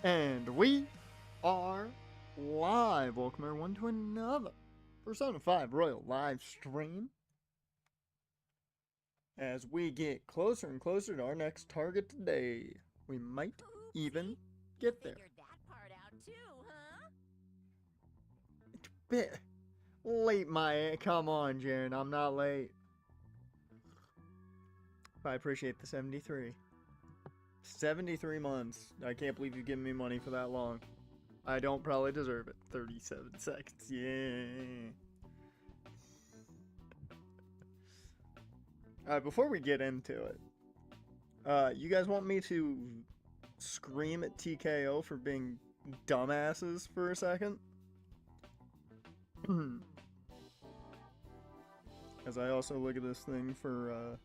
And we are live. Welcome everyone to another Persona 5 Royal live stream. As we get closer and closer to our next target today, we might even get there. Figured that part out too, huh? Bit late, come on, Jaren. I'm not late. I appreciate the 73. 73 months. I can't believe you've given me money for that long. I don't probably deserve it. 37 seconds. Yeah. Alright, before we get into it, you guys want me to scream at TKO for being dumbasses for a second? As I also look at this thing for,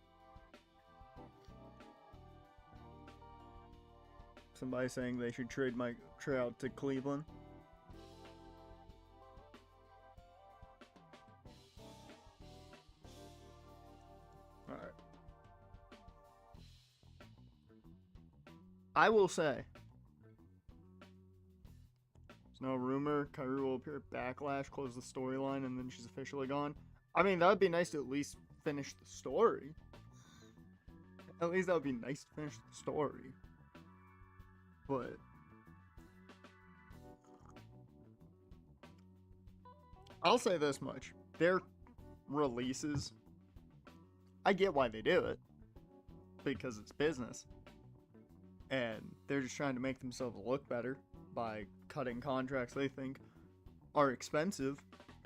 somebody saying they should trade Mike Trout to Cleveland. Alright. I will say, there's no rumor Kyrie will appear at Backlash, close the storyline, and then she's officially gone. I mean, that would be nice to at least finish the story. At least that would be nice to finish the story. But I'll say this much. Their releases, I get why they do it. Because it's business. And they're just trying to make themselves look better by cutting contracts they think are expensive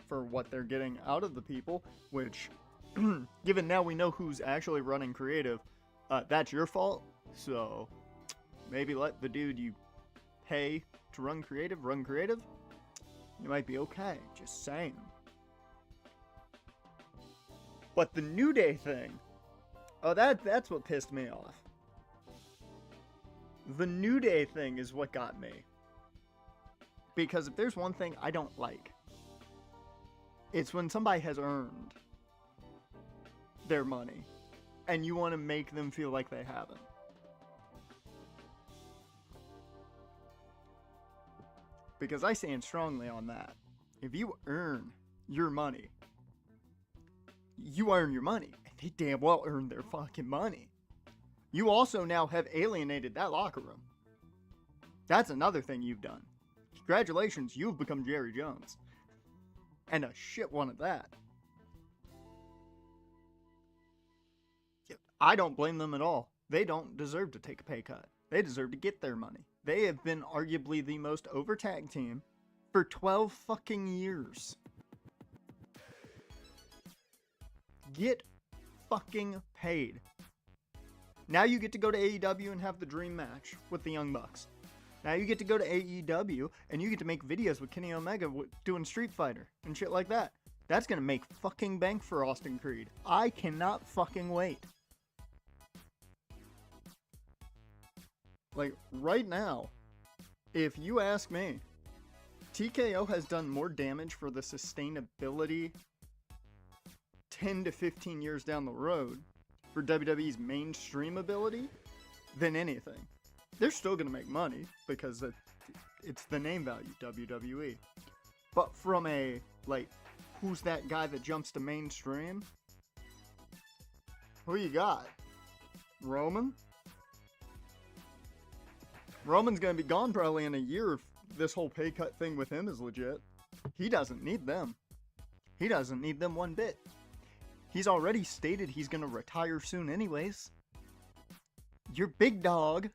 for what they're getting out of the people, which, given now we know who's actually running creative, that's your fault. So maybe let the dude you pay to run creative. You might be okay. Just saying. But the New Day thing, oh, that's what pissed me off. The New Day thing is what got me. Because if there's one thing I don't like, it's when somebody has earned their money and you want to make them feel like they haven't. Because I stand strongly on that. If you earn your money, you earn your money. And they damn well earned their fucking money. You also now have alienated that locker room. That's another thing you've done. Congratulations, you've become Jerry Jones. And a shit one at that. I don't blame them at all. They don't deserve to take a pay cut. They deserve to get their money. They have been arguably the most over tag team for 12 fucking years. Get fucking paid. Now you get to go to AEW and have the dream match with the Young Bucks. Now you get to go to AEW and you get to make videos with Kenny Omega doing Street Fighter and shit like that. That's gonna make fucking bank for Austin Creed. I cannot fucking wait. Like, right now, if you ask me, TKO has done more damage for the sustainability 10 to 15 years down the road for WWE's mainstream ability than anything. They're still going to make money because it's the name value, WWE. But from a, like, who's that guy that jumps to mainstream? Who you got? Roman? Roman's gonna be gone probably in a year if this whole pay cut thing with him is legit. He doesn't need them. He doesn't need them one bit. He's already stated he's gonna retire soon anyways. Your big dog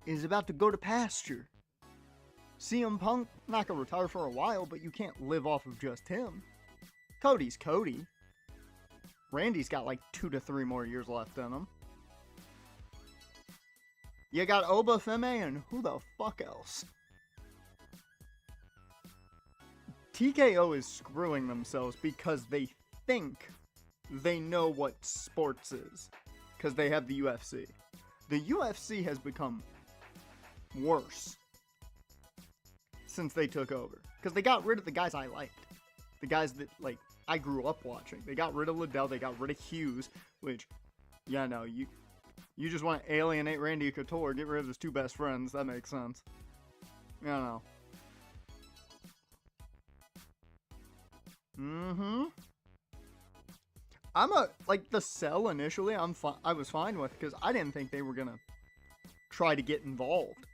is about to go to pasture. CM Punk, not gonna retire for a while, but you can't live off of just him. Cody's Cody. Randy's got like 2 to 3 more years left in him. You got Oba Feme and who the fuck else? TKO is screwing themselves because they think they know what sports is. Because they have the UFC. The UFC has become worse since they took over. Because they got rid of the guys I liked. The guys that, like, I grew up watching. They got rid of Liddell, they got rid of Hughes, which, yeah, no, you just want to alienate Randy Couture, get rid of his 2 best friends, that makes sense. You know. Mm-hmm. Like, the sell initially, I was fine with, because I didn't think they were gonna try to get involved.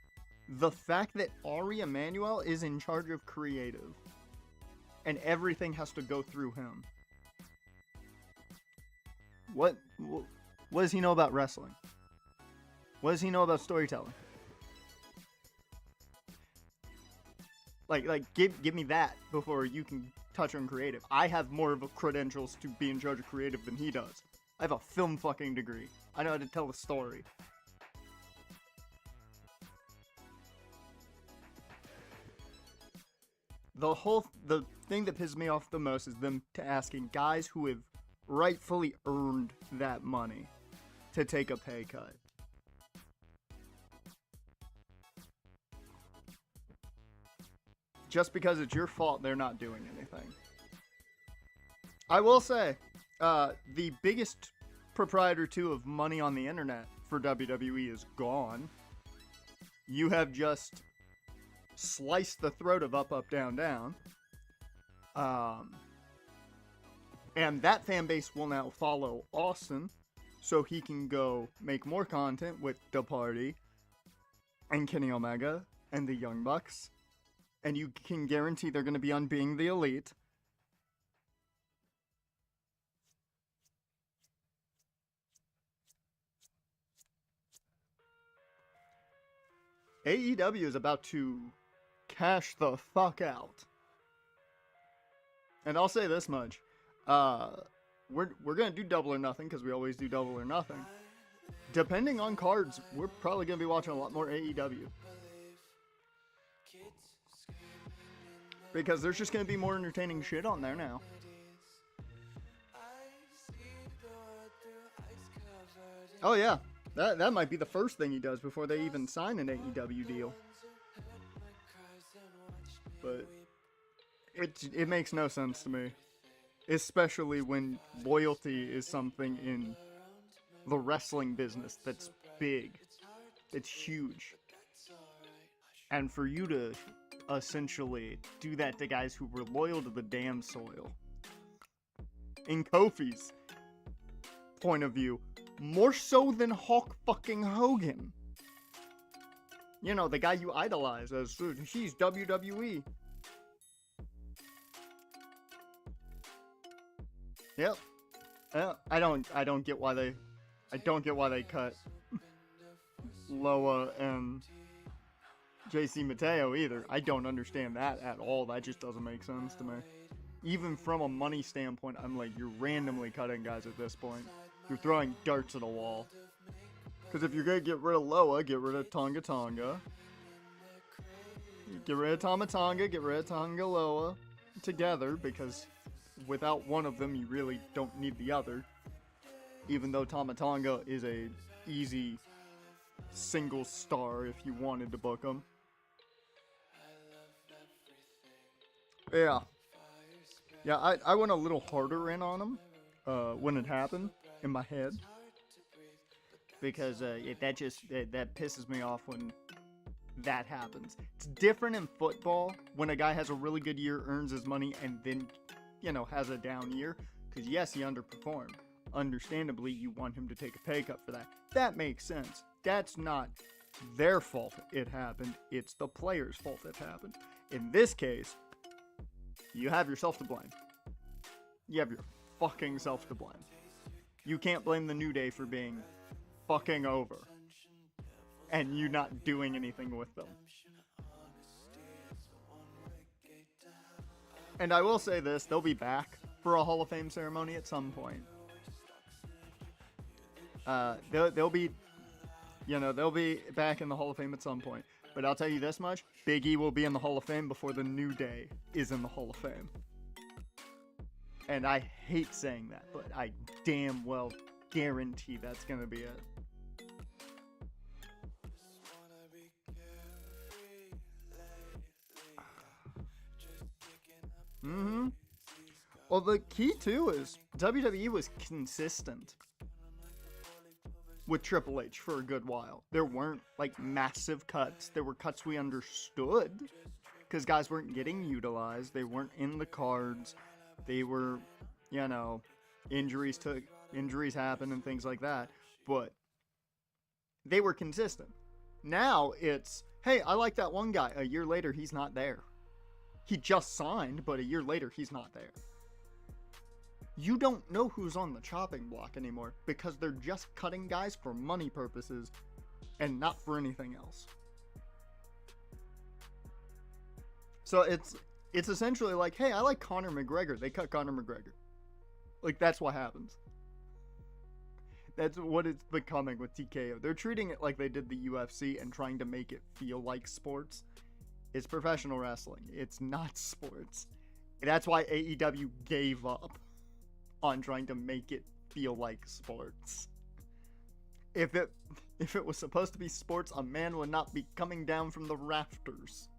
The fact that Ari Emanuel is in charge of creative, and everything has to go through him. What does he know about wrestling? What does he know about storytelling? Like, give me that before you can touch on creative. I have more of a credentials to be in charge of creative than he does. I have a film fucking degree. I know how to tell a story. The thing that pisses me off the most is them asking guys who have rightfully earned that money to take a pay cut. Just because it's your fault, they're not doing anything. I will say, the biggest proprietor, too, of money on the internet for WWE is gone. You have just sliced the throat of Up, Up, Down, Down. And that fan base will now follow Austin, so he can go make more content with The Party, and Kenny Omega, and the Young Bucks. And you can guarantee they're going to be on Being the Elite. AEW is about to cash the fuck out. And I'll say this much. We're going to do Double or Nothing, because we always do Double or Nothing. Depending on cards, we're probably going to be watching a lot more AEW. Because there's just going to be more entertaining shit on there now. Oh yeah, that might be the first thing he does before they even sign an AEW deal. But it makes no sense to me. Especially when loyalty is something in the wrestling business that's big. It's huge. And for you to essentially do that to guys who were loyal to the damn soil. In Kofi's point of view, more so than Hulk fucking Hogan. You know, the guy you idolize as, he's WWE. Yep. I don't get why they cut Loa and JC Mateo either. I don't understand that at all. That just doesn't make sense to me. Even from a money standpoint, I'm like, you're randomly cutting guys at this point. You're throwing darts at a wall. Because if you're going to get rid of Loa, get rid of Tonga Tonga. Get rid of Tama Tonga, get rid of Tonga Loa together, because without one of them, you really don't need the other. Even though Tama Tonga is a easy single star if you wanted to book him. Yeah. Yeah, I went a little harder in on him when it happened in my head. Because that pisses me off when that happens. It's different in football when a guy has a really good year, earns his money, and then, you know, has a down year. Because yes, he underperformed. Understandably, you want him to take a pay cut for that. That makes sense. That's not their fault it happened. It's the player's fault it happened. In this case, you have yourself to blame. You have your fucking self to blame. You can't blame the New Day for being fucking over and you not doing anything with them. And I will say this, they'll be back for a Hall of Fame ceremony at some point. They'll be back in the Hall of Fame at some point. But I'll tell you this much, Big E will be in the Hall of Fame before the New Day is in the Hall of Fame. And I hate saying that, but I damn well guarantee that's going to be it. Mm-hmm. Well, the key, too, is WWE was consistent. with Triple H for a good while. There weren't like massive cuts. There were cuts we understood because guys weren't getting utilized. They weren't in the cards. They were, you know, injuries happen and things like that. But they were consistent. Now it's, hey, I like that one guy. A year later, he's not there. He just signed, but a year later, he's not there. You don't know who's on the chopping block anymore because they're just cutting guys for money purposes and not for anything else. So it's essentially like, hey, I like Conor McGregor. They cut Conor McGregor. Like, that's what happens. That's what it's becoming with TKO. They're treating it like they did the UFC and trying to make it feel like sports. It's professional wrestling. It's not sports. That's why AEW gave up on trying to make it feel like sports. If it was supposed to be sports, a man would not be coming down from the rafters.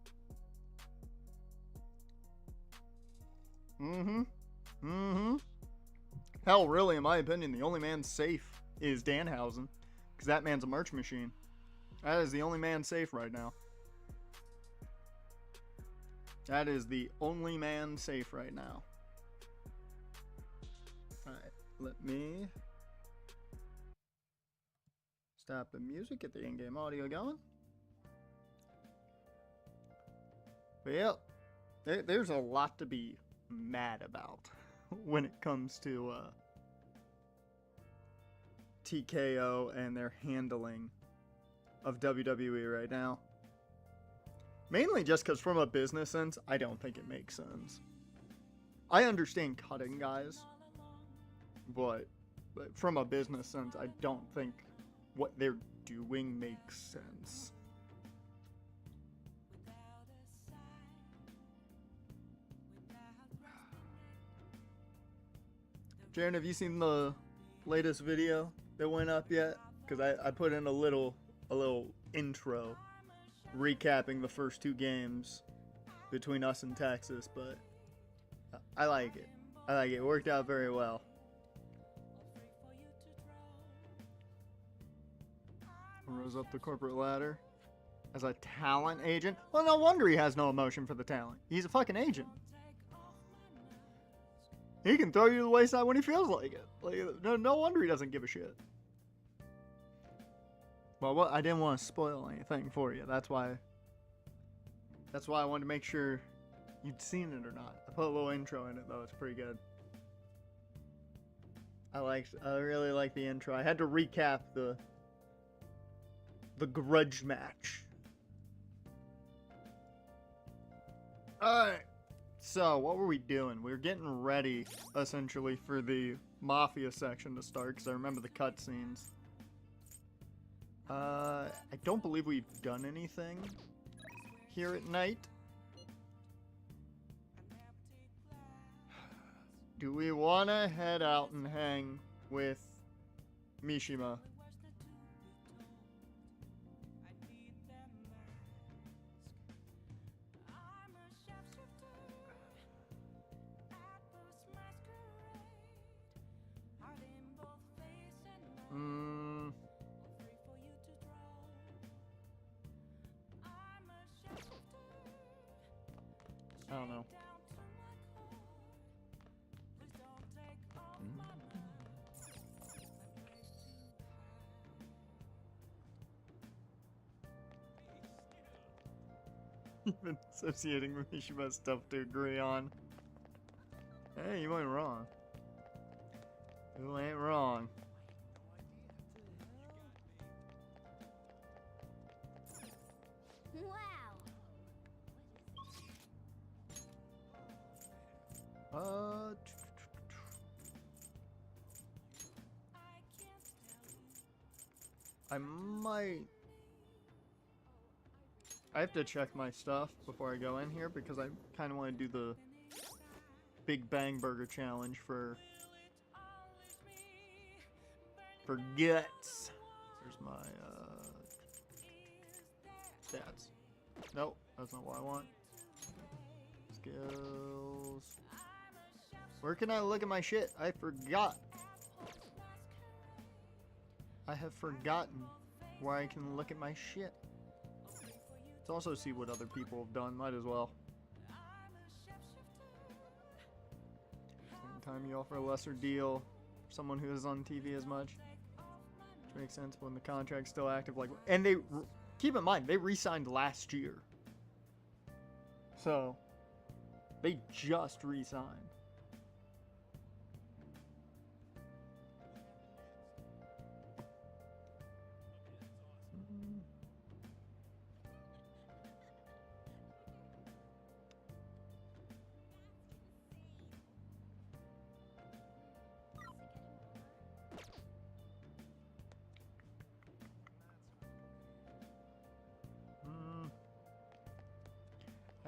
Hell, really, in my opinion, the only man safe is Danhausen, because that man's a merch machine. That is the only man safe right now. That is the only man safe right now. Alright, let me stop the music, get the in-game audio going. But yep, there's a lot to be mad about when it comes to TKO and their handling of WWE right now. Mainly just because from a business sense, I don't think it makes sense. I understand cutting guys, but from a business sense, I don't think what they're doing makes sense. Jaren, have you seen the latest video that went up yet? Because I put in a little intro recapping the first two games between us and Texas, but I like it. I like it. It worked out very well. Rose up the corporate ladder as a talent agent. Well, no wonder he has no emotion for the talent. He's a fucking agent. He can throw you to the wayside when he feels like it. Like, no wonder he doesn't give a shit. Well, I didn't want to spoil anything for you. That's why I wanted to make sure you'd seen it or not. I put a little intro in it though. It's pretty good. I really like the intro. I had to recap the grudge match. Alright. So, what were we doing? We were getting ready, essentially, for the Mafia section to start, because I remember the cutscenes. I don't believe we've done anything here at night. Do we want to head out and hang with Mishima? I don't know. You've been associating with Mishima's stuff to agree on. Hey, you ain't wrong. You ain't wrong. I have to check my stuff before I go in here because I kind of want to do the Big Bang Burger Challenge for guts. There's my stats. Nope, that's not what I want. Skills. Where can I look at my shit? I forgot. I have forgotten where I can look at my shit. Let's also see what other people have done. Might as well. Time you offer a lesser deal for someone who is on TV as much, which makes sense when the contract's still active. Like, and they keep in mind they re-signed last year, so they just re-signed.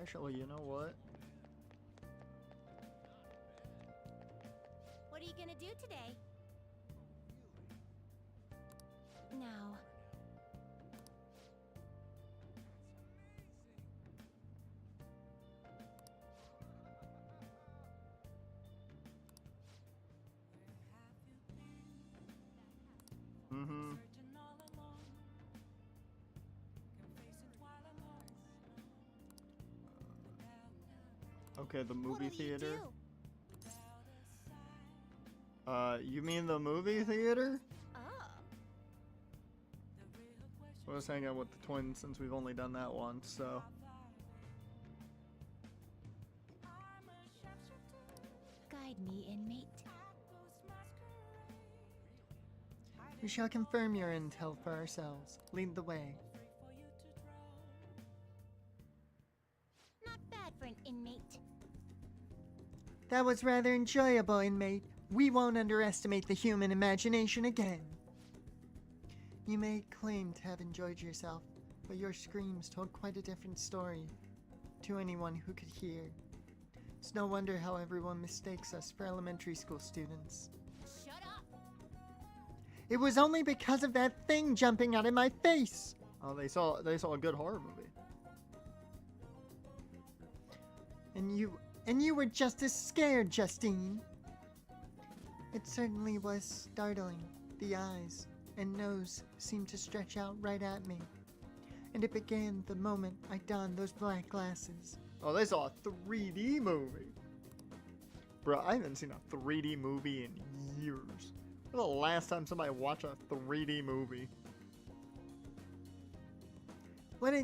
Actually, you know what? What are you gonna do today? No. Mm-hmm. Okay, the movie theater. You mean the movie theater? Oh. So let's hang out with the twins since we've only done that once, so. Guide me, inmate. We shall confirm your intel for ourselves. Lead the way. Not bad for an inmate. That was rather enjoyable, inmate. We won't underestimate the human imagination again. You may claim to have enjoyed yourself, but your screams told quite a different story to anyone who could hear. It's no wonder how everyone mistakes us for elementary school students. Shut up! It was only because of that thing jumping out of my face. Oh, they saw a good horror movie. And you were just as scared, Justine. It certainly was startling. The eyes and nose seemed to stretch out right at me. And it began the moment I donned those black glasses. Oh, they saw a 3D movie. Bro, I haven't seen a 3D movie in years. When was the last time somebody watched a 3D movie? What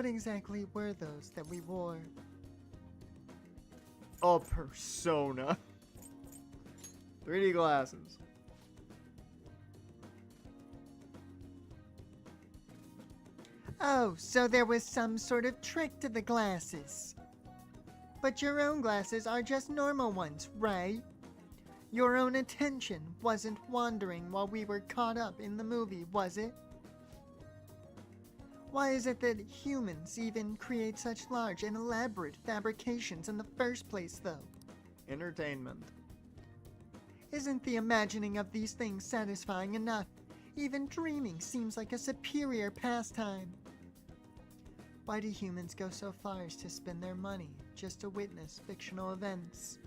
exactly were those that we wore? A persona. 3D glasses. Oh, so there was some sort of trick to the glasses. But your own glasses are just normal ones, right? Your own attention wasn't wandering while we were caught up in the movie, was it? Why is it that humans even create such large and elaborate fabrications in the first place, though? Entertainment. Isn't the imagining of these things satisfying enough? Even dreaming seems like a superior pastime. Why do humans go so far as to spend their money just to witness fictional events?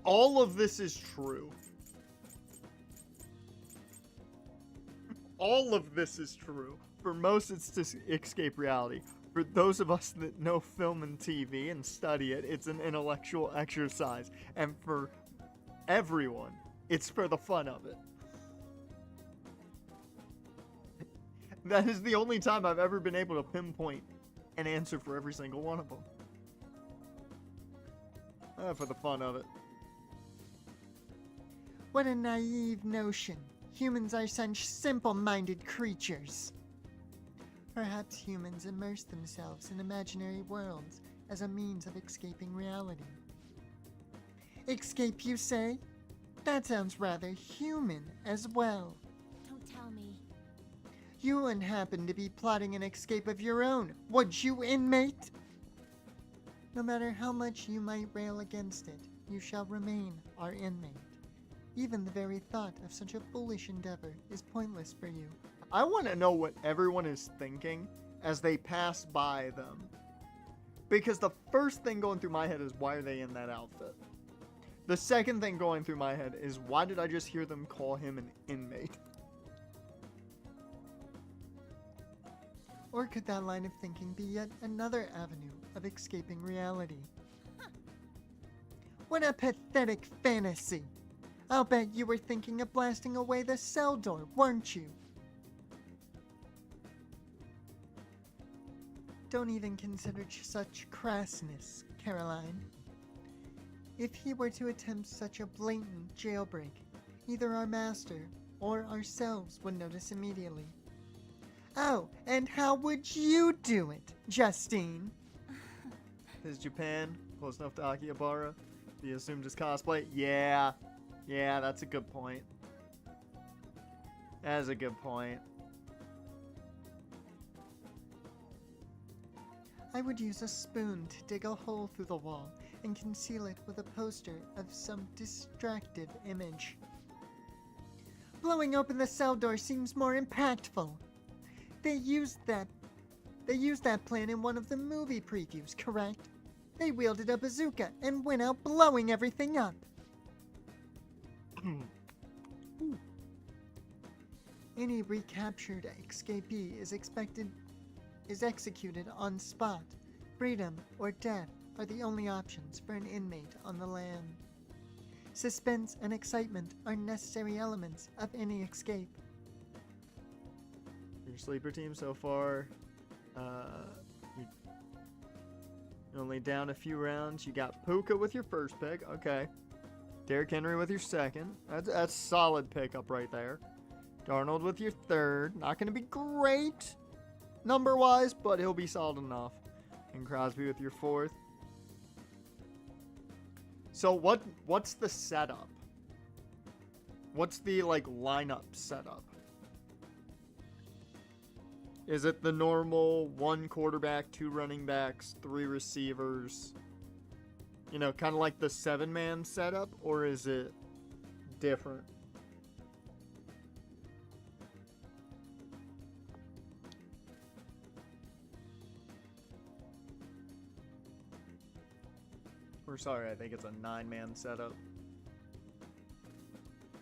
All of this is true. All of this is true. For most, it's to escape reality. For those of us that know film and TV and study it, it's an intellectual exercise. And for everyone, it's for the fun of it. That is the only time I've ever been able to pinpoint an answer for every single one of them. For the fun of it. What a naive notion. Humans are such simple-minded creatures. Perhaps humans immerse themselves in imaginary worlds as a means of escaping reality. Escape, you say? That sounds rather human as well. Don't tell me. You wouldn't happen to be plotting an escape of your own, would you, inmate? No matter how much you might rail against it, you shall remain our inmate. Even the very thought of such a foolish endeavor is pointless for you. I want to know what everyone is thinking as they pass by them. Because the first thing going through my head is, why are they in that outfit? The second thing going through my head is, why did I just hear them call him an inmate? Or could that line of thinking be yet another avenue of escaping reality? What a pathetic fantasy! I'll bet you were thinking of blasting away the cell door, weren't you? Don't even consider such crassness, Caroline. If he were to attempt such a blatant jailbreak, either our master or ourselves would notice immediately. Oh, and how would you do it, Justine? Is Japan close enough to Akihabara? Be assumed as cosplay? Yeah, that's a good point. That is a good point. I would use a spoon to dig a hole through the wall and conceal it with a poster of some distractive image. Blowing open the cell door seems more impactful. They used that plan in one of the movie previews, correct? They wielded a bazooka and went out blowing everything up. Any recaptured escapee is executed on spot. Freedom or death are the only options for an inmate on the lam. Suspense and excitement are necessary elements of any escape. Your sleeper team so far, you're only down a few rounds. You got Puka with your first pick, okay. Derrick Henry with your second. That's solid pickup right there. Darnold with your third. Not going to be great number-wise, but he'll be solid enough. And Crosby with your fourth. So what's the setup? What's the lineup setup? Is it the normal 1 quarterback, 2 running backs, 3 receivers? Kind of like the 7-man setup, or is it different? Or sorry, I think it's a 9-man setup.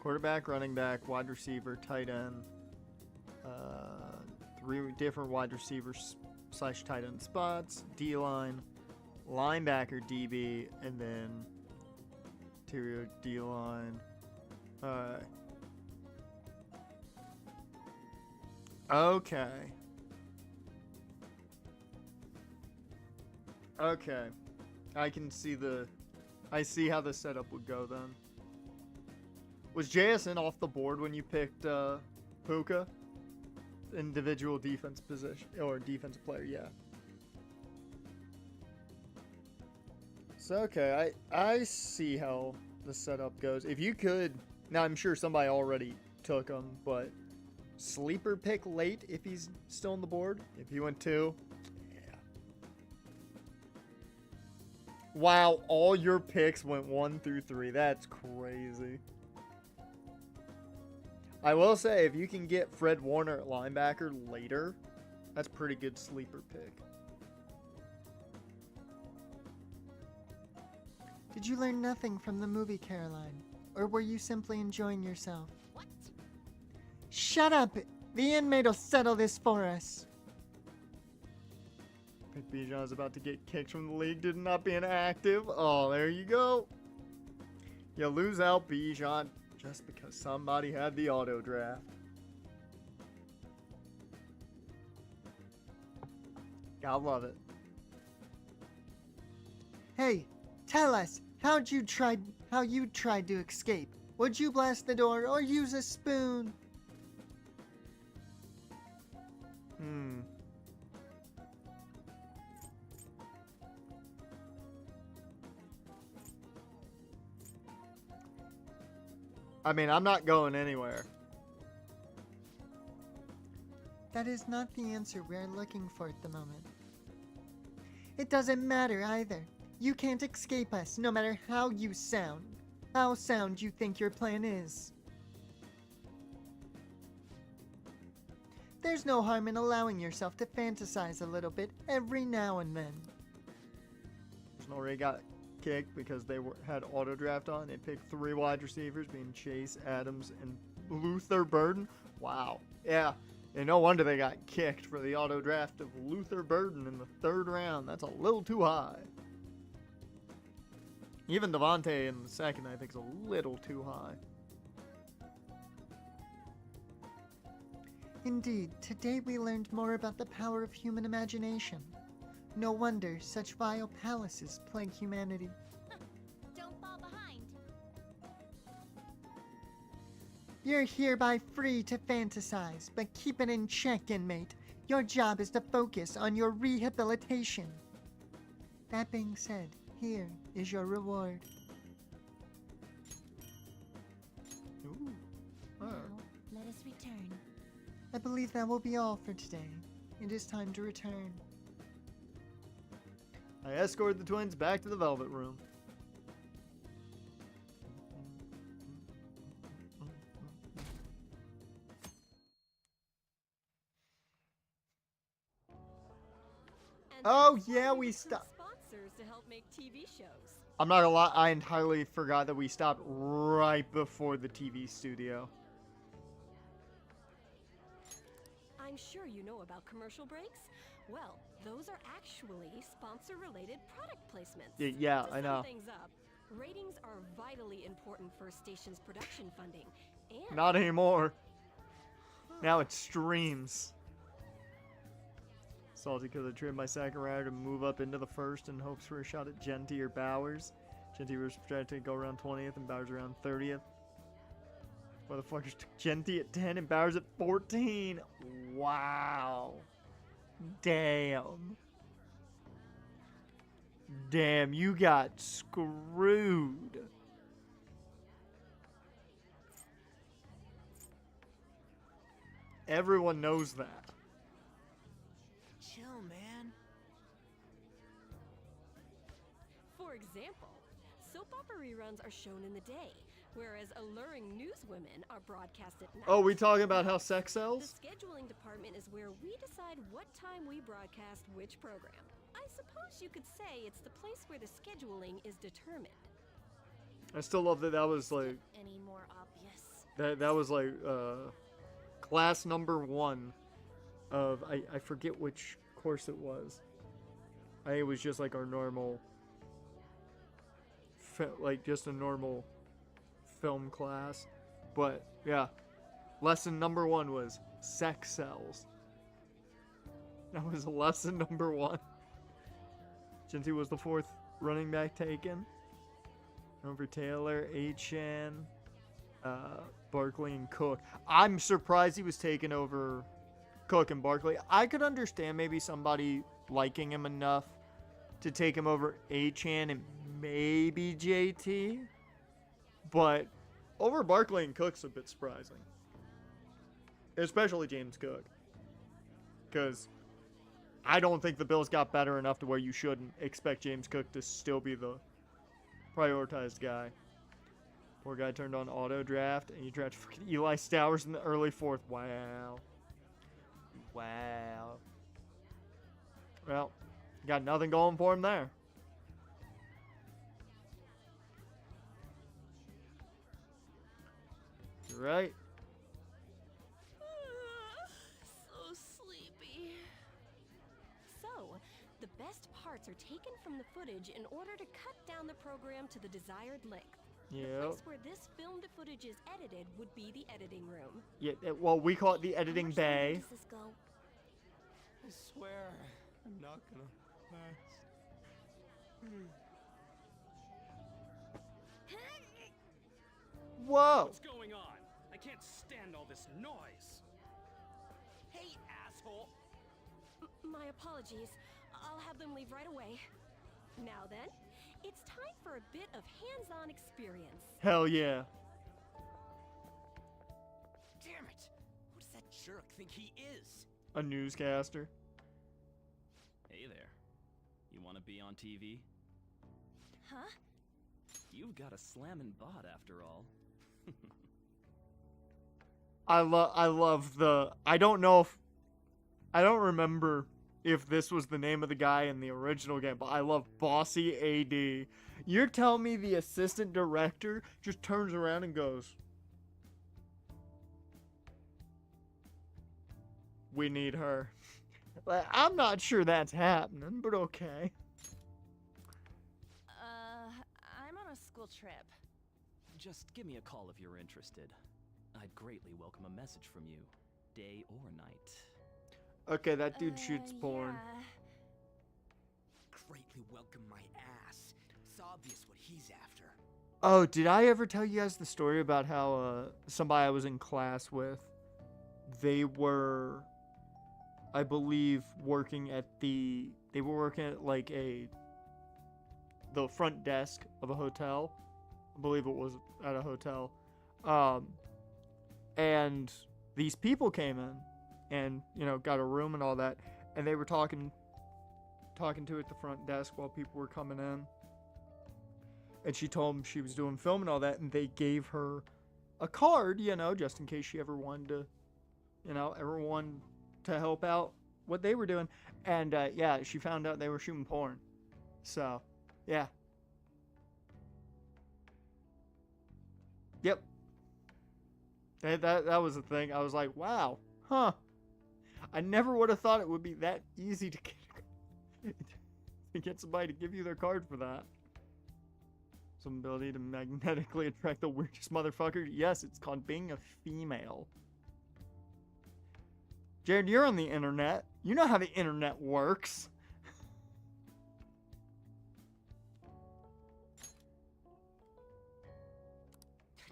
Quarterback, running back, wide receiver, tight end. 3 different wide receivers / tight end spots. D-line, linebacker, DB, and then interior D-line. Alright. Okay. I see how the setup would go then. Was JSN off the board when you picked Puka? Individual defense position or defensive player, yeah. So okay, I see how the setup goes. If you could, now I'm sure somebody already took him, but sleeper pick late if he's still on the board. If he went 2, yeah. Wow, all your picks went 1 through 3. That's crazy. I will say, if you can get Fred Warner at linebacker later, that's pretty good sleeper pick. Did you learn nothing from the movie, Caroline? Or were you simply enjoying yourself? What? Shut up! The inmate will settle this for us. Pick Bijan is about to get kicked from the league due to not being active. Oh, there you go. You lose out Bijan just because somebody had the auto draft. Gotta love it. Hey, tell us, how you tried to escape? Would you blast the door or use a spoon? I mean, I'm not going anywhere. That is not the answer we are looking for at the moment. It doesn't matter either. You can't escape us, no matter how sound you think your plan is. There's no harm in allowing yourself to fantasize a little bit every now and then. There's already got kicked because they had auto draft on. It picked 3 wide receivers, being Chase, Adams, and Luther Burden. Wow. Yeah. And no wonder they got kicked for the auto draft of Luther Burden in the 3rd round. That's a little too high. Even Devontae in the 2nd, I think, is a little too high. Indeed, today we learned more about the power of human imagination. No wonder such vile palaces plague humanity. Don't fall behind. You're hereby free to fantasize, but keep it in check, inmate. Your job is to focus on your rehabilitation. That being said, here is your reward. Ooh. Oh. Now, let us return. I believe that will be all for today. It is time to return. I escorted the twins back to the Velvet Room. And Oh, that's why yeah, we recruit stopped. sponsors to help make TV shows. I'm not gonna lie, I entirely forgot that we stopped right before the TV studio. I'm sure you know about commercial breaks. Well, those are actually sponsor-related product placements. Yeah, To I sum know. things up, ratings are vitally important for a station's production funding. And Not anymore. Now it's streams. Salty because I trimmed my 2nd round to move up into the 1st in hopes for a shot at Genty or Bowers. Genty was trying to go around 20th and Bowers around 30th. Motherfuckers took Genty at 10 and Bowers at 14. Wow. Damn. Damn, you got screwed. Everyone knows that. Chill, man. for example, soap opera reruns are shown in the day, whereas alluring newswomen are broadcast at night. Oh, we talking about how sex The sells? scheduling department is where we decide what time we broadcast which program. I suppose you could say it's the place where the scheduling is determined. I still love that that was like Any more obvious? that was like class number 1 of I forget which course it was. I think it was just like our normal like just a normal film class. But yeah, lesson number 1 was sex sells. That was lesson number 1. Jinty was the 4th running back taken. Over Taylor, Achan, Barkley, and Cook. I'm surprised he was taken over Cook and Barkley. I could understand maybe somebody liking him enough to take him over Achan and maybe JT. But over Barkley and Cook's a bit surprising. Especially James Cook. Because I don't think the Bills got better enough to where you shouldn't expect James Cook to still be the prioritized guy. Poor guy turned on auto draft and he drafted fucking Eli Stowers in the early 4th. Wow. Wow. Well, got nothing going for him there. You're right. So sleepy. So, the best parts are taken from the footage in order to cut down the program to the desired length. The Yep. place where this filmed footage is edited would be the editing room. Yeah, well, we call it the editing How much longer bay. does this go? I swear, I'm not gonna last. Whoa! What's going on? I can't stand all this noise. Hey, asshole! My apologies. I'll have them leave right away. Now then, it's time for a bit of hands-on experience. Hell yeah. Damn it! Who does that jerk think he is? A newscaster. Hey there. You want to be on TV? Huh? You've got a slammin' bot after all. I love the I don't remember if this was the name of the guy in the original game, but I love Bossy AD. You're telling me the assistant director just turns around and goes, "We need her." Like, I'm not sure that's happening, but okay. I'm on a school trip. Just give me a call if you're interested. I'd greatly welcome a message from you, day or night. Okay, that dude shoots porn. Yeah. Greatly welcome my ass. It's obvious what he's after. Oh, did I ever tell you guys the story about how somebody I was in class with, they were, I believe, working at the front desk of a hotel. I believe it was at a hotel. And these people came in and, got a room and all that, and they were talking to at the front desk while people were coming in. And she told them she was doing film and all that, and they gave her a card, just in case she ever wanted to help out what they were doing. And yeah, she found out they were shooting porn. So, yeah. Yep. That was the thing. I was like, wow, huh. I never would have thought it would be that easy to get somebody to give you their card for that. Some ability to magnetically attract the weirdest motherfucker. Yes, it's called being a female. Jared, you're on the internet. You know how the internet works.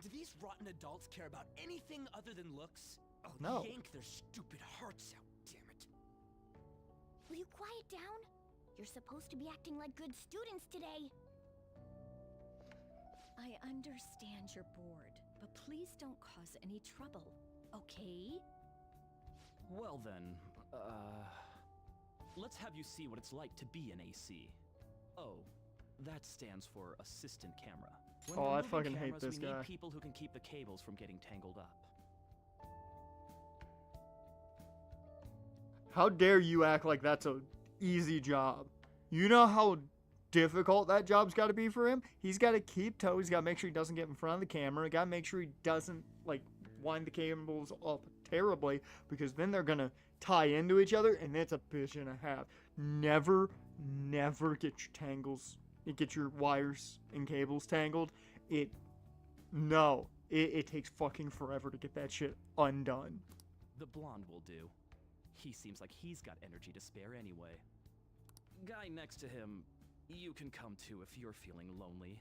Do these rotten adults care about anything other than looks? Oh, No. yank their stupid hearts out, damn it. Will you quiet down? You're supposed to be acting like good students today. I understand you're bored, but please don't cause any trouble, okay? Well then, let's have you see what it's like to be an AC. Oh, that stands for assistant camera. When Oh, we're I moving fucking hate cameras, this we guy. need people who can keep the cables from getting tangled up. How dare you act like that's a easy job? You know how difficult that job's got to be for him? He's got to keep toe. He's got to make sure he doesn't get in front of the camera. Got to make sure he doesn't, wind the cables up terribly, because then they're going to tie into each other, and that's a bitch and a half. Never get your wires and cables tangled. It takes fucking forever to get that shit undone. The blonde will do. He seems like he's got energy to spare anyway. Guy next to him, you can come too if you're feeling lonely.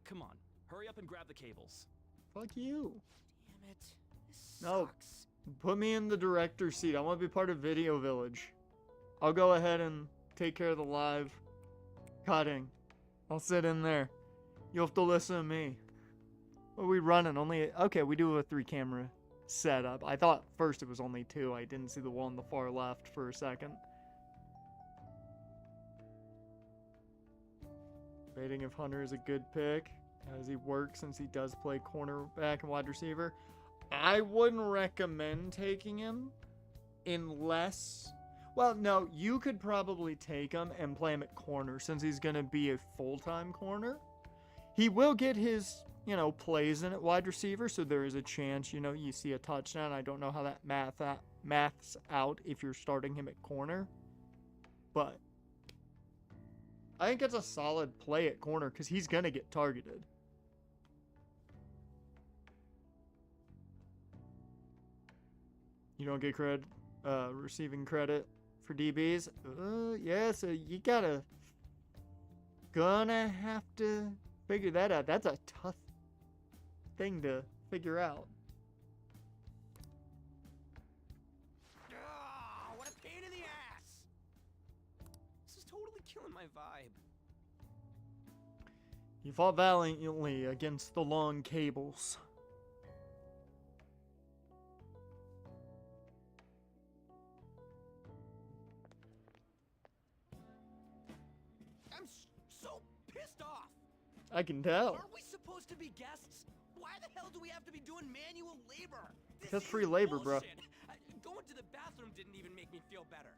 Come on, hurry up and grab the cables. Fuck you. Damn it. This No. sucks. Put me in the director's seat. I want to be part of Video Village. I'll go ahead and take care of the live cutting. I'll sit in there. You'll have to listen to me. What are we running? Okay, we do have a 3-camera setup. I thought first it was only 2. I didn't see the one on the far left for a second. Debating if Hunter is a good pick. How does he work since he does play cornerback and wide receiver? I wouldn't recommend taking him unless... Well, no, you could probably take him and play him at corner since he's going to be a full-time corner. He will get his, plays in at wide receiver, so there is a chance, you see a touchdown. I don't know how that maths out if you're starting him at corner. But I think it's a solid play at corner because he's going to get targeted. You don't get receiving credit for DBs? Yeah, so you gonna have to figure that out. That's a tough thing to figure out. Ah, what a pain in the ass! This is totally killing my vibe. You fought valiantly against the long cables. I'm so pissed off! I can tell. Aren't we supposed to be guests? Why the hell do we have to be doing manual labor? This That's is free labor, bro. bullshit. Going to the bathroom didn't even make me feel better.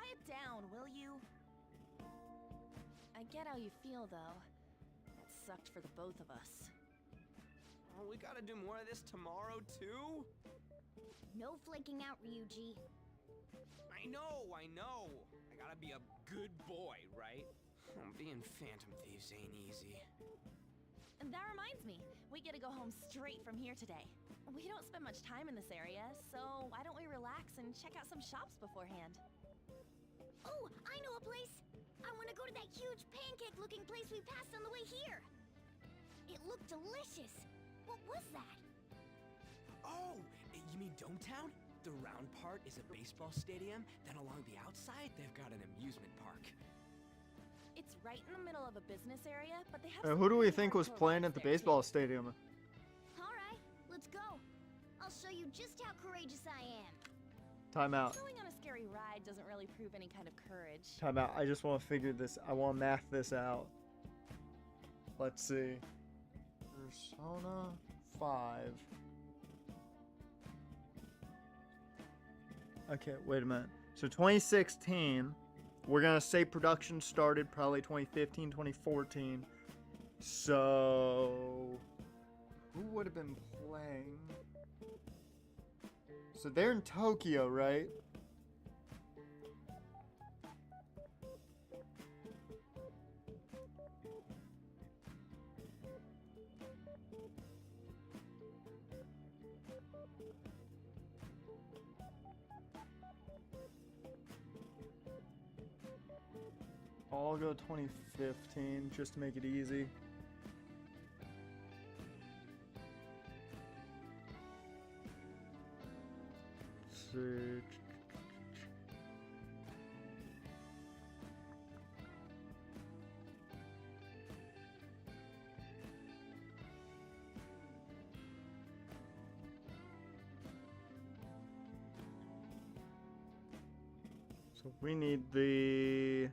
quiet down, will you? I get how you feel, though. That sucked for the both of us. Oh, we gotta do more of this tomorrow, too? No flaking out, Ryuji. I know. I gotta be a good boy, right? Being Phantom Thieves ain't easy. And that reminds me, we get to go home straight from here today. We don't spend much time in this area, so why don't we relax and check out some shops beforehand? Oh, I know a place! I want to go to that huge pancake-looking place we passed on the way here! It looked delicious! What was that? Oh, you mean Dometown? The round part is a baseball stadium, then along the outside, they've got an amusement park. It's right in the middle of a business area, but they have Who do we some think was hardcore playing rides at the there, baseball too. stadium? Alright, let's go. I'll show you just how courageous I am. Time out. Going on a scary ride doesn't really prove any kind of courage. Time out. I just want to figure this. I want to math this out. Let's see. Persona 5. Okay, wait a minute. So 2016, we're going to say production started probably 2015, 2014. So who would have been playing? So they're in Tokyo, right? I'll go 2015 just to make it easy. Let's see. So we need the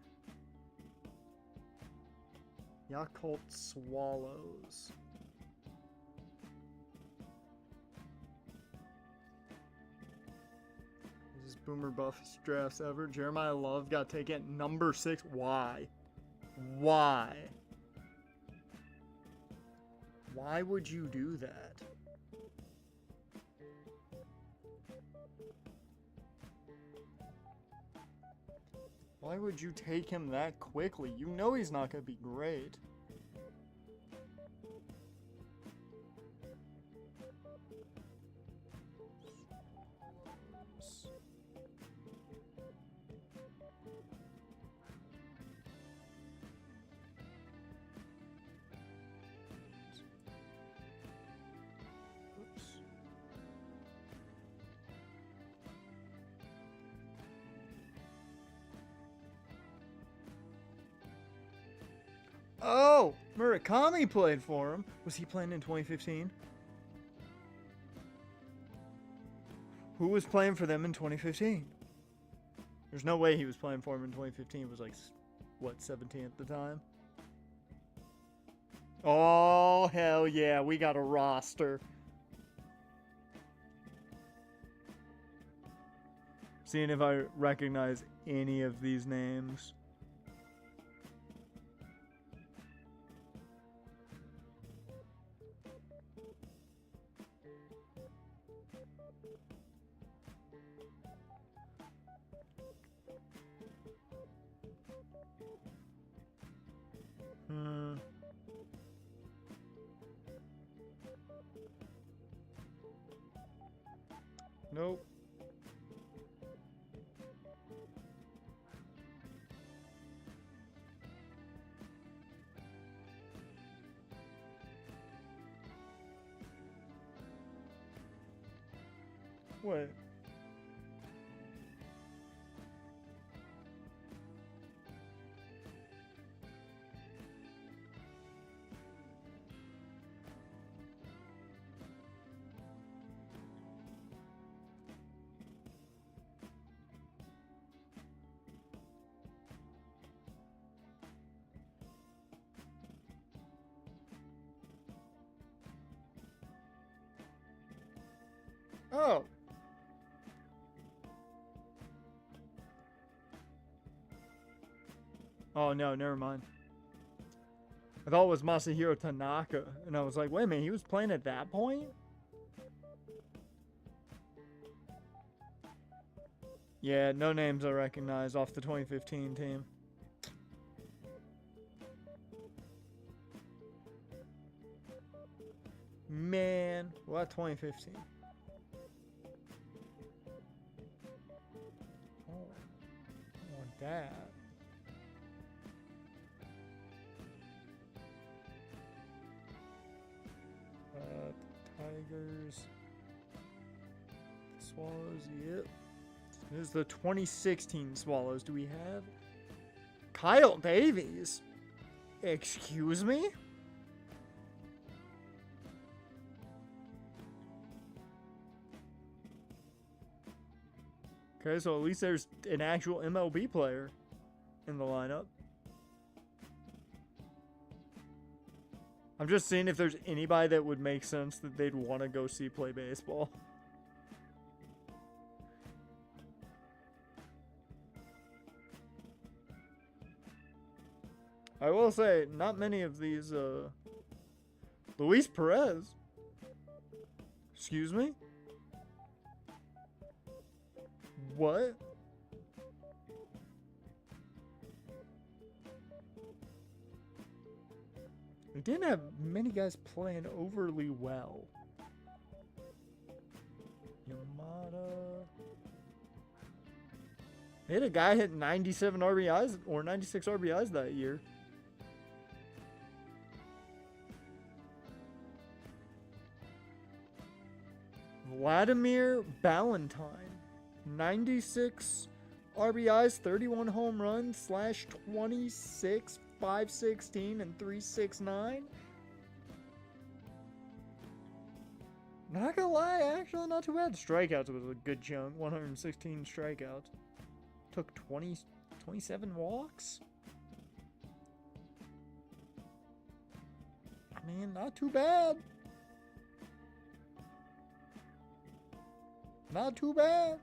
Yakult Swallows. This is Boomer Buff's drafts ever. Jeremiah Love got taken at number 6. Why? Why? Why would you do that? Why would you take him that quickly? You know he's not going to be great. Oops. Oh, Murakami played for him. Was he playing in 2015? Who was playing for them in 2015? There's no way he was playing for him in 2015. He was like, what, 17 at the time? Oh, hell yeah. We got a roster. Seeing if I recognize any of these names. Nope. Wait. Oh. Oh no, never mind. I thought it was Masahiro Tanaka, and I was like, wait a minute, he was playing at that point? Yeah, no names I recognize off the 2015 team. Man, what 2015? Oh, I want that. Tigers, Swallows, yep. This is the 2016 Swallows. Do we have Kyle Davies? Excuse me? Okay, so at least there's an actual MLB player in the lineup. I'm just seeing if there's anybody that would make sense that they'd want to go see play baseball. I will say, not many of these, Luis Perez. Excuse me? What? We didn't have many guys playing overly well. Yamada. They had a guy hit 97 RBIs or 96 RBIs that year. Vladimir Ballantyne. 96 RBIs, 31 home runs, /26, 516, and 369. Not gonna lie, actually not too bad. Strikeouts was a good chunk. 116 strikeouts. Took 27 walks. I mean, not too bad. Not too bad.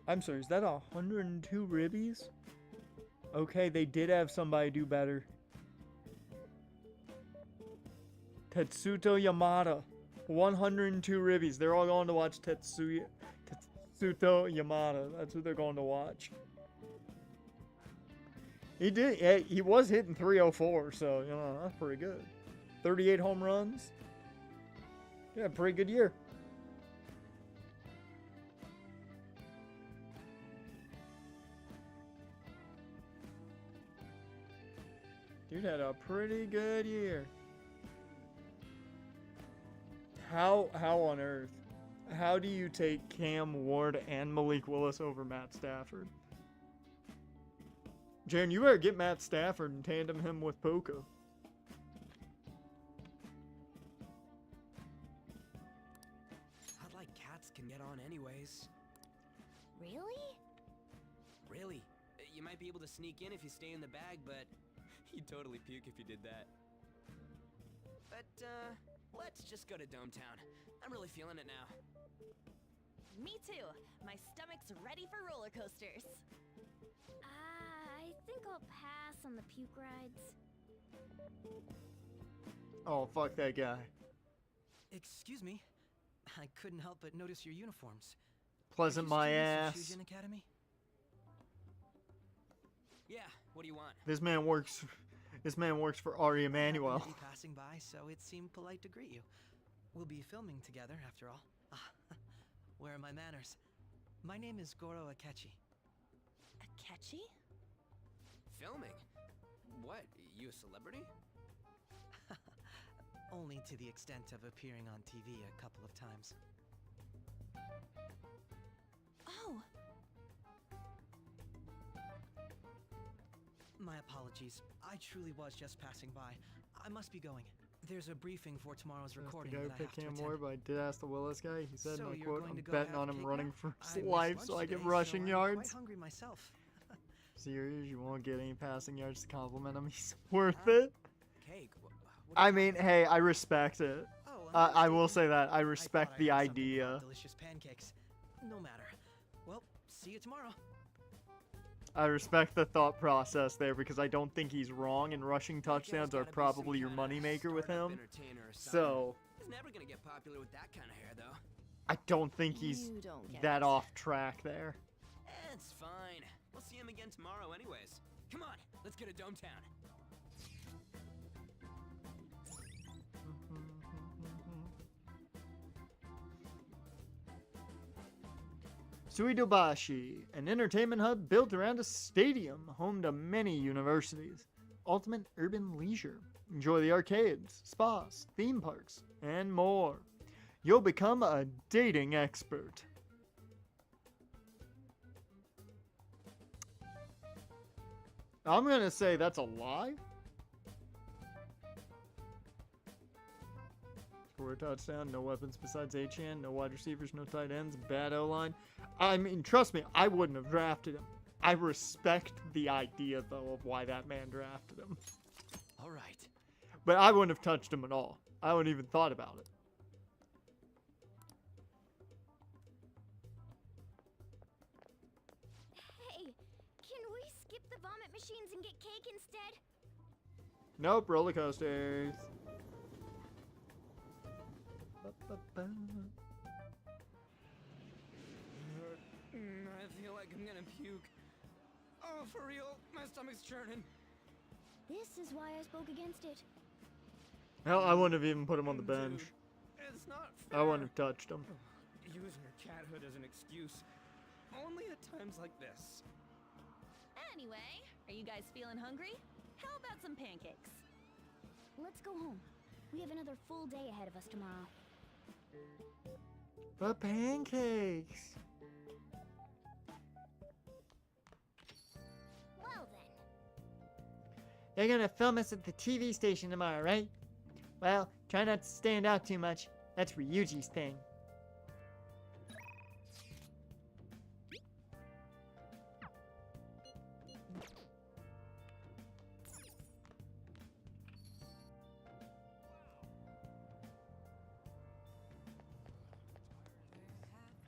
I'm sorry, is that 102 ribbies? Okay, they did have somebody do better. Tetsuto Yamada. 102 ribbies. They're all going to watch Tetsuto Yamada. That's who they're going to watch. He did. Yeah, he was hitting 304, so, you know, that's pretty good. 38 home runs. Yeah, pretty good year. Dude had a pretty good year. How on earth? How do you take Cam Ward and Malik Willis over Matt Stafford? Jaren, you better get Matt Stafford and tandem him with Puka. I'd like cats can get on anyways. Really? Really? You might be able to sneak in if you stay in the bag, but you'd totally puke if you did that. But, let's just go to Dome Town. I'm really feeling it now. Me too. My stomach's ready for roller coasters. I think I'll pass on the puke rides. Oh, fuck that guy. Excuse me. I couldn't help but notice your uniforms. Pleasant my ass. Fusion Academy? Yeah, what do you want? This man works for Ari Emanuel. I happened to be passing by, so it seemed polite to greet you. We'll be filming together, after all. Where are my manners? My name is Goro Akechi. Akechi? Filming? What, you a celebrity? Only to the extent of appearing on TV a couple of times. Oh, My apologies. I truly was just passing by. I must be going. There's a briefing for tomorrow's recording The guy who that I picked have to Cam attend. Ward, but I did ask the Willis guy. He said, So no you're quote, going I'm to go betting have on him cake running now? for I missed life lunch so I get today, rushing I'm yards. quite hungry myself. Serious? You won't get any passing yards to compliment him? He's worth it? Cake? I mean, hey, I respect it. Oh, I will say that. I I respect thought I the heard something idea. about delicious pancakes. No matter. Well, see you tomorrow. I respect the thought process there because I don't think he's wrong, and rushing touchdowns are probably your moneymaker with him. So, He's never gonna get popular with that kind of hair, though. I don't think he's You don't get that it. off track there. It's fine. We'll see him again tomorrow, anyways. Come on, let's go to Dome Town. Suidobashi, an entertainment hub built around a stadium, home to many universities. Ultimate urban leisure. Enjoy the arcades, spas, theme parks, and more. You'll become a dating expert. I'm gonna say that's a lie. Score a touchdown, no weapons besides HN, no wide receivers, no tight ends, bad O-line. I mean, trust me, I wouldn't have drafted him. I respect the idea, though, of why that man drafted him. All right. But I wouldn't have touched him at all. I wouldn't even thought about it. Hey, can we skip the vomit machines and get cake instead? Nope, roller coasters. Ba-ba-ba. I feel like I'm gonna puke. Oh, for real? My stomach's churning. This is why I spoke against it. Hell, I wouldn't have even put him on the bench. Dude, it's not fair. I wouldn't have touched him. Using your cathood as an excuse. Only at times like this. Anyway, are you guys feeling hungry? How about some pancakes? Let's go home. We have another full day ahead of us tomorrow. The pancakes. Well then. They're gonna film us at the TV station tomorrow, right? Well, try not to stand out too much. That's Ryuji's thing.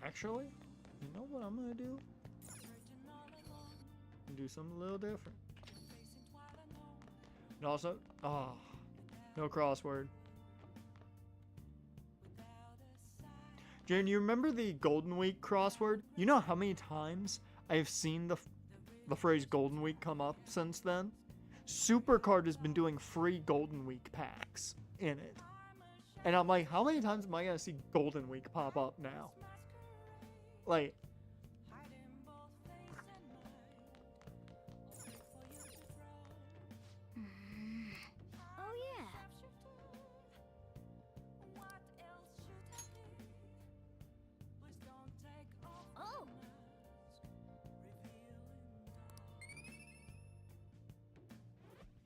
Actually, you know what I'm gonna do? Do something a little different. And also, no crossword. Jane, you remember the Golden Week crossword? You know how many times I've seen the phrase Golden Week come up since then? Supercard has been doing free Golden Week packs in it. And I'm like, how many times am I gonna see Golden Week pop up now? Like, Oh yeah. Oh.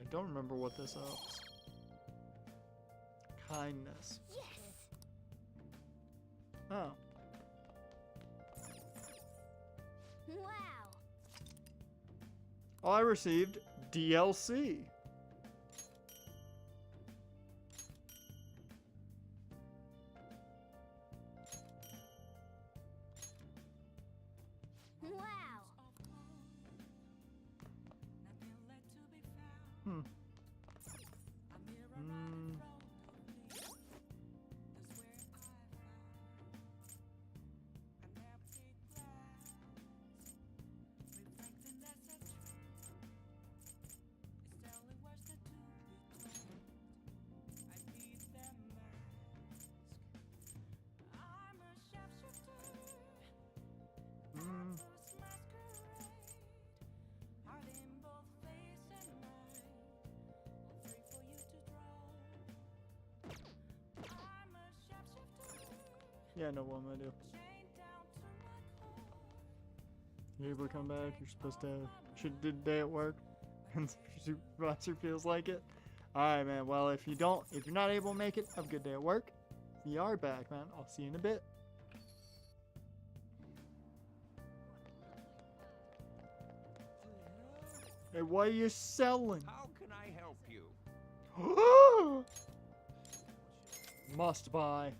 I don't remember what this ups. Kindness. Yes. Oh. Wow. Oh, I received DLC. Wow. Hmm. Yeah, no, what I'm gonna do. You able to come back? You're supposed to should do the day at work, and supervisor feels like it. All right, man. Well, if you're not able to make it, have a good day at work. If you are back, man, I'll see you in a bit. Hey, what are you selling? How can I help you? Must buy.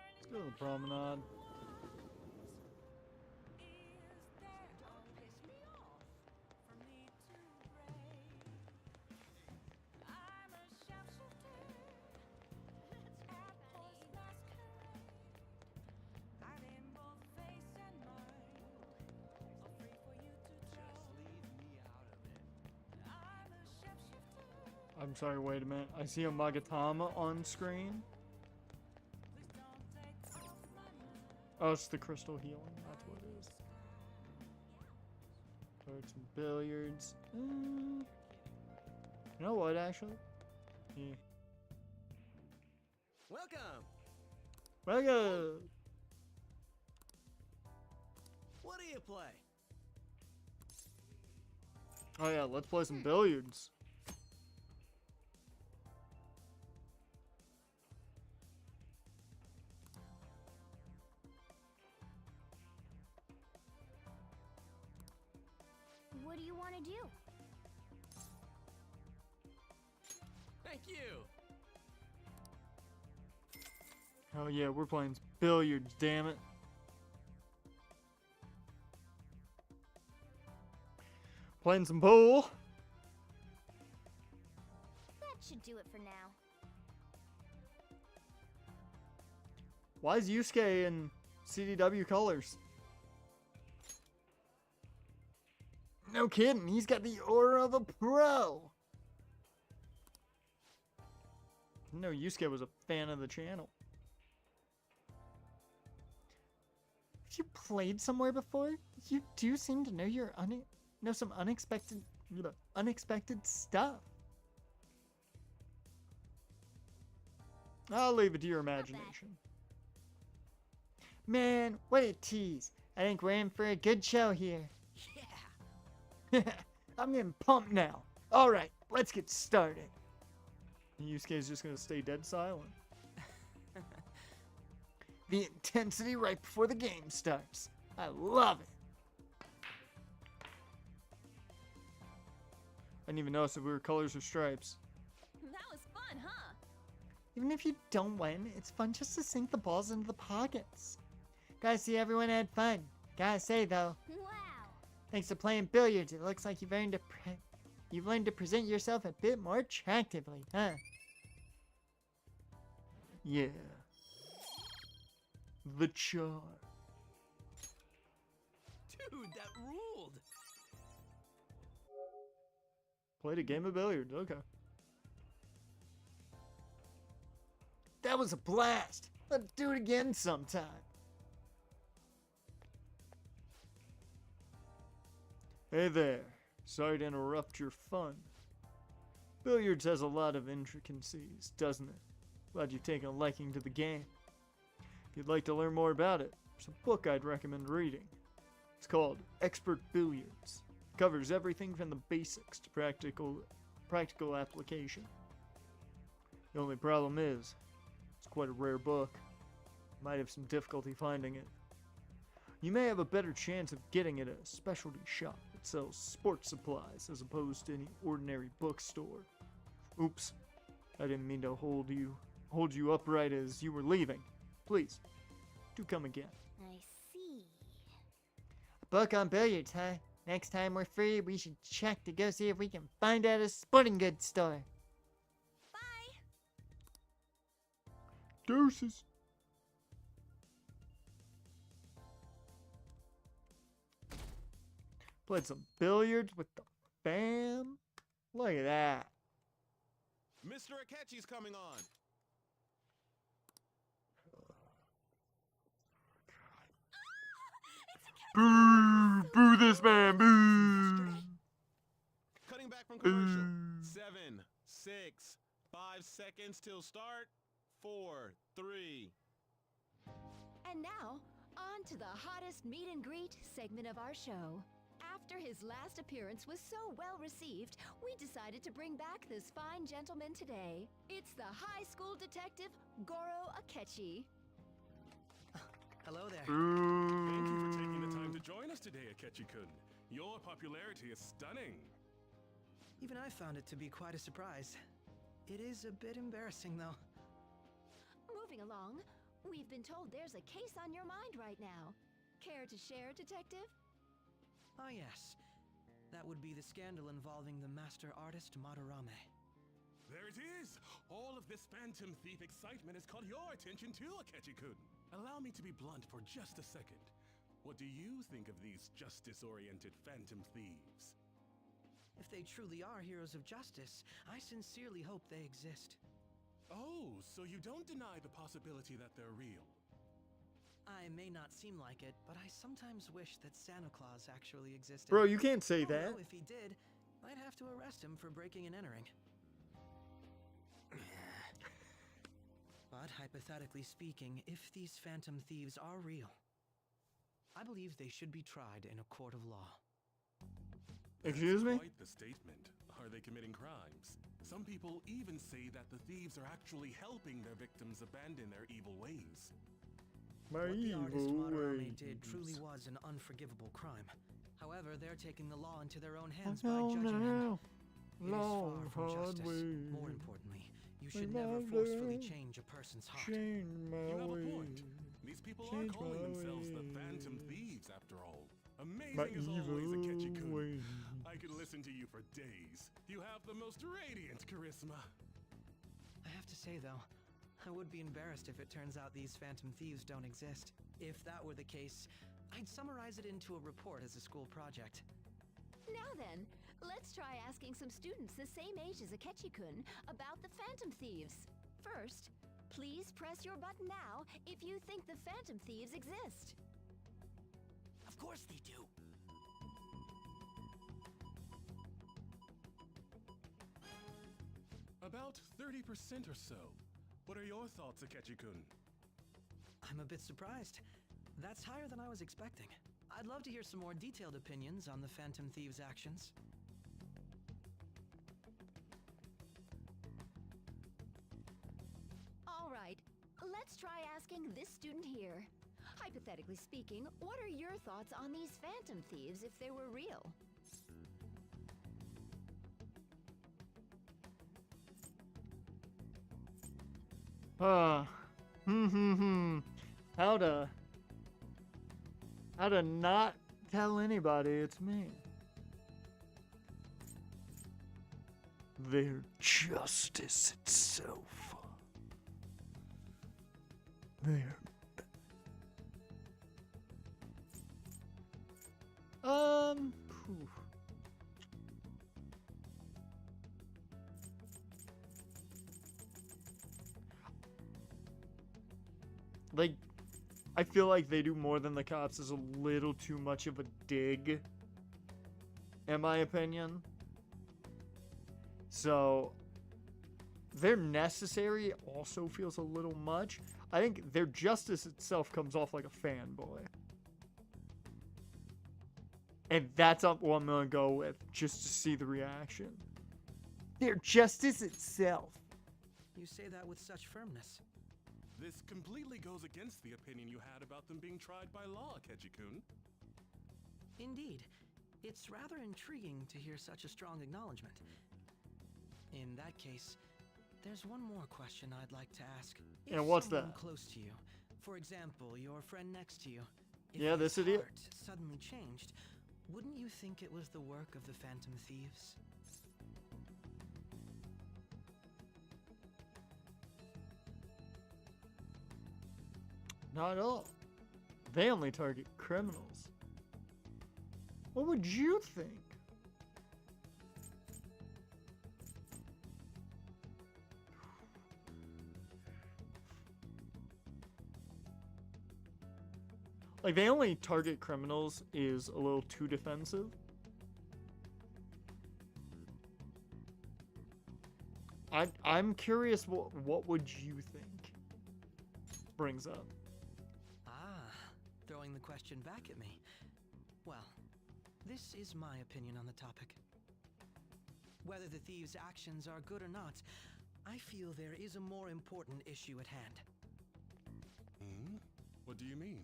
Let's go to the promenade. I'm sorry, wait a minute. I see a Magatama on screen. Oh, it's the crystal healing. That's what it is. Cards and billiards. You know what, actually? Yeah. Welcome! Welcome! What do you play? Oh yeah, let's play some billiards. What do you want to do? Thank you! Oh yeah, we're playing billiards, damn it. Playing some pool. That should do it for now. Why is Yusuke in CDW colors? No kidding, he's got the aura of a pro. No, Yusuke was a fan of the channel. Have you played somewhere before? You do seem to know know some unexpected stuff. I'll leave it to your imagination. Man, what a tease. I think we're in for a good show here. Yeah! I'm getting pumped now. Alright, let's get started. Yusuke's just gonna stay dead silent. The intensity right before the game starts. I love it. I didn't even notice if we were colors or stripes. That was fun, huh? Even if you don't win, it's fun just to sink the balls into the pockets. Gotta see everyone had fun. Gotta say though, Wow. thanks to playing billiards, it looks like you've learned to present yourself a bit more attractively, huh? Yeah. The charm. Dude, that ruled! Played a game of billiards, okay. That was a blast. Let's do it again sometime. Hey there. Sorry to interrupt your fun. Billiards has a lot of intricacies, doesn't it? Glad you've taken a liking to the game. If you'd like to learn more about it, there's a book I'd recommend reading. It's called Expert Billiards. It covers everything from the basics to practical application. The only problem is, it's quite a rare book. You might have some difficulty finding it. You may have a better chance of getting it at a specialty shop that sells sports supplies as opposed to any ordinary bookstore. Oops, I didn't mean to hold you upright as you were leaving. Please, do come again. I see. A book on billiards, huh? Next time we're free, we should check to go see if we can find out a sporting goods store. Bye! Deuces. Played some billiards with the fam. Look at that. Mr. Akechi's coming on. Boo! Boo this man! Boo! Cutting back from commercial. Boo! 7, 6, 5 seconds till start. 4, 3. And now, On to the hottest meet and greet segment of our show. After his last appearance was so well received, we decided to bring back this fine gentleman today. It's the high school detective, Goro Akechi. Hello there. Thank you for taking the time to join us today, Akechi-kun. Your popularity is stunning. Even I found it to be quite a surprise. It is a bit embarrassing, though. Moving along, we've been told there's a case on your mind right now. Care to share, detective? Ah, yes. That would be the scandal involving the master artist Madarame. There it is! All of this Phantom Thief excitement has caught your attention too, Akechi-kun. Allow me to be blunt for just a second. What do you think of these justice-oriented Phantom Thieves? If they truly are heroes of justice, I sincerely hope they exist. Oh, so you don't deny the possibility that they're real? I may not seem like it, but I sometimes wish that Santa Claus actually existed. Bro, you can't say Although, that. if he did, I'd have to arrest him for breaking and entering. But hypothetically speaking, if these Phantom Thieves are real, I believe they should be tried in a court of law. Excuse me? Quite the statement. Are they committing crimes? Some people even say that the thieves are actually helping their victims abandon their evil ways. My What the artist evil Madarame ways. did truly was an unforgivable crime. However, they're taking the law into their own hands No, by judging him. no. It is Long, far from hard justice. way. More importantly, you should never forcefully change a person's heart. Change my You have a ways. point. These people are Change calling my themselves the ways. Phantom Thieves, after all. Amazing My as always, evil Akechi-kun. ways. I could listen to you for days. You have the most radiant charisma. I have to say, though, I would be embarrassed if it turns out these Phantom Thieves don't exist. If that were the case, I'd summarize it into a report as a school project. Now then, let's try asking some students the same age as Akechi-kun about the Phantom Thieves. First, please press your button now if you think the Phantom Thieves exist. Of course they do. About 30% or so. What are your thoughts, Akechi-kun? I'm a bit surprised. That's higher than I was expecting. I'd love to hear some more detailed opinions on the Phantom Thieves' actions. All right, let's try asking this student here. Hypothetically speaking, what are your thoughts on these Phantom Thieves if they were real? How to not tell anybody it's me. They're justice itself. They're phew. Like, I feel like they do more than the cops is a little too much of a dig, in my opinion. So, their necessary also feels a little much. I think their justice itself comes off like a fanboy. And that's what I'm gonna go with, just to see the reaction. Their justice itself. You say that with such firmness. This completely goes against the opinion you had about them being tried by law, Akechi-kun. Indeed. It's rather intriguing to hear such a strong acknowledgement. In that case, there's one more question I'd like to ask. And what's someone that? close to you, for example, your friend next to you, if Yeah, this his idiot. heart suddenly changed, wouldn't you think it was the work of the Phantom Thieves? Not at all. They only target criminals. What would you think? Like, they only target criminals is a little too defensive. I'm curious, what would you think? Brings up. Ah, they're throwing the question back at me. Well, this is my opinion on the topic. Whether the thieves' actions are good or not, I feel there is a more important issue at hand. Hmm? What do you mean?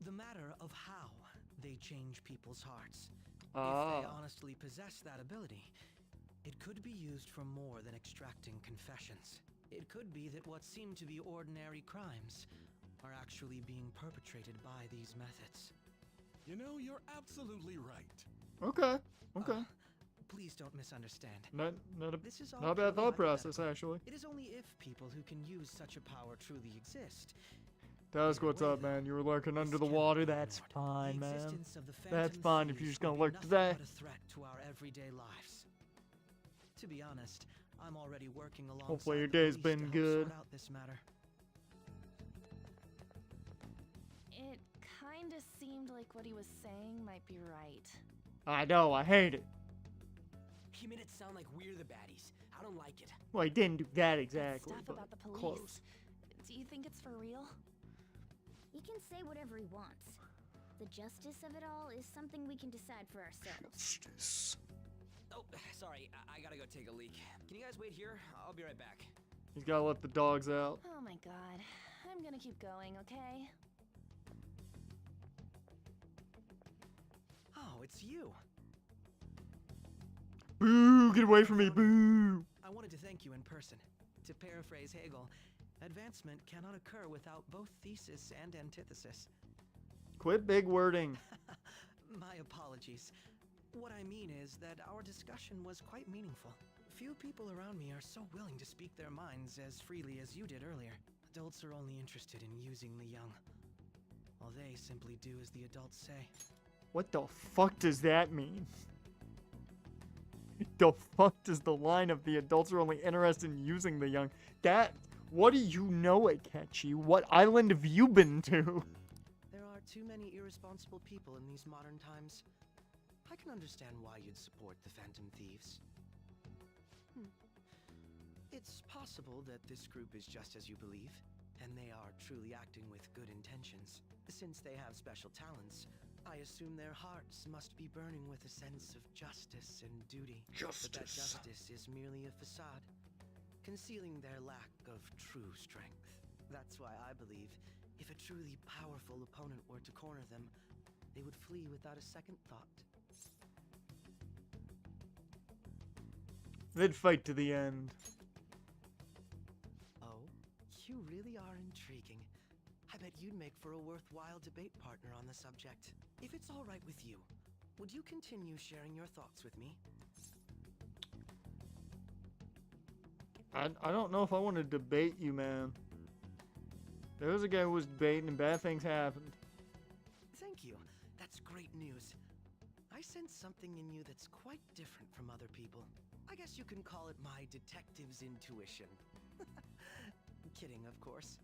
The matter of how they change people's hearts. If Ah. they honestly possess that ability, it could be used for more than extracting confessions. It could be that what seem to be ordinary crimes are actually being perpetrated by these methods. You know, you're absolutely right. Okay. Okay. Please don't misunderstand. This This is all not a bad purely thought process, hypothetical. actually. It is only if people who can use such a power truly exist. That's Either what's way, up, man. You were lurking this under the cannot water. be That's ignored. fine, The man. existence of the That's phantom fine if you're thieves just gonna would be lurk nothing today. but a threat to our everyday lives. To be honest, I'm already working alongside Hopefully your the day's police been to help good. sort out this matter. It kinda seemed like what he was saying might be right. I know. I hate it. He made it sound like we're the baddies. I don't like it. Well, he didn't do that That exactly, stuff but about the police. close. Do you think it's for real? He can say whatever he wants. The justice of it all is something we can decide for ourselves. Justice. Oh, sorry. I gotta go take a leak. Can you guys wait here? I'll be right back. He's gotta let the dogs out. Oh my god. I'm gonna keep going, okay? Oh, it's you. Boo! Get away from me! Boo! I wanted to thank you in person. To paraphrase Hegel, advancement cannot occur without both thesis and antithesis. Quit big wording. My apologies. What I mean is that our discussion was quite meaningful. Few people around me are so willing to speak their minds as freely as you did earlier. Adults are only interested in using the young, while they simply do as the adults say. What the fuck does that mean? The fuck does the line of the adults are only interested in using the young? What do you know, Akechi? What island have you been to? There are too many irresponsible people in these modern times. I can understand why you'd support the Phantom Thieves. It's possible that this group is just as you believe, and they are truly acting with good intentions. Since they have special talents, I assume their hearts must be burning with a sense of justice and duty. But that justice is merely a facade, concealing their lack of true strength. That's why I believe if a truly powerful opponent were to corner them, they would flee without a second thought. They'd fight to the end. Oh, you really are intriguing. I bet you'd make for a worthwhile debate partner on the subject. If it's all right with you, would you continue sharing your thoughts with me? I don't know if I want to debate you, man. There was a guy who was debating and bad things happened. Thank you. That's great news. I sense something in you that's quite different from other people. I guess you can call it my detective's intuition. Kidding, of course.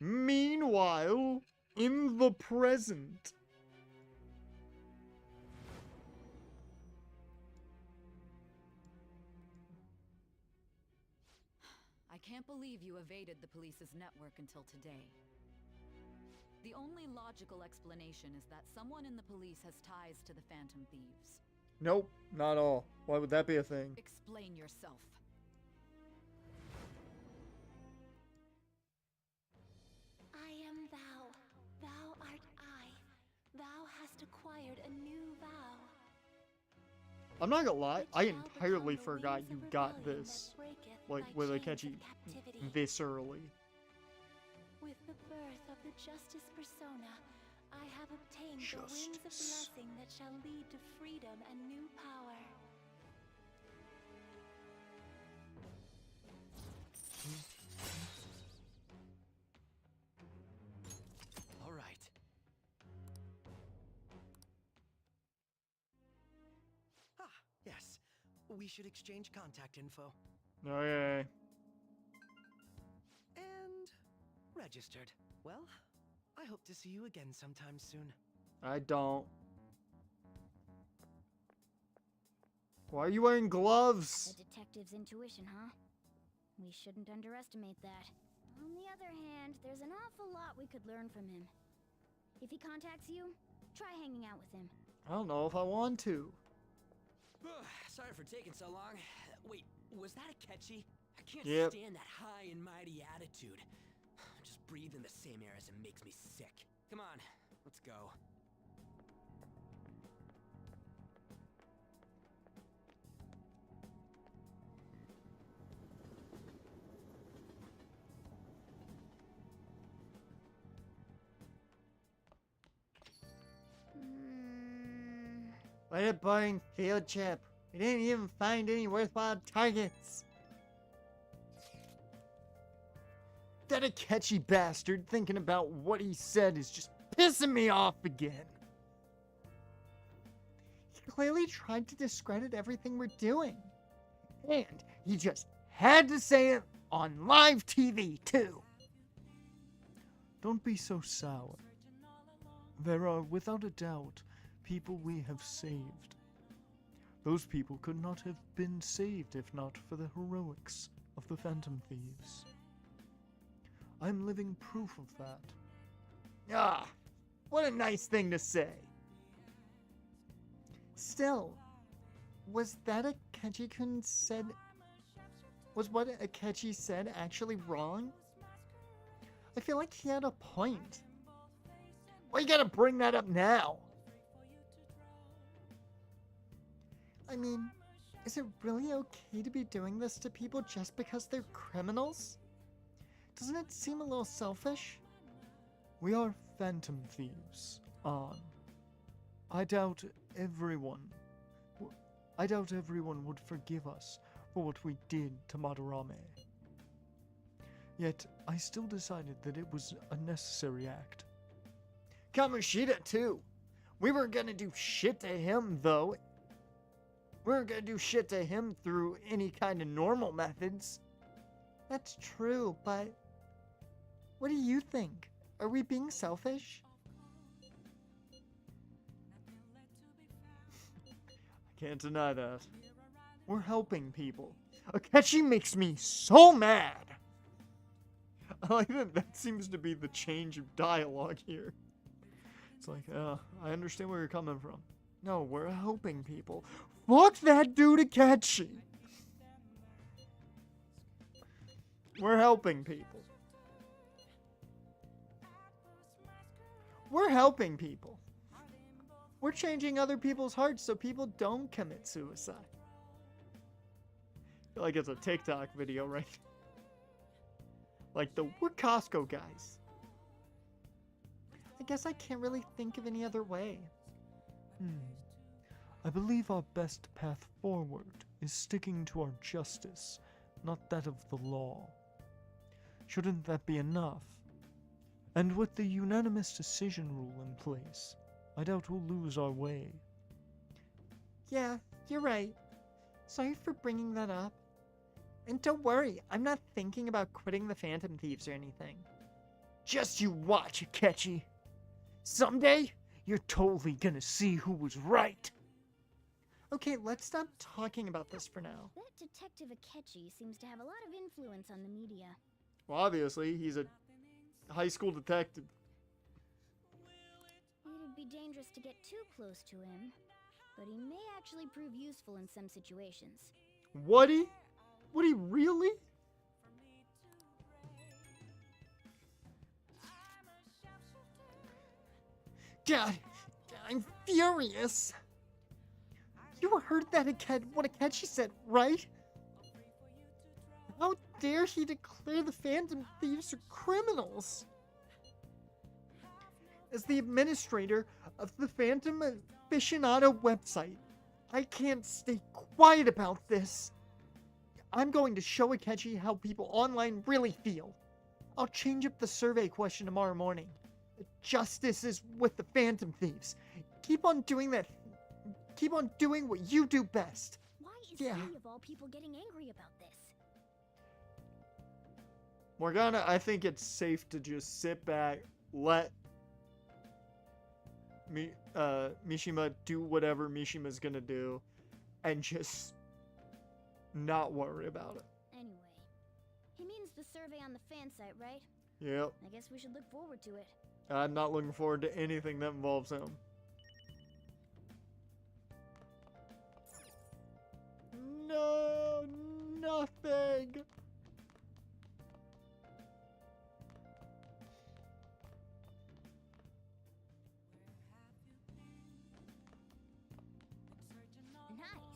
Meanwhile, in the present. I can't believe you evaded the police's network until today. The only logical explanation is that someone in the police has ties to the Phantom Thieves. Nope, not all. Why would that be a thing? Explain yourself. I am thou. Thou art I. Thou hast acquired a new vow. I'm not gonna lie, Which I shall entirely become the forgot wings you of got rebellion this, that breaketh like, thy with chains Akechi of captivity. this early. With the birth of the Justice Persona, I have obtained the winds of Justice. blessing that shall lead to freedom and new power. All right. Ah, yes. We should exchange contact info. Okay. And registered. Well, I hope to see you again sometime soon. I don't. Why are you wearing A gloves? detective's intuition, huh? We shouldn't underestimate that. On the other hand, there's an awful lot we could learn from him. If he contacts you, try hanging out with him. I don't know if I want to. Sorry for taking so long. Wait, was that a catchy? I can't Yep. stand that high and mighty attitude. Just breathing the same air as him makes me sick. Come on, let's go. What a boring field trip. We didn't even find any worthwhile targets. That Akechi bastard thinking about what he said is just pissing me off again. He clearly tried to discredit everything we're doing. And he just had to say it on live TV, too. Don't be so sour. There are, without a doubt, people we have saved. Those people could not have been saved if not for the heroics of the Phantom Thieves. I'm living proof of that. Ah, what a nice thing to say. Still, was that Akechi-kun said... Was what Akechi said actually wrong? I feel like he had a point. Why you gotta bring that up now? I mean, is it really okay to be doing this to people just because they're criminals? Doesn't it seem a little selfish? We are Phantom Thieves, An. I doubt everyone would forgive us for what we did to Madarame. Yet, I still decided that it was a necessary act. Kamoshida, too. We weren't gonna do shit to him, though. We weren't gonna do shit to him through any kind of normal methods. That's true, but... What do you think? Are we being selfish? I can't deny that. We're helping people. Akechi makes me so mad. I like that seems to be the change of dialogue here. It's like, I understand where you're coming from. No, we're helping people. Fuck that dude Akechi. We're helping people. We're helping people. We're changing other people's hearts so people don't commit suicide. I feel like it's a TikTok video, right? Like we're Costco guys. I guess I can't really think of any other way. I believe our best path forward is sticking to our justice, not that of the law. Shouldn't that be enough? And with the unanimous decision rule in place, I doubt we'll lose our way. Yeah, you're right. Sorry for bringing that up. And don't worry, I'm not thinking about quitting the Phantom Thieves or anything. Just you watch, Akechi. Someday, you're totally gonna see who was right. Okay, let's stop talking about this for now. That Detective Akechi seems to have a lot of influence on the media. Well, obviously, he's a high school detective. It'd be dangerous to get too close to him, but he may actually prove useful in some situations. Would he? Would he really? God, I'm furious. You heard that what Akechi said, right? How dare he declare the Phantom Thieves are criminals? As the administrator of the Phantom Aficionado website, I can't stay quiet about this. I'm going to show Akechi how people online really feel. I'll change up the survey question tomorrow morning. Justice is with the Phantom Thieves. Keep on doing that. Keep on doing what you do best. Why is he of all people getting angry about this? Morgana, I think it's safe to just sit back, let Mishima do whatever Mishima's gonna do, and just not worry about it. Anyway, he means the survey on the fan site, right? Yep. I guess we should look forward to it. I'm not looking forward to anything that involves him. No, nothing. Nice.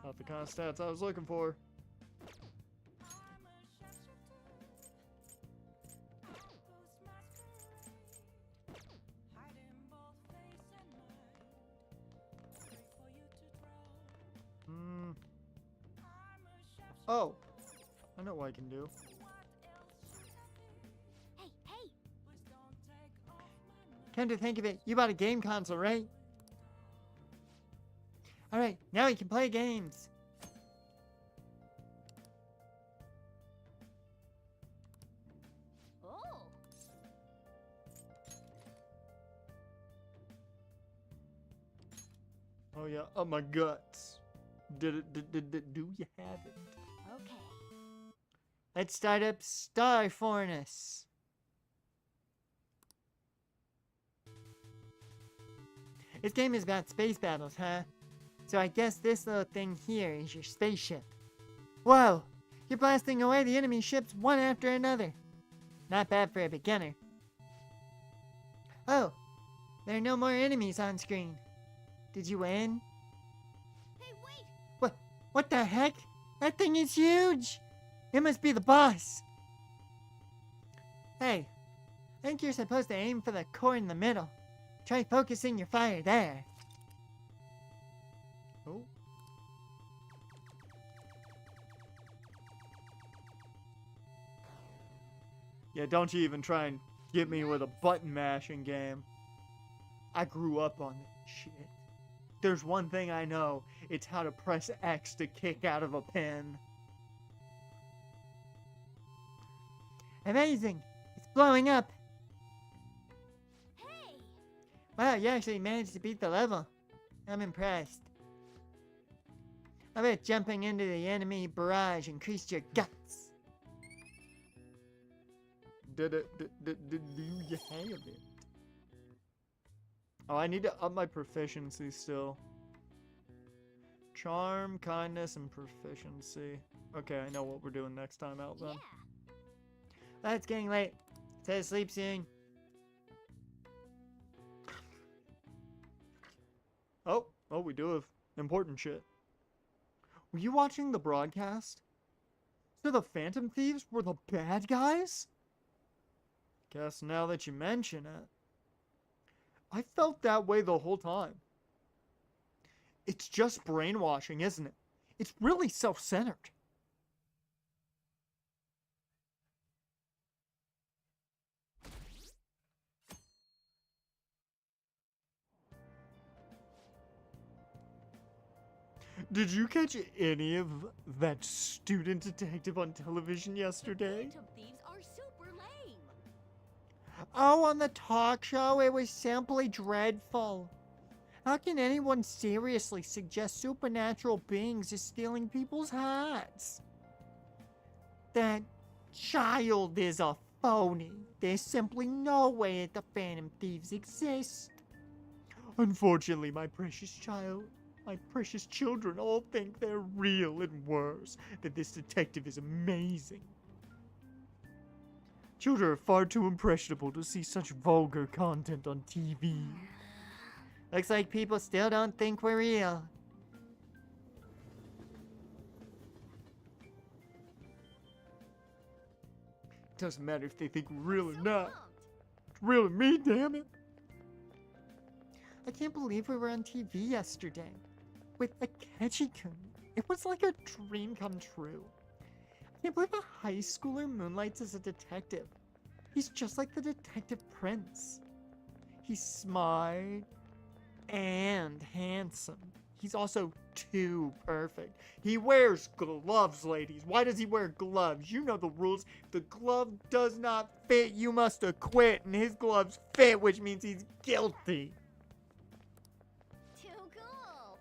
Not the kind of stats I was looking for. Oh, I know what I can do. Hey, hey! Come to think of it, you bought a game console, right? Alright, now we can play games. Oh! Oh yeah, up my guts. Do you have it? Okay. Let's start up Star Fortress. This game is about space battles, huh? So I guess this little thing here is your spaceship. Whoa! You're blasting away the enemy ships one after another. Not bad for a beginner. Oh! There are no more enemies on screen. Did you win? Hey, wait! What the heck? That thing is huge! It must be the boss. Hey, I think you're supposed to aim for the core in the middle. Try focusing your fire there. Oh. Yeah, don't you even try and get me with a button mashing game. I grew up on that shit. There's one thing I know. It's how to press X to kick out of a pin. Amazing! It's blowing up! Hey! Wow, you actually managed to beat the level. I'm impressed. I bet jumping into the enemy barrage increased your guts. Do you have it? Oh, I need to up my proficiency still. Charm, kindness, and proficiency. Okay, I know what we're doing next time out then. Yeah. It's getting late. Say sleep soon. Oh, we do have important shit. Were you watching the broadcast? So the Phantom Thieves were the bad guys? Guess now that you mention it. I felt that way the whole time. It's just brainwashing, isn't it? It's really self-centered. Did you catch any of that student detective on television yesterday? Phantom thieves are super lame. Oh, on the talk show, it was simply dreadful. How can anyone seriously suggest supernatural beings is stealing people's hearts? That child is a phony. There's simply no way that the Phantom Thieves exist. Unfortunately, my precious child, my precious children all think they're real and worse, that this detective is amazing. Children are far too impressionable to see such vulgar content on TV. Looks like people still don't think we're real. Doesn't matter if they think we're real or So not. pumped. It's real to me, damn it. I can't believe we were on TV yesterday. With Akechi-kun. It was like a dream come true. I can't believe a high schooler moonlights as a detective. He's just like the detective prince. He's smart, and handsome. He's also too perfect. He wears gloves, ladies. Why does he wear gloves? You know the rules. If the glove does not fit, you must acquit. And his gloves fit, which means he's guilty. Too cool.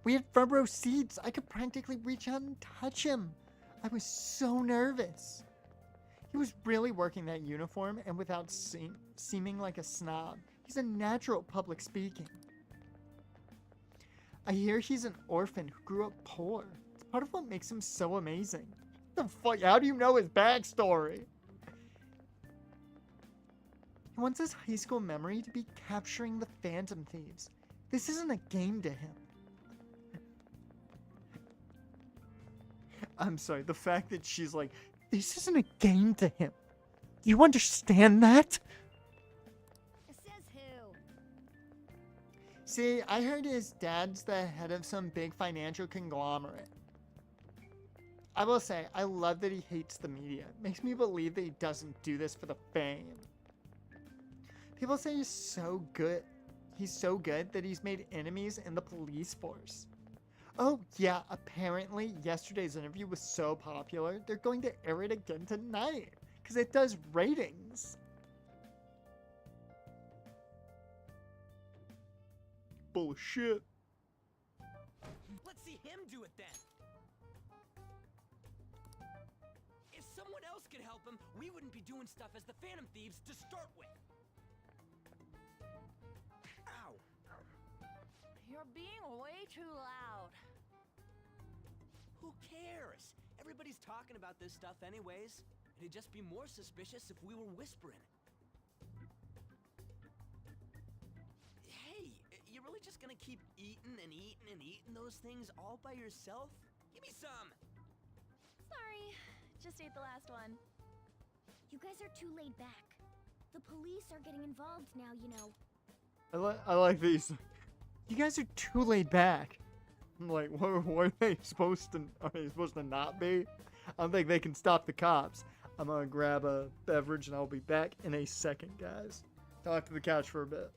We had front row seats. I could practically reach out and touch him. I was so nervous. He was really working that uniform and without seeming like a snob. He's a natural at public speaking. I hear he's an orphan who grew up poor. It's part of what makes him so amazing. What the fuck? How do you know his backstory? He wants his high school memory to be capturing the Phantom Thieves. This isn't a game to him. I'm sorry, the fact that she's like, this isn't a game to him. Do you understand that? Says who? See, I heard his dad's the head of some big financial conglomerate. I will say, I love that he hates the media. It makes me believe that he doesn't do this for the fame. People say he's so good. He's so good that he's made enemies in the police force. Oh yeah, apparently yesterday's interview was so popular, they're going to air it again tonight, because it does ratings. Bullshit. Let's see him do it then. If someone else could help him, we wouldn't be doing stuff as the Phantom Thieves to start with. Ow. You're being way too loud. Who cares? Everybody's talking about this stuff anyways. It'd just be more suspicious if we were whispering. Hey, you really just gonna keep eating and eating and eating those things all by yourself? Give me some! Sorry, just ate the last one. You guys are too laid back. The police are getting involved now, you know. I like these. You guys are too laid back. I'm like, what are they supposed to? Are they supposed to not be? I don't think they can stop the cops. I'm gonna grab a beverage and I'll be back in a second, guys. Talk to the couch for a bit.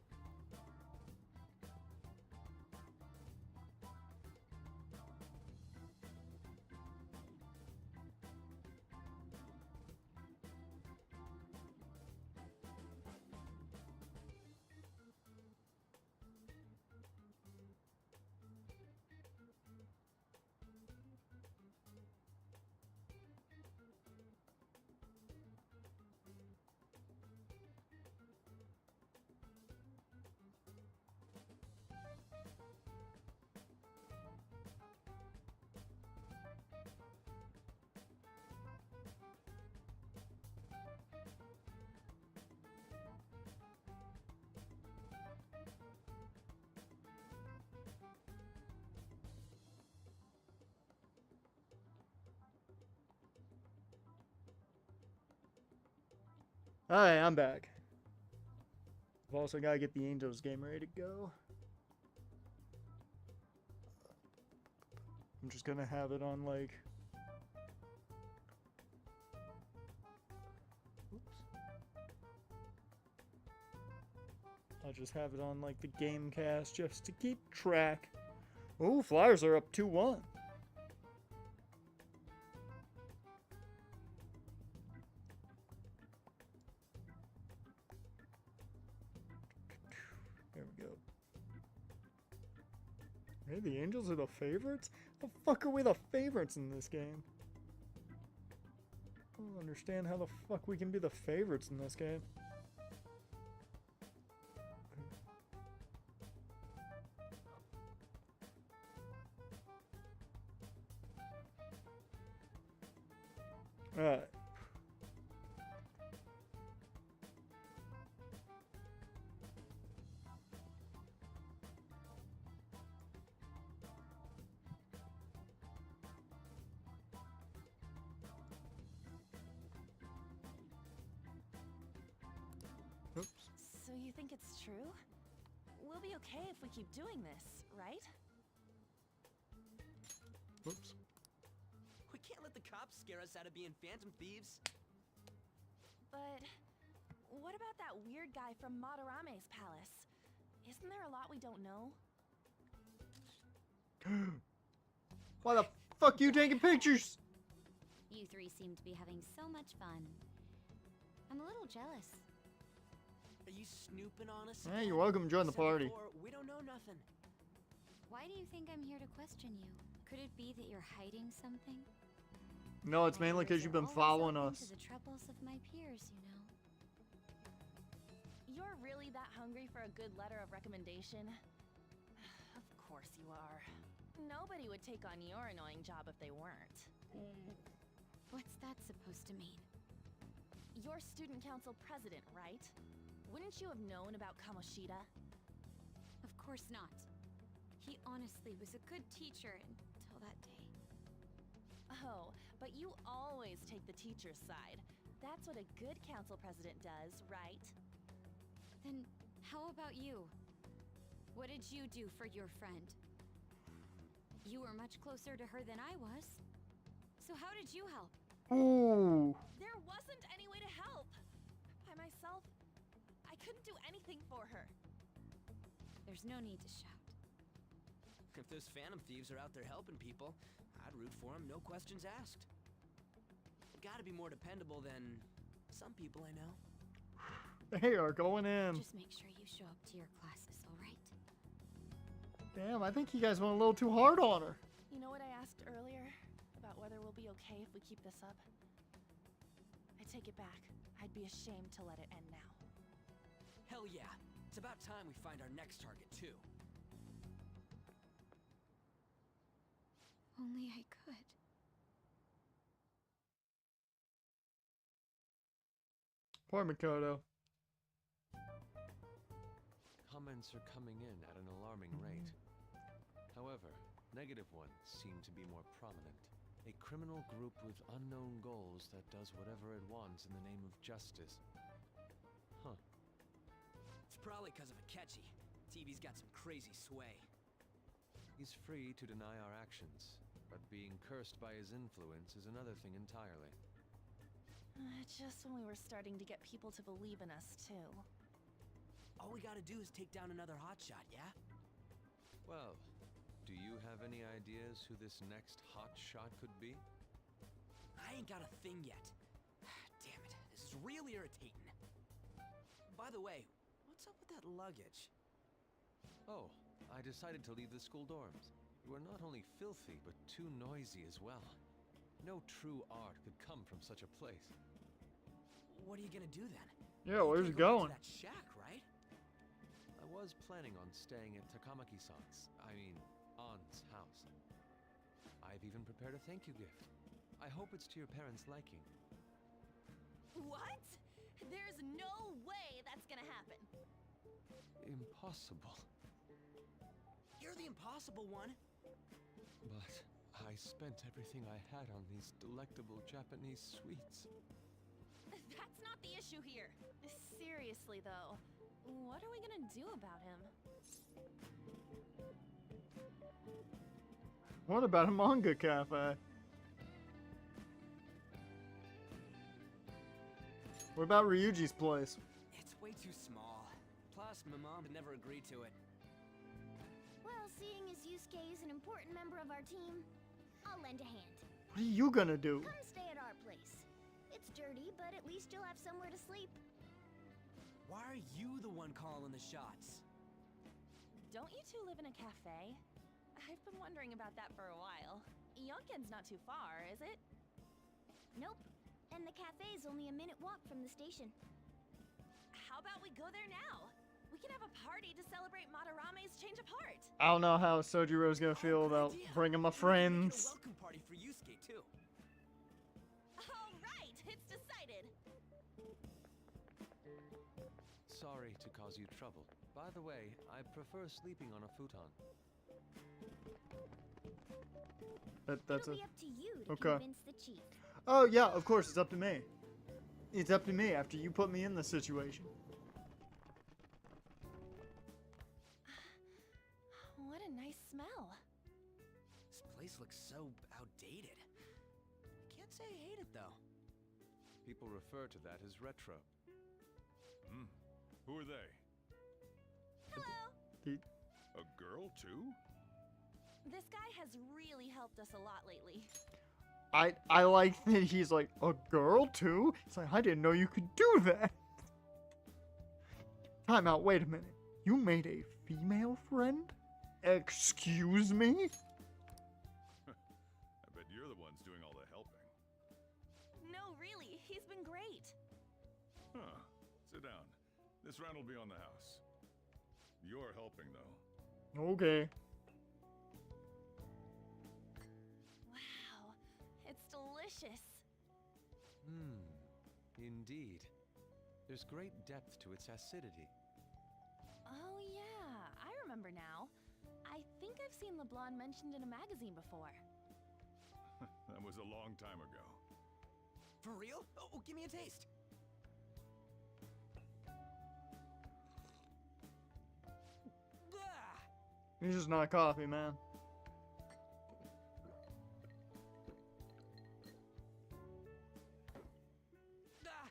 Alright, I'm back. I've also got to get the Angels game ready to go. I'm just gonna have it on like... Oops. I'll just have it on like the Gamecast just to keep track. Oh, Flyers are up 2-1. There we go. Hey, the Angels are the favorites? How the fuck are we the favorites in this game? I don't understand how the fuck we can be the favorites in this game. Alright. Oops. So you think it's true? We'll be okay if we keep doing this, right? Oops. We can't let the cops scare us out of being Phantom Thieves. But what about that weird guy from Madarame's palace? Isn't there a lot we don't know? Why the fuck you taking pictures? You three seem to be having so much fun. I'm a little jealous. Are you snooping on us? Hey, you're welcome to join the Said party. before, we don't know nothing. Why do you think I'm here to question you? Could it be that you're hiding something? No, it's My mainly ears because you've are been always following open us. To the troubles of my peers, you know. You're really that hungry for a good letter of recommendation? Of course you are. Nobody would take on your annoying job if they weren't. What's that supposed to mean? You're student council president, right? Wouldn't you have known about Kamoshida? Of course not. He honestly was a good teacher until that day. Oh, but you always take the teacher's side. That's what a good council president does, right? Then how about you? What did you do for your friend? You were much closer to her than I was. So how did you help? Ooh. There wasn't any way to help. By myself, I couldn't do anything for her. There's no need to shout. If those phantom thieves are out there helping people, I'd root for them, no questions asked. Gotta be more dependable than some people I know. They are going in. Just make sure you show up to your classes, all right? Damn, I think you guys went a little too hard on her. You know what I asked earlier? About whether we'll be okay if we keep this up? I take it back. I'd be ashamed to let it end now. Hell yeah. It's about time we find our next target, too. Only I could. Poor Makoto. Comments are coming in at an alarming rate. However, negative ones seem to be more prominent. A criminal group with unknown goals that does whatever it wants in the name of justice. Huh. It's probably because of Akechi. TV's got some crazy sway. He's free to deny our actions, but being cursed by his influence is another thing entirely. Just when we were starting to get people to believe in us, too. All we gotta do is take down another hotshot, yeah? Well, do you have any ideas who this next hot shot could be? I ain't got a thing yet. Damn it, this is real irritating. By the way, what's up with that luggage? Oh, I decided to leave the school dorms. You are not only filthy, but too noisy as well. No true art could come from such a place. What are you gonna do then? Yeah, where's it You can't go going? back to that shack, right? I was planning on staying at Takamaki-san's, Aunt's house. I've even prepared a thank you gift. I hope it's to your parents' liking. What? There's no way that's gonna happen. Impossible. You're the impossible one. But I spent everything I had on these delectable Japanese sweets. That's not the issue here. Seriously, though, what are we gonna do about him? What about a manga cafe? What about Ryuji's place? It's way too small. Plus, my mom would never agree to it. Well, seeing as Yusuke is an important member of our team, I'll lend a hand. What are you gonna do? Come stay at our place. It's dirty, but at least you'll have somewhere to sleep. Why are you the one calling the shots? Don't you two live in a cafe? I've been wondering about that for a while. Yonken's not too far, is it? Nope. And the cafe's only a minute walk from the station. How about we go there now? We can have a party to celebrate Madarame's change of heart. I don't know how Sojiro's gonna feel Good about idea. bringing my We can make it a friends. welcome party for Yusuke, too. All right, it's decided. Sorry to cause you trouble. By the way, I prefer sleeping on a futon. That's It'll a. be up to you to Okay. convince the chief. Oh yeah, of course it's up to me. It's up to me after you put me in this situation. What a nice smell. This place looks so outdated. Can't say I hate it, though. People refer to that as retro. Who are they? Hello. A girl, too? This guy has really helped us a lot lately. I like that he's like, a girl too? It's like, I didn't know you could do that. Time out, wait a minute. You made a female friend? Excuse me? I bet you're the ones doing all the helping. No, really, he's been great. Huh. Sit down. This round will be on the house. You're helping, though. Okay. Wow, it's delicious. Indeed. There's great depth to its acidity. Oh yeah, I remember now. I think I've seen LeBlanc mentioned in a magazine before. That was a long time ago. For real? Oh, give me a taste. Ah! It's just not coffee, man. Ah!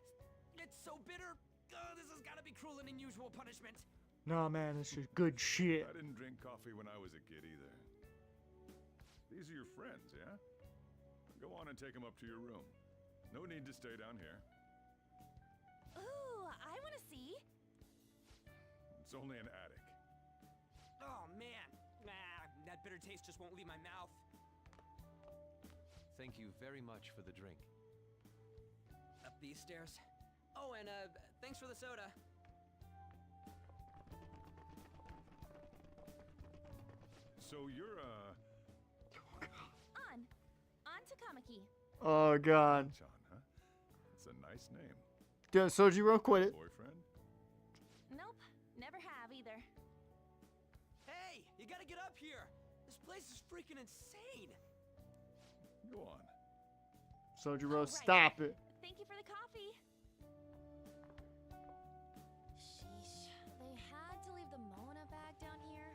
It's so bitter. This has got to be cruel and unusual punishment. Nah, man, it's just good shit. I didn't drink coffee when I was a kid either. These are your friends, yeah? Go on and take them up to your room. No need to stay down here. Ooh, I want to see. It's only an attic. Oh, man. That bitter taste just won't leave my mouth. Thank you very much for the drink. Up these stairs. Oh, and thanks for the soda. So you're, On to Kamiki. Oh, God. Chan, huh? It's a nice name. Yeah, Sojiro, quit it. Boyfriend? Nope, never have either. Hey, you gotta get up here. This place is freaking insane. Go on. Sojiro, Right. stop it. Thank you for the coffee. Sheesh, they had to leave the Mona bag down here.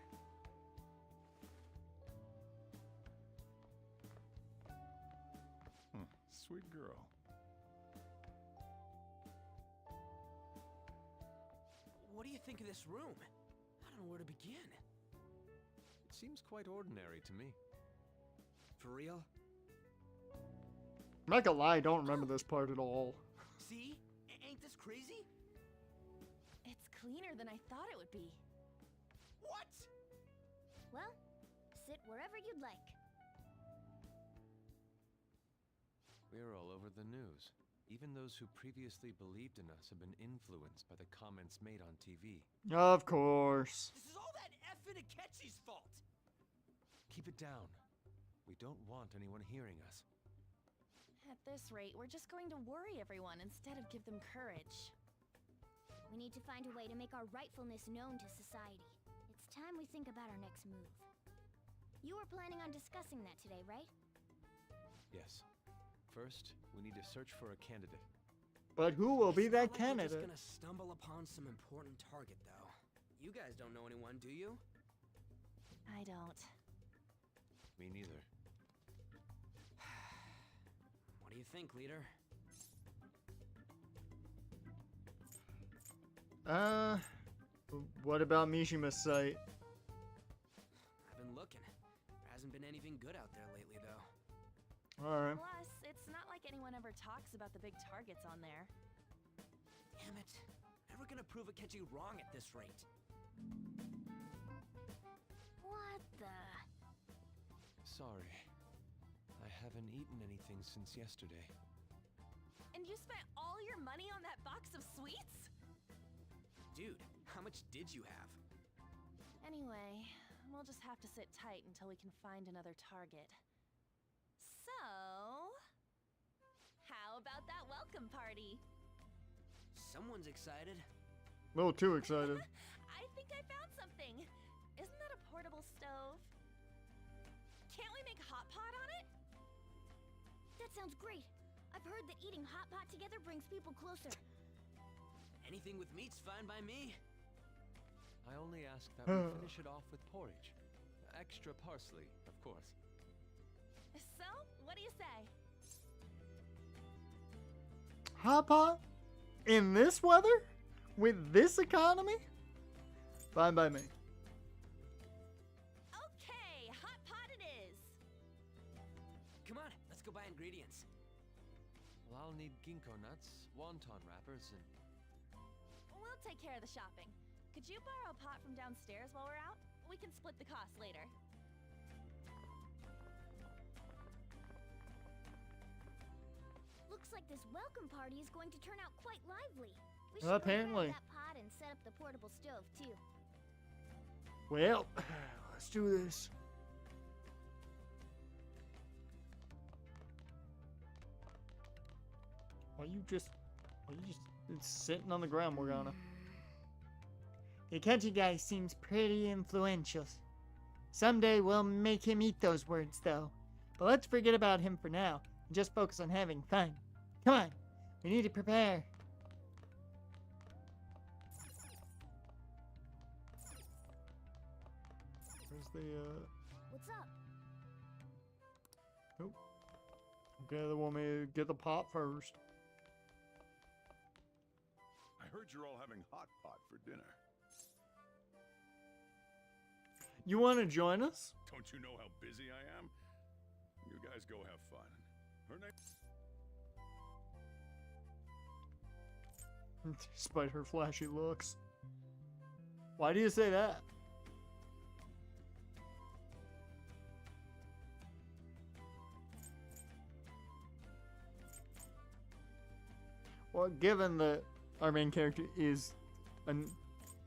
Sweet girl. What do you think of this room? I don't know where to begin. It seems quite ordinary to me. For real? I'm not gonna lie, I don't remember this part at all. See? Ain't this crazy? It's cleaner than I thought it would be. What? Well, sit wherever you'd like. We're all over the news. Even those who previously believed in us have been influenced by the comments made on TV. Of course. This is all that effing Akechi's fault. Keep it down. We don't want anyone hearing us. At this rate, we're just going to worry everyone instead of give them courage. We need to find a way to make our rightfulness known to society. It's time we think about our next move. You were planning on discussing that today, right? Yes. First, we need to search for a candidate. But who will be It's not that like we're candidate? just gonna stumble upon some important target, though. You guys don't know anyone, do you? I don't. Me neither. What do you think, leader? What about Mishima's site? I've been looking. There hasn't been anything good out there lately, though. Alright. Plus, it's not like anyone ever talks about the big targets on there. Damn it. Never gonna prove Akechi wrong at this rate. What the? Sorry. I haven't eaten anything since yesterday. And you spent all your money on that box of sweets? Dude, how much did you have? Anyway, we'll just have to sit tight until we can find another target. So, how about that welcome party? Someone's excited. A little too excited. I think I found something. Isn't that a portable stove? Can't we make hot pot on it? That sounds great. I've heard that eating hot pot together brings people closer. Anything with meat's fine by me. I only ask that we finish it off with porridge. Extra parsley, of course. So, what do you say? Hot pot? In this weather? With this economy? Fine by me. buy ingredients. Well, I'll need ginkgo nuts, wonton wrappers, and... We'll take care of the shopping. Could you borrow a pot from downstairs while we're out? We can split the cost later. Looks like this welcome party is going to turn out quite lively. We Well, should go grab apparently. that pot and set up the portable stove too. Well, let's do this. Why you just it's sitting on the ground, Morgana? The Akechi guy seems pretty influential. Someday we'll make him eat those words, though. But let's forget about him for now and just focus on having fun. Come on, we need to prepare. Where's the What's up? okay, they want me to get the pot first. I heard you're all having hot pot for dinner. You want to join us? Don't you know how busy I am? You guys go have fun. Her name... Despite her flashy looks. Why do you say that? Well, given that our main character is a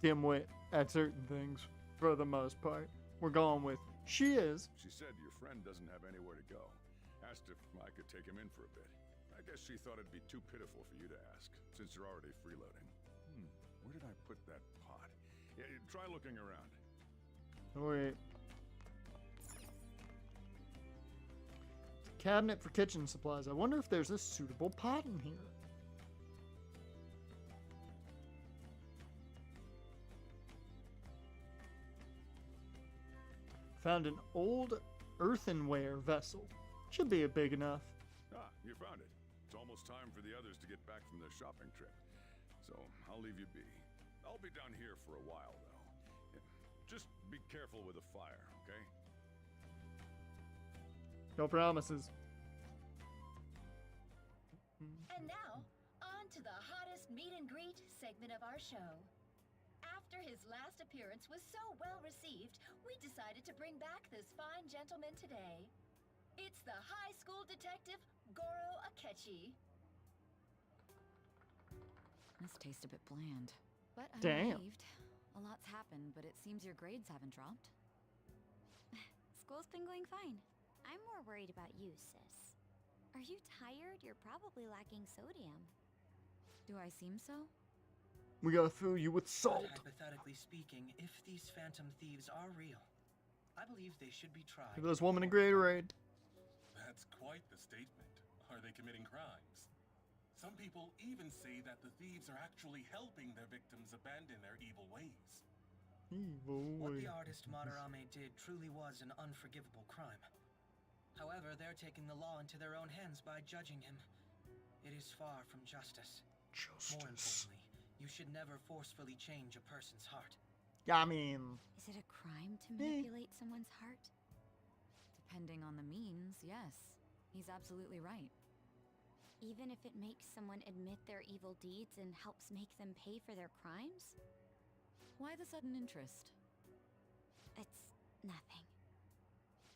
dimwit at certain things, for the most part, we're going with she is. She said your friend doesn't have anywhere to go. Asked if I could take him in for a bit. I guess she thought it'd be too pitiful for you to ask, since you're already freeloading. Where did I put that pot? Yeah, try looking around. Wait. Cabinet for kitchen supplies. I wonder if there's a suitable pot in here. Found an old earthenware vessel. Should be big enough. Ah, you found it. It's almost time for the others to get back from their shopping trip. So, I'll leave you be. I'll be down here for a while, though. Yeah, just be careful with the fire, okay? No promises. And now, on to the hottest meet and greet segment of our show. After his last appearance was so well received, we decided to bring back this fine gentleman today. It's the high school detective, Goro Akechi. This tastes a bit bland. But I'm Damn. relieved. A lot's happened, but it seems your grades haven't dropped. School's been going fine. I'm more worried about you, sis. Are you tired? You're probably lacking sodium. Do I seem so? We gotta fill you with salt. Hypothetically speaking, if these phantom thieves are real, I believe they should be tried. Look at this woman in Gatorade. That's quite the statement. Are they committing crimes? Some people even say that the thieves are actually helping their victims abandon their evil ways. Evil What way. the artist Madarame did truly was an unforgivable crime. However, they're taking the law into their own hands by judging him. It is far from justice. More importantly, you should never forcefully change a person's heart. Yeah, I mean, Is it a crime to manipulate someone's heart? Depending on the means, yes. He's absolutely right. Even if it makes someone admit their evil deeds and helps make them pay for their crimes? Why the sudden interest? It's nothing.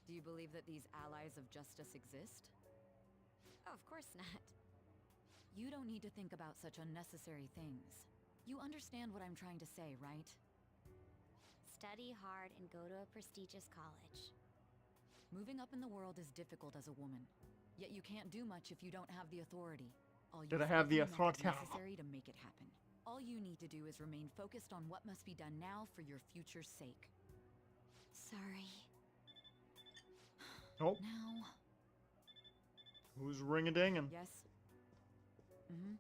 Do you believe that these allies of justice exist? Oh, of course not. You don't need to think about such unnecessary things. You understand what I'm trying to say, right? Study hard and go to a prestigious college. Moving up in the world is difficult as a woman. Yet you can't do much if you don't have the authority. I'll Did use I have the every method authority? necessary to make it happen. All you need to do is remain focused on what must be done now for your future's sake. Sorry. oh, Now... who's ring-a-dinging? Yes?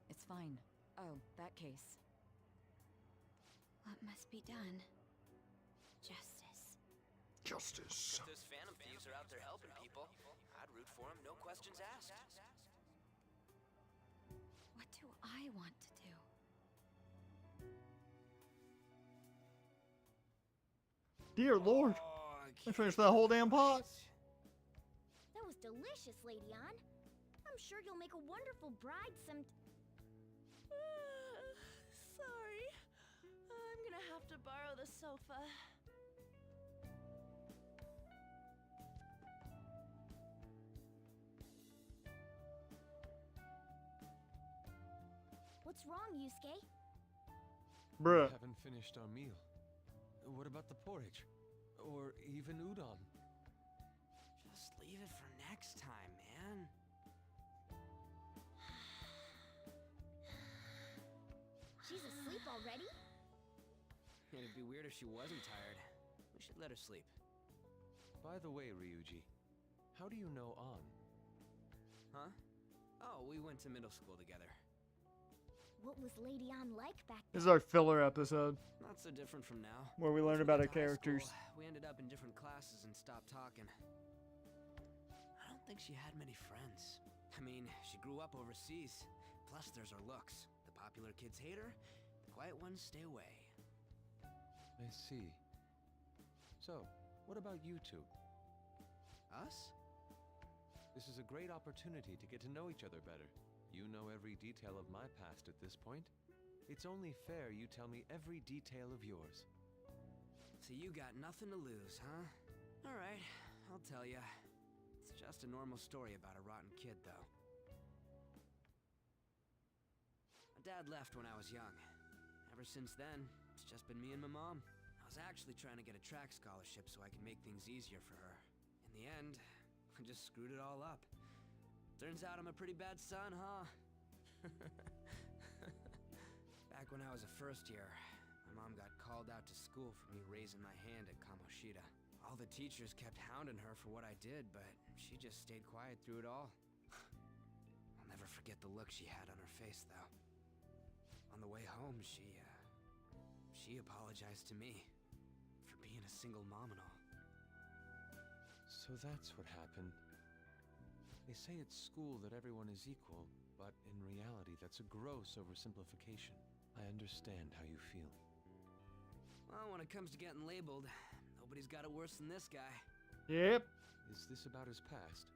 It's fine. Oh, that case. What must be done? Justice. Justice. If those phantom thieves are out there helping people, I'd root for them, no questions asked. What do I want to do? Dear Lord, I finished that whole damn pot. That was delicious, Lady Ann. I'm sure you'll make a wonderful bride Sorry. I'm gonna have to borrow the sofa. What's wrong, Yusuke? Bruh. We haven't finished our meal. What about the porridge? Or even udon? Just leave it for next time, man. She's asleep already? It'd be weird if she wasn't tired. We should let her sleep. By the way, Ryuji, how do you know An? Huh? Oh, we went to middle school together. What was Lady Ann like back This is our filler episode Not so different from now. where we learn Once about our got to high characters. school, we ended up in different classes and stopped talking. I don't think she had many friends. I mean, she grew up overseas. Plus, there's her looks. The popular kids hate her. The quiet ones stay away. I see. So, what about you two? Us? This is a great opportunity to get to know each other better. You know every detail of my past at this point. It's only fair you tell me every detail of yours. So you got nothing to lose, huh? Alright, I'll tell ya. It's just a normal story about a rotten kid, though. My dad left when I was young. Ever since then, it's just been me and my mom. I was actually trying to get a track scholarship so I could make things easier for her. In the end, I just screwed it all up. Turns out I'm a pretty bad son, huh? Back when I was a first year, my mom got called out to school for me raising my hand at Kamoshida. All the teachers kept hounding her for what I did, but she just stayed quiet through it all. I'll never forget the look she had on her face, though. On the way home, she apologized to me for being a single mom and all. So that's what happened. They say at school that everyone is equal, but in reality that's a gross oversimplification. I understand how you feel. Well, when it comes to getting labeled, nobody's got it worse than this guy. Yep. Is this about his past?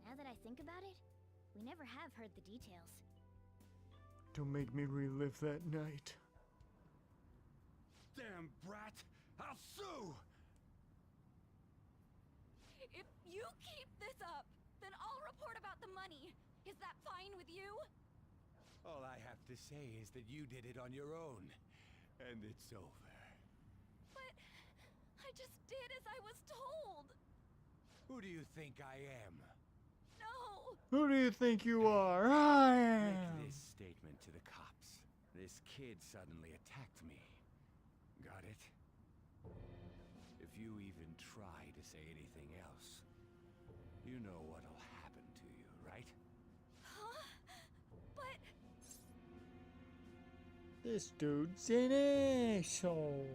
Now that I think about it, we never have heard the details. Don't make me relive that night. Damn brat! I'll sue! If you keep this up, then I'll report about the money. Is that fine with you? All I have to say is that you did it on your own, and it's over. But I just did as I was told. Who do you think I am? No. Who do you think you are? I am. Make this statement to the cops. This kid suddenly attacked me. Got it? If you even try to say anything else, you know what'll happen to you, right? Huh? But This dude's an asshole.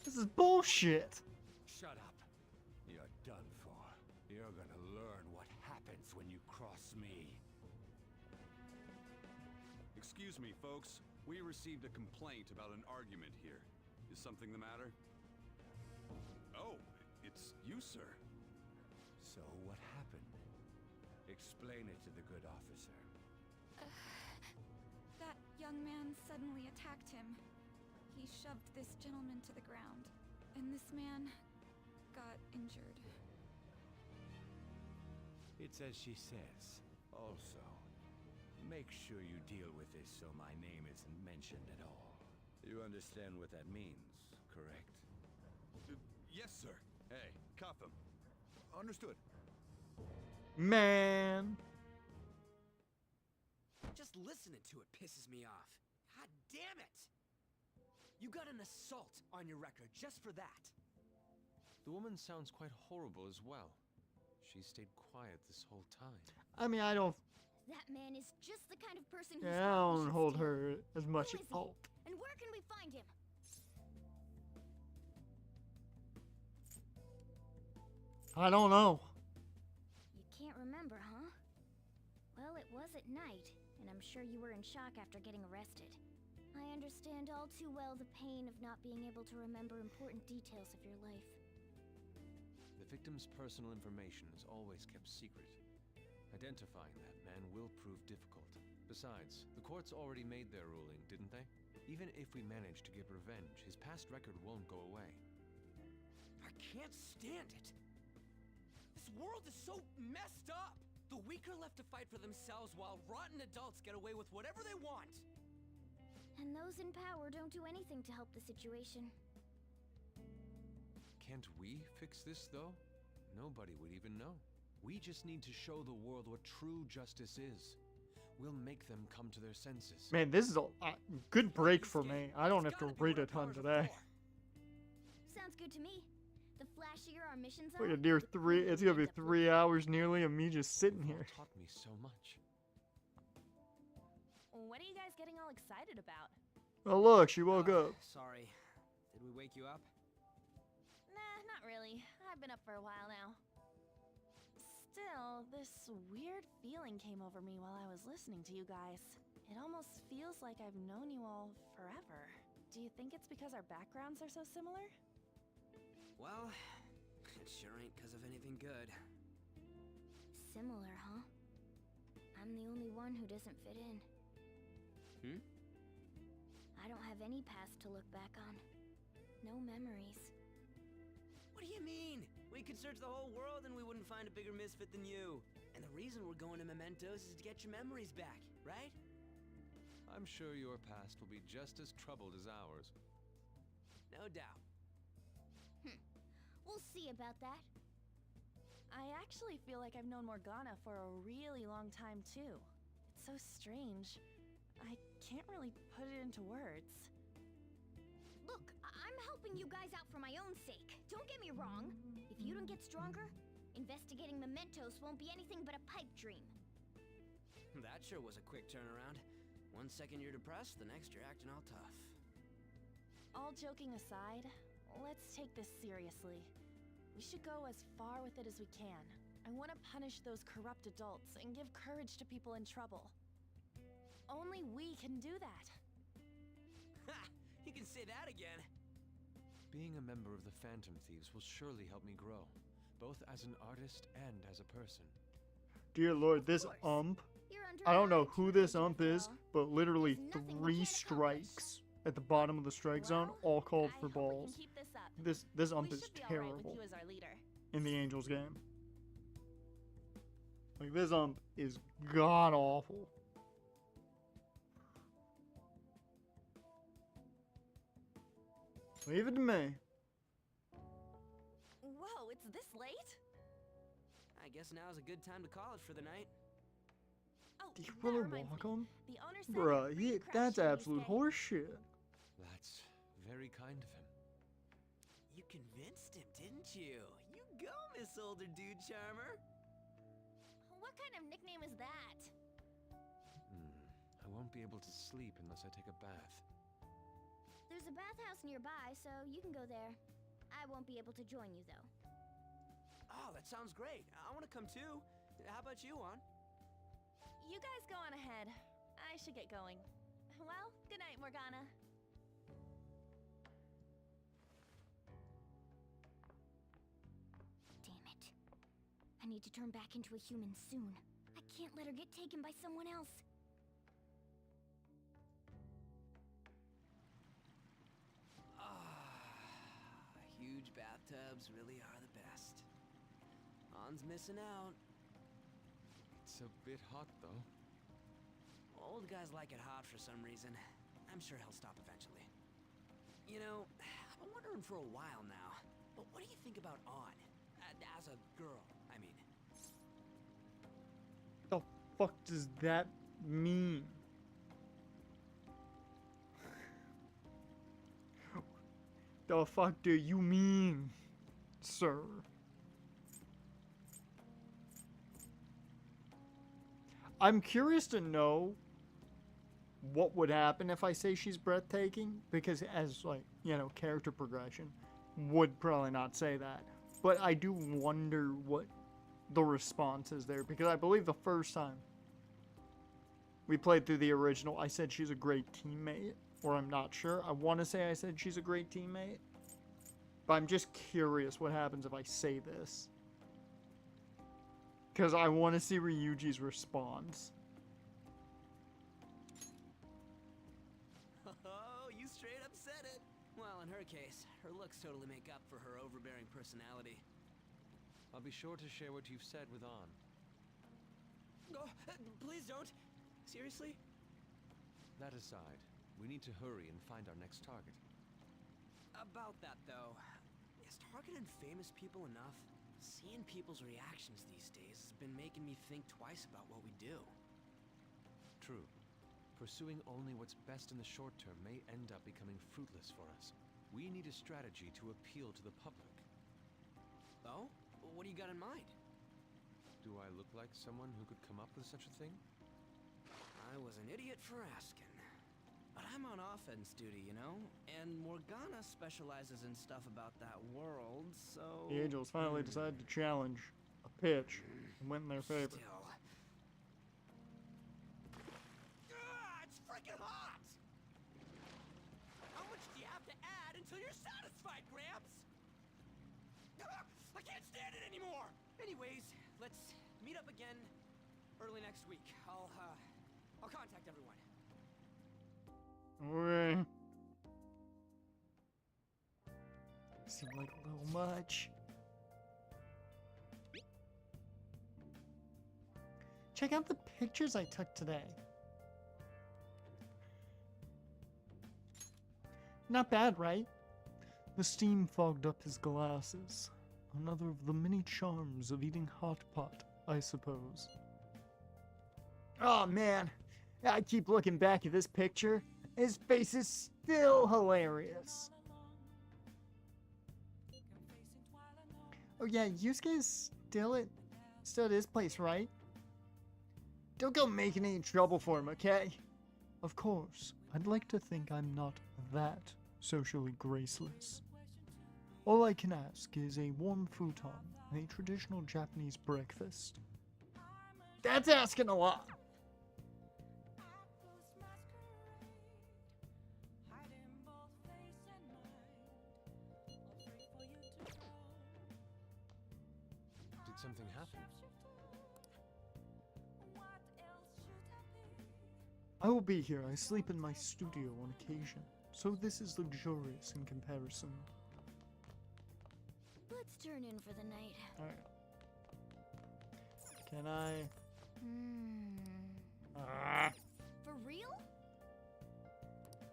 This is bullshit. Shut up. You're done for. You're gonna learn what happens when you cross me. Excuse me, folks. We received a complaint about an argument here. Is something the matter? Oh, it's you, sir. So what happened? Explain it to the good officer. That young man suddenly attacked him. He shoved this gentleman to the ground, and this man got injured. It's as she says. Also, make sure you deal with this so my name isn't mentioned at all. You understand what that means, correct? Yes, sir. Hey, cuff him. Understood. Man. Just listening to it pisses me off. God damn it! You got an assault on your record just for that. The woman sounds quite horrible as well. She stayed quiet this whole time. I mean, I don't. That man is just the kind of person who's Yeah, I don't hold her as much at fault. And where can we find him? I don't know. You can't remember, huh? Well, it was at night, and I'm sure you were in shock after getting arrested. I understand all too well the pain of not being able to remember important details of your life. The victim's personal information is always kept secret. Identifying that man will prove difficult. Besides, the courts already made their ruling, didn't they? Even if we manage to get revenge, his past record won't go away. I can't stand it. This world is so messed up. The weak are left to fight for themselves while rotten adults get away with whatever they want. And those in power don't do anything to help the situation. Can't we fix this, though? Nobody would even know. We just need to show the world what true justice is. We'll make them come to their senses. Man, this is a good break for me. I don't have to read a ton today. Sounds good to me. The flashier our missions are, Look at dear three. It's gonna be 3 hours nearly of me just sitting here. Taught me so much. What are you guys getting all excited about? Oh look, she woke up. Sorry. Did we wake you up? Nah, not really. I've been up for a while now. Still, this weird feeling came over me while I was listening to you guys. It almost feels like I've known you all forever. Do you think it's because our backgrounds are so similar? Well, it sure ain't because of anything good. Similar, huh? I'm the only one who doesn't fit in. I don't have any past to look back on. No memories. What do you mean? We could search the whole world and we wouldn't find a bigger misfit than you. And the reason we're going to Mementos is to get your memories back, right? I'm sure your past will be just as troubled as ours. No doubt. We'll see about that. I actually feel like I've known Morgana for a really long time, too. It's so strange. I can't really put it into words. Look, I'm helping you guys out for my own sake. Don't get me wrong. If you don't get stronger, investigating Mementos won't be anything but a pipe dream. That sure was a quick turnaround. 1 second you're depressed, the next you're acting all tough. All joking aside, let's take this seriously. We should go as far with it as we can. I want to punish those corrupt adults and give courage to people in trouble. Only we can do that. Ha! You can say that again. Being a member of the Phantom Thieves will surely help me grow, both as an artist and as a person. Dear Lord, this ump. I don't know who this ump is, but literally 3 strikes at the bottom of the strike zone, all called for balls. This ump is terrible in the Angels game. Like, this ump is god awful. Leave it to me. Whoa, it's this late? I guess now's a good time to call it for the night. Oh, Do you really walk him? The owner said Bruh, free crash that's when you absolute stay. horseshit. That's very kind of him. You convinced him, didn't you? You go, Miss Older Dude Charmer. What kind of nickname is that? I won't be able to sleep unless I take a bath. There's a bathhouse nearby, so you can go there. I won't be able to join you, though. Oh, that sounds great. I want to come too. How about you, Juan? You guys go on ahead. I should get going. Well, good night, Morgana. Damn it. I need to turn back into a human soon. I can't let her get taken by someone else. Huge bathtubs really are the best. Han's missing out. It's a bit hot, though. Old guys like it hot for some reason. I'm sure he'll stop eventually. You know, I've been wondering for a while now, but what do you think about On? As a girl, I mean. The fuck does that mean? The fuck do you mean, sir? I'm curious to know what would happen if I say she's breathtaking, because as, like, you know, character progression, would probably not say that. But I do wonder what the response is there, because I believe the first time we played through the original, I said she's a great teammate, or I'm not sure. I want to say I said she's a great teammate, But I'm just curious what happens if I say this. Because I want to see Ryuji's response. Oh, you straight up said it. Well, in her case, her looks totally make up for her overbearing personality. I'll be sure to share what you've said with An. Oh, please don't. Seriously? That aside, we need to hurry and find our next target. About that, though, is targeting famous people enough? Seeing people's reactions these days has been making me think twice about what we do. True. Pursuing only what's best in the short term may end up becoming fruitless for us. We need a strategy to appeal to the public. Oh? What do you got in mind? Do I look like someone who could come up with such a thing? I was an idiot for asking. But I'm on offense duty, you know? And Morgana specializes in stuff about that world, so... The Angels finally decided to challenge a pitch and went in their favor. Still. It's freaking hot! How much do you have to add until you're satisfied, Gramps? I can't stand it anymore! Anyways, let's meet up again early next week. I'll contact everyone. Okay. Seemed like a little much. Check out the pictures I took today. Not bad, right? The steam fogged up his glasses. Another of the many charms of eating hot pot, I suppose. Oh man, I keep looking back at this picture. His face is still hilarious. Oh yeah, Yusuke's still at his place, right? Don't go making any trouble for him, okay? Of course, I'd like to think I'm not that socially graceless. All I can ask is a warm futon and a traditional Japanese breakfast. That's asking a lot. Did something happen? I will be here. I sleep in my studio on occasion, so this is luxurious in comparison. Let's turn in for the night. Alright. Can I? For real?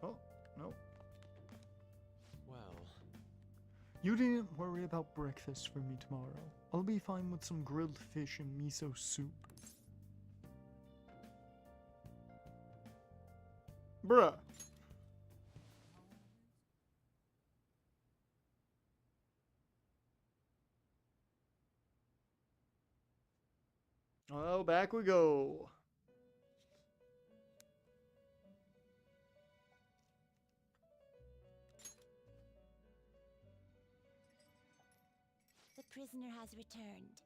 Oh, nope. Well, You needn't worry about breakfast for me tomorrow. I'll be fine with some grilled fish and miso soup. Bruh. Well, back we go. The prisoner has returned.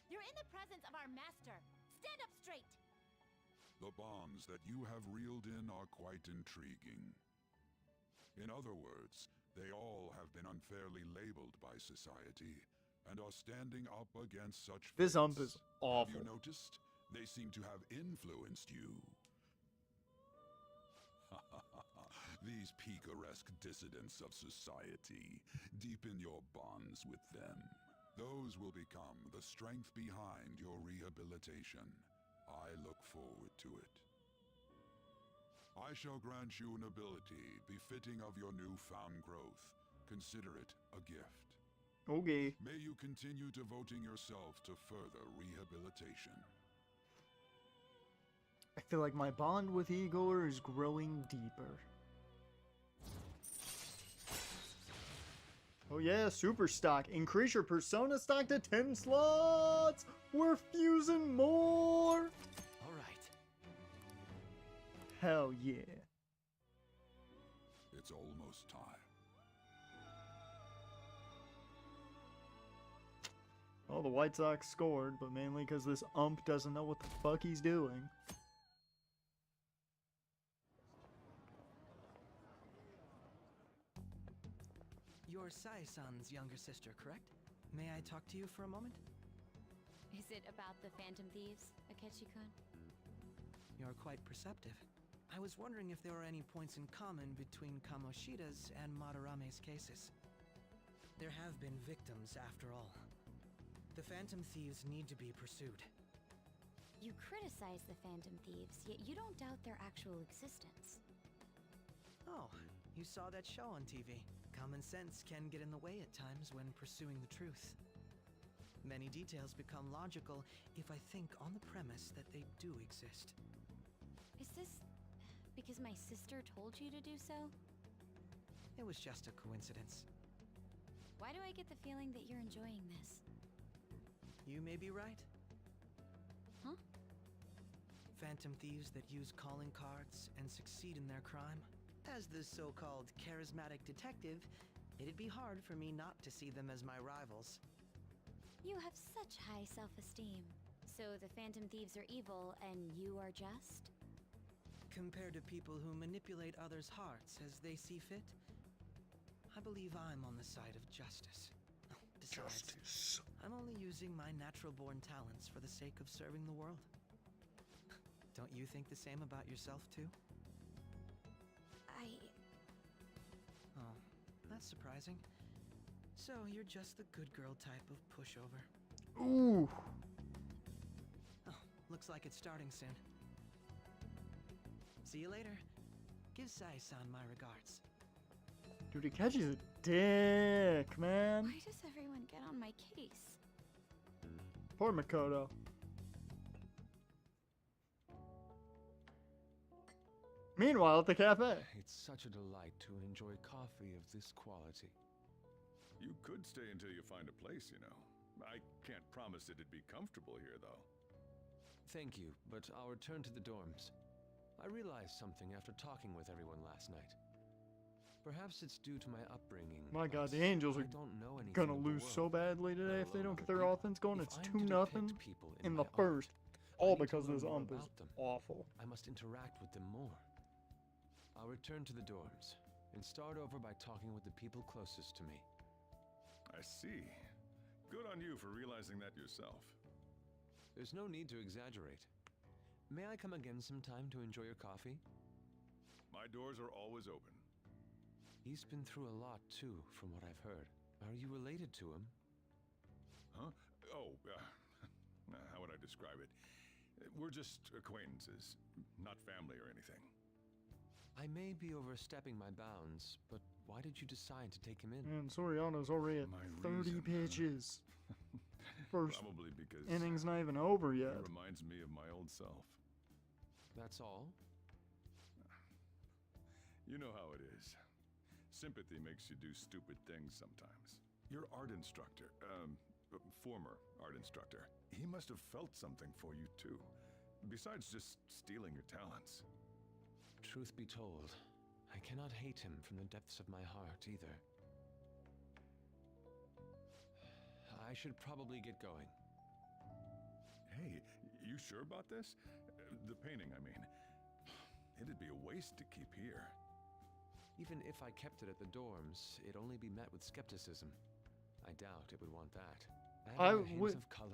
You're in the presence of our master. Stand up straight. The bonds that you have reeled in are quite intriguing. In other words, they all have been unfairly labeled by society and are standing up against such This ump is fates. awful. Have you noticed? They seem to have influenced you. These picaresque dissidents of society, deepen your bonds with them. Those will become the strength behind your rehabilitation. I look forward to it. I shall grant you an ability befitting of your newfound growth. Consider it a gift. Okay. May you continue devoting yourself to further rehabilitation. I feel like my bond with Igor is growing deeper. Oh yeah, super stock. Increase your persona stock to 10 slots! We're fusing more! all right. Hell yeah. It's almost time. Well, the White Sox scored, but mainly because this ump doesn't know what the fuck he's doing. Your You're Sai-san's younger sister, correct? May I talk to you for a moment? Is it about the Phantom Thieves, Akechi-kun? You're quite perceptive. I was wondering if there were any points in common between Kamoshida's and Madarame's cases. There have been victims, after all. The Phantom Thieves need to be pursued. You criticize the Phantom Thieves, yet you don't doubt their actual existence. Oh, you saw that show on TV. Common sense can get in the way at times when pursuing the truth. Many details become logical if I think on the premise that they do exist. Is this because my sister told you to do so? It was just a coincidence. Why do I get the feeling that you're enjoying this? You may be right. Huh? Phantom thieves that use calling cards and succeed in their crime. As the so-called charismatic detective, it'd be hard for me not to see them as my rivals. You have such high self-esteem. So the Phantom Thieves are evil and you are just? Compared to people who manipulate others' hearts as they see fit, I believe I'm on the side of justice. Besides, I'm only using my natural-born talents for the sake of serving the world. Don't you think the same about yourself, too? Oh, that's surprising. So, you're just the good girl type of pushover. Ooh. Oh, looks like it's starting soon. See you later. Give Sai-san my regards. Dude, Akechi's a dick, man. Why does everyone get on my case? Poor Makoto. Meanwhile, at the cafe. It's such a delight to enjoy coffee of this quality. You could stay until you find a place, you know. I can't promise it'd be comfortable here, though. Thank you, but I'll return to the dorms. I realized something after talking with everyone last night. Perhaps it's due to my upbringing. My God, the Angels are gonna lose so badly today if they don't get their offense going. It's 2-0 in the first, all because this ump is awful. I must interact with them more. I'll return to the dorms and start over by talking with the people closest to me. I see. Good on you for realizing that yourself. There's no need to exaggerate. May I come again sometime to enjoy your coffee? My doors are always open. He's been through a lot, too, from what I've heard. Are you related to him? Huh? Oh, how would I describe it? We're just acquaintances, not family or anything. I may be overstepping my bounds, but why did you decide to take him in? And Soriano's already at 30 pitches. First Probably because inning's not even over yet. It reminds me of my old self. That's all? You know how it is. Sympathy makes you do stupid things sometimes. Your art instructor, former art instructor, he must have felt something for you too. Besides just stealing your talents. Truth be told, I cannot hate him from the depths of my heart either. I should probably get going. Hey, you sure about this? The painting, I mean. It'd be a waste to keep here. Even if I kept it at the dorms, it'd only be met with skepticism. I doubt it would want that.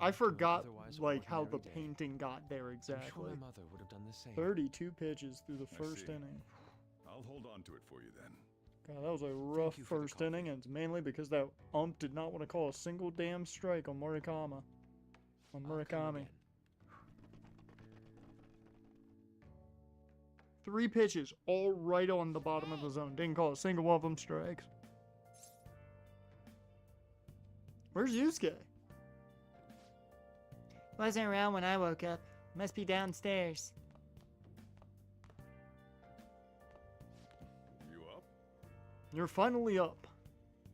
I forgot like how the painting got there exactly. I'm sure my mother would have done the same. 32 pitches through the first inning. I'll hold on to it for you then. God, that was a rough first inning, and it's mainly because that ump did not want to call a single damn strike on Murakami. On Murakami. 3 pitches, all right on the bottom of the zone. Didn't call a single one of them strikes. Where's Yusuke? Wasn't around when I woke up. Must be downstairs. You up? You're finally up.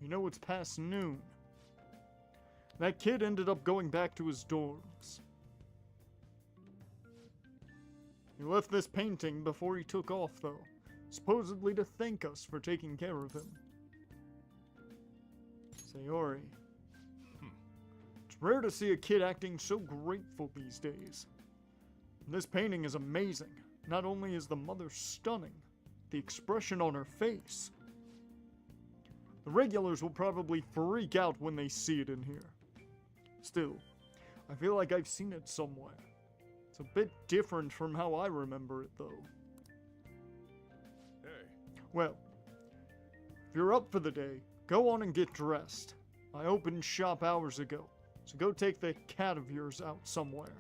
You know it's past noon. That kid ended up going back to his dorms. He left this painting before he took off, though, supposedly to thank us for taking care of him. Sayori. It's rare to see a kid acting so grateful these days. This painting is amazing. Not only is the mother stunning, the expression on her face. The regulars will probably freak out when they see it in here. Still, I feel like I've seen it somewhere. It's a bit different from how I remember it, though. Hey. Well, if you're up for the day, go on and get dressed. I opened shop hours ago, so go take the cat of yours out somewhere.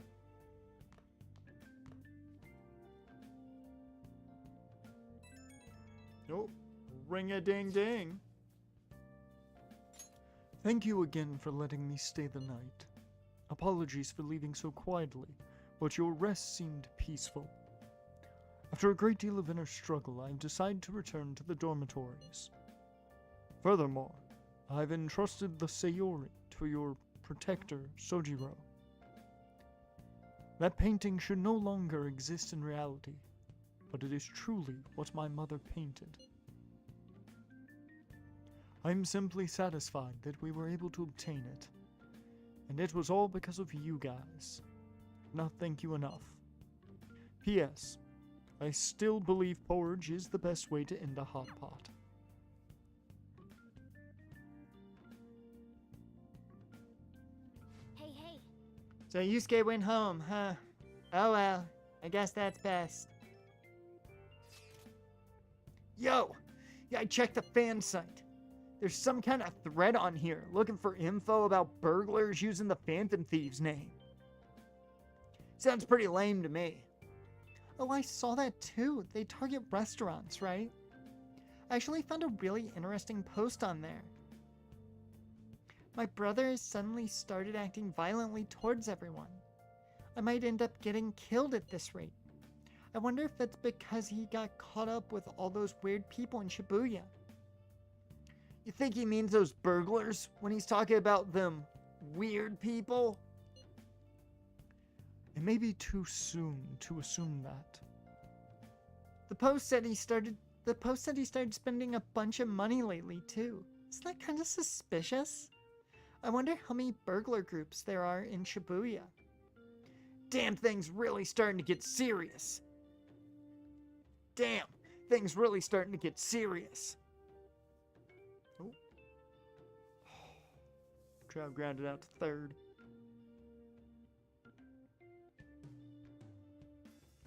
Oh, ring-a-ding-ding. Thank you again for letting me stay the night. Apologies for leaving so quietly, but your rest seemed peaceful. After a great deal of inner struggle, I've decided to return to the dormitories. Furthermore, I've entrusted the Sayori to your protector, Sojiro. That painting should no longer exist in reality, but it is truly what my mother painted. I'm simply satisfied that we were able to obtain it, and it was all because of you guys. Not thank you enough. P.S. I still believe porridge is the best way to end a hot pot. Hey, hey. So Yusuke went home, huh? Oh well, I guess that's best. Yo! Yeah, I checked the fan site. There's some kind of thread on here looking for info about burglars using the Phantom Thieves name. Sounds pretty lame to me. Oh, I saw that too. They target restaurants, right? I actually found a really interesting post on there. My brother has suddenly started acting violently towards everyone. I might end up getting killed at this rate. I wonder if that's because he got caught up with all those weird people in Shibuya. You think he means those burglars when he's talking about them weird people? It may be too soon to assume that. The post said he started spending a bunch of money lately too. Isn't that kind of suspicious? I wonder how many burglar groups there are in Shibuya. Damn, things really starting to get serious. Damn, things really starting to get serious. Oh. Trout grounded out to third.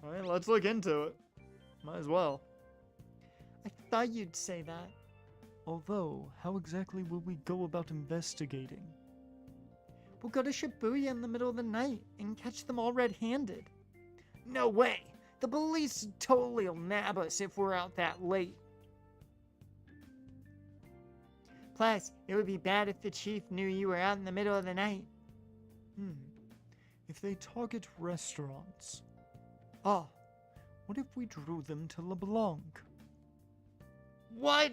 Alright, let's look into it. Might as well. I thought you'd say that. Although, how exactly will we go about investigating? We'll go to Shibuya in the middle of the night and catch them all red-handed. No way! The police totally will nab us if we're out that late. Plus, it would be bad if the chief knew you were out in the middle of the night. If they target restaurants... Ah, what if we drew them to LeBlanc? What?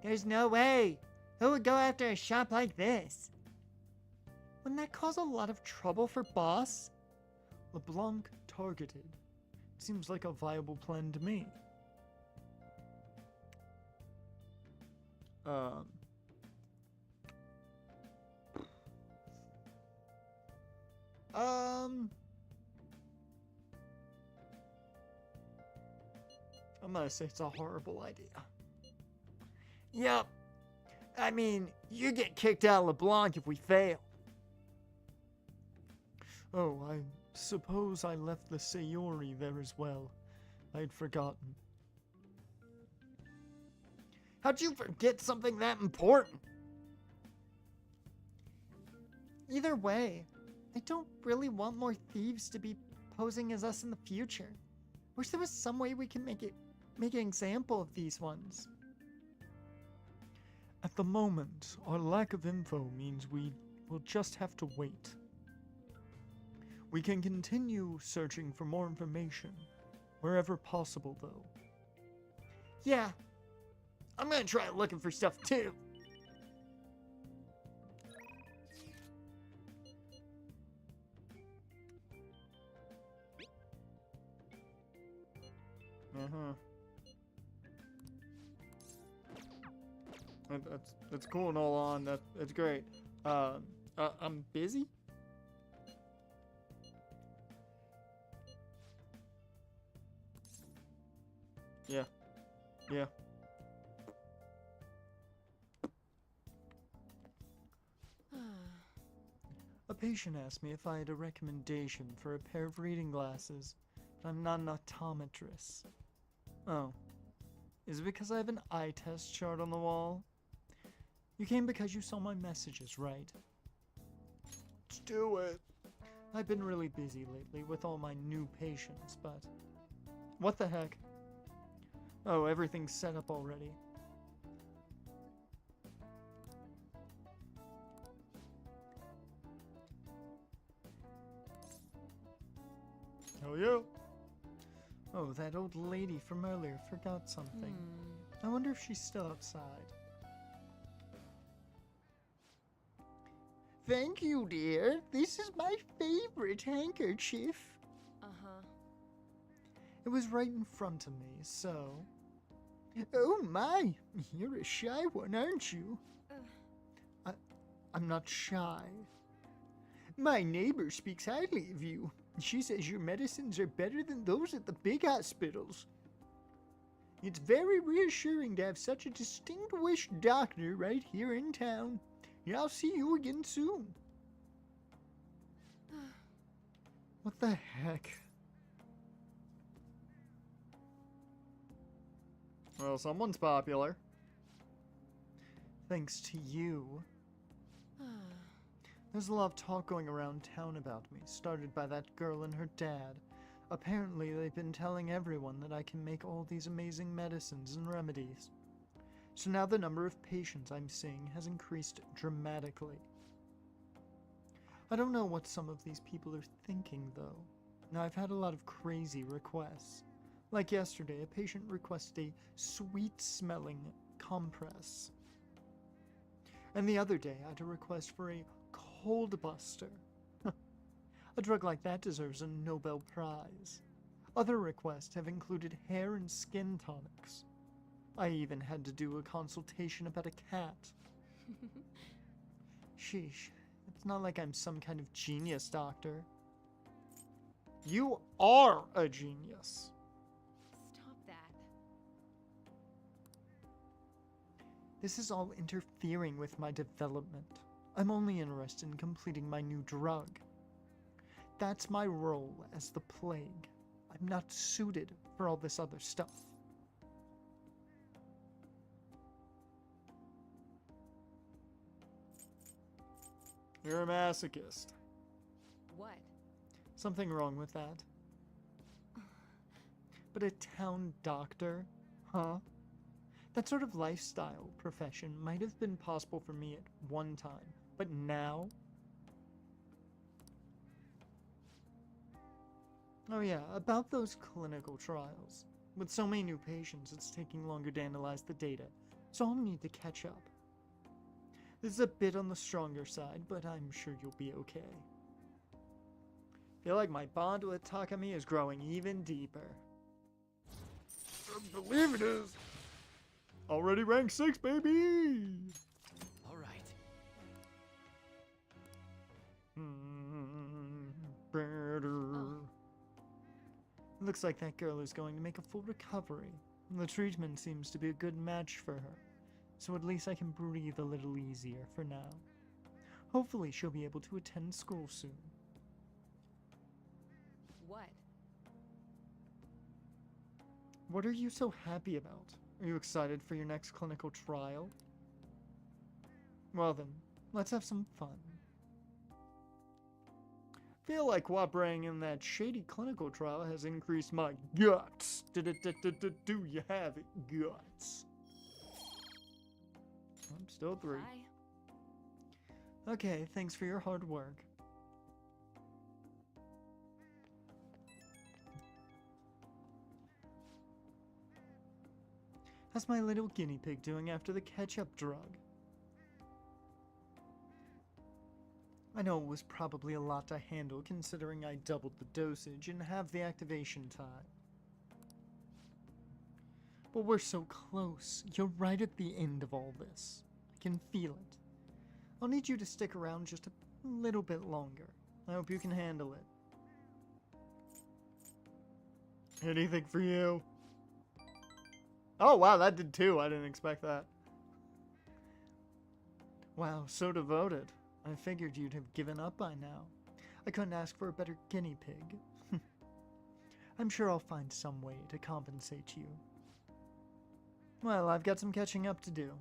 There's no way. Who would go after a shop like this? Wouldn't that cause a lot of trouble for Boss? LeBlanc targeted. Seems like a viable plan to me. I'm gonna say it's a horrible idea. Yep. I mean, you get kicked out of LeBlanc if we fail. Oh, I suppose I left the Sayori there as well. I'd forgotten. How'd you forget something that important? Either way, I don't really want more thieves to be posing as us in the future. Wish there was some way we can make an example of these ones. At the moment, our lack of info means we will just have to wait. We can continue searching for more information, wherever possible, though. Yeah, I'm gonna try looking for stuff too. That's cool and all on. That's great. I'm busy. Yeah. patient asked me if I had a recommendation for a pair of reading glasses, but I'm not an optometrist. Oh. Is it because I have an eye test chart on the wall? You came because you saw my messages, right? Let's do it. I've been really busy lately with all my new patients, but... What the heck? Oh, everything's set up already. Oh, yeah. Oh, that old lady from earlier forgot something. I wonder if she's still outside. Thank you, dear. This is my favorite handkerchief. Uh-huh. It was right in front of me, so... Oh my, you're a shy one, aren't you? I'm not shy. My neighbor speaks highly of you. She says your medicines are better than those at the big hospitals. It's very reassuring to have such a distinguished doctor right here in town. Yeah, I'll see you again soon. What the heck? Well, someone's popular. Thanks to you. There's a lot of talk going around town about me, started by that girl and her dad. Apparently, they've been telling everyone that I can make all these amazing medicines and remedies. So now the number of patients I'm seeing has increased dramatically. I don't know what some of these people are thinking, though. Now, I've had a lot of crazy requests. Like yesterday, a patient requested a sweet-smelling compress. And the other day, I had a request for a cold buster. A drug like that deserves a Nobel Prize. Other requests have included hair and skin tonics. I even had to do a consultation about a cat. Sheesh, it's not like I'm some kind of genius doctor. You are a genius. Stop that. This is all interfering with my development. I'm only interested in completing my new drug. That's my role as the plague. I'm not suited for all this other stuff. You're a masochist. What? Something wrong with that. But a town doctor? Huh? That sort of lifestyle profession might have been possible for me at one time, but now? Oh yeah, about those clinical trials. With so many new patients, it's taking longer to analyze the data, so I'll need to catch up. This is a bit on the stronger side, but I'm sure you'll be okay. Feel like my bond with Takami is growing even deeper. I believe it is. Already rank 6, baby! All right. Looks like that girl is going to make a full recovery. The treatment seems to be a good match for her, so at least I can breathe a little easier for now. Hopefully she'll be able to attend school soon. What? What are you so happy about? Are you excited for your next clinical trial? Well then, let's have some fun. Feel like cooperating in that shady clinical trial has increased my guts. Do you have it, guts? I'm still 3. Bye. Okay, thanks for your hard work. How's my little guinea pig doing after the ketchup drug? I know it was probably a lot to handle considering I doubled the dosage and have the activation time. But we're so close. You're right at the end of all this. I can feel it. I'll need you to stick around just a little bit longer. I hope you can handle it. Anything for you? Oh wow, that did 2. I didn't expect that. Wow, so devoted. I figured you'd have given up by now. I couldn't ask for a better guinea pig. I'm sure I'll find some way to compensate you. Well, I've got some catching up to do.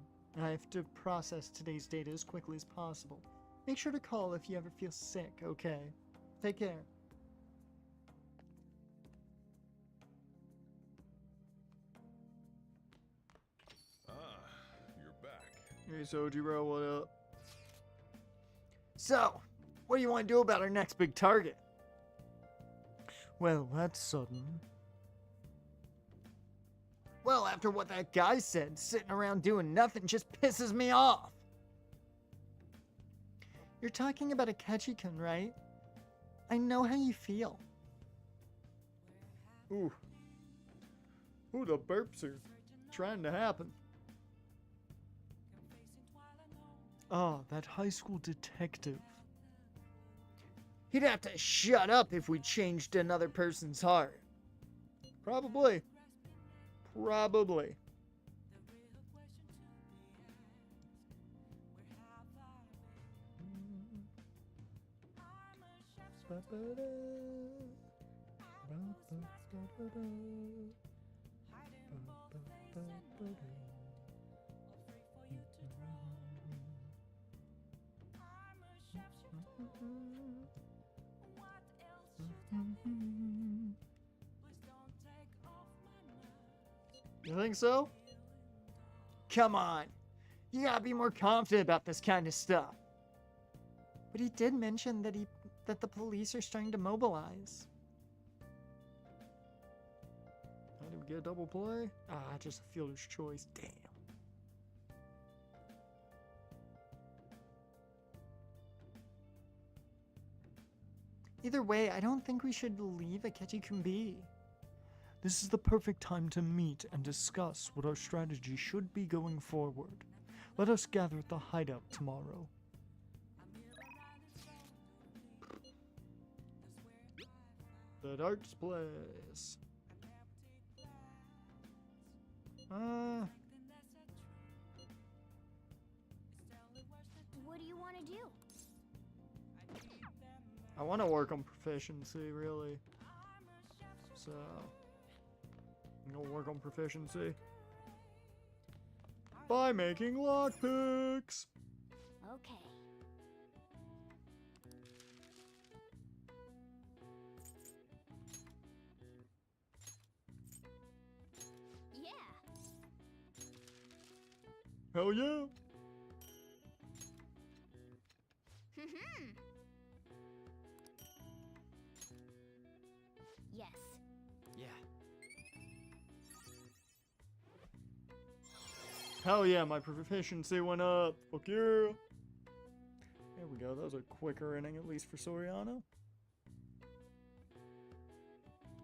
I have to process today's data as quickly as possible. Make sure to call if you ever feel sick, okay? Take care. You're back. Hey, Sojiro, what up? So, what do you want to do about our next big target? Well, that's sudden. Well, after what that guy said, sitting around doing nothing just pisses me off. You're talking about Akechi-kun, right? I know how you feel. Ooh. Ooh, the burps are trying to happen. Ah, that high school detective. He'd have to shut up if we changed another person's heart. Probably. Probably. You think so? Come on. You gotta be more confident about this kind of stuff. But he did mention that the police are starting to mobilize. How did we get a double play? Ah, just a fielder's choice. Damn. Either way, I don't think we should leave Akechi-kun be. This is the perfect time to meet and discuss what our strategy should be going forward. Let us gather at the hideout tomorrow. The darts place. What do you want to do? I want to work on proficiency, really. So, I'm gonna work on proficiency by making lockpicks. Okay. Yeah. Hell yeah. Yes. Yeah. Hell yeah, my proficiency went up. Fuck yeah. There we go. That was a quicker inning, at least for Soriano.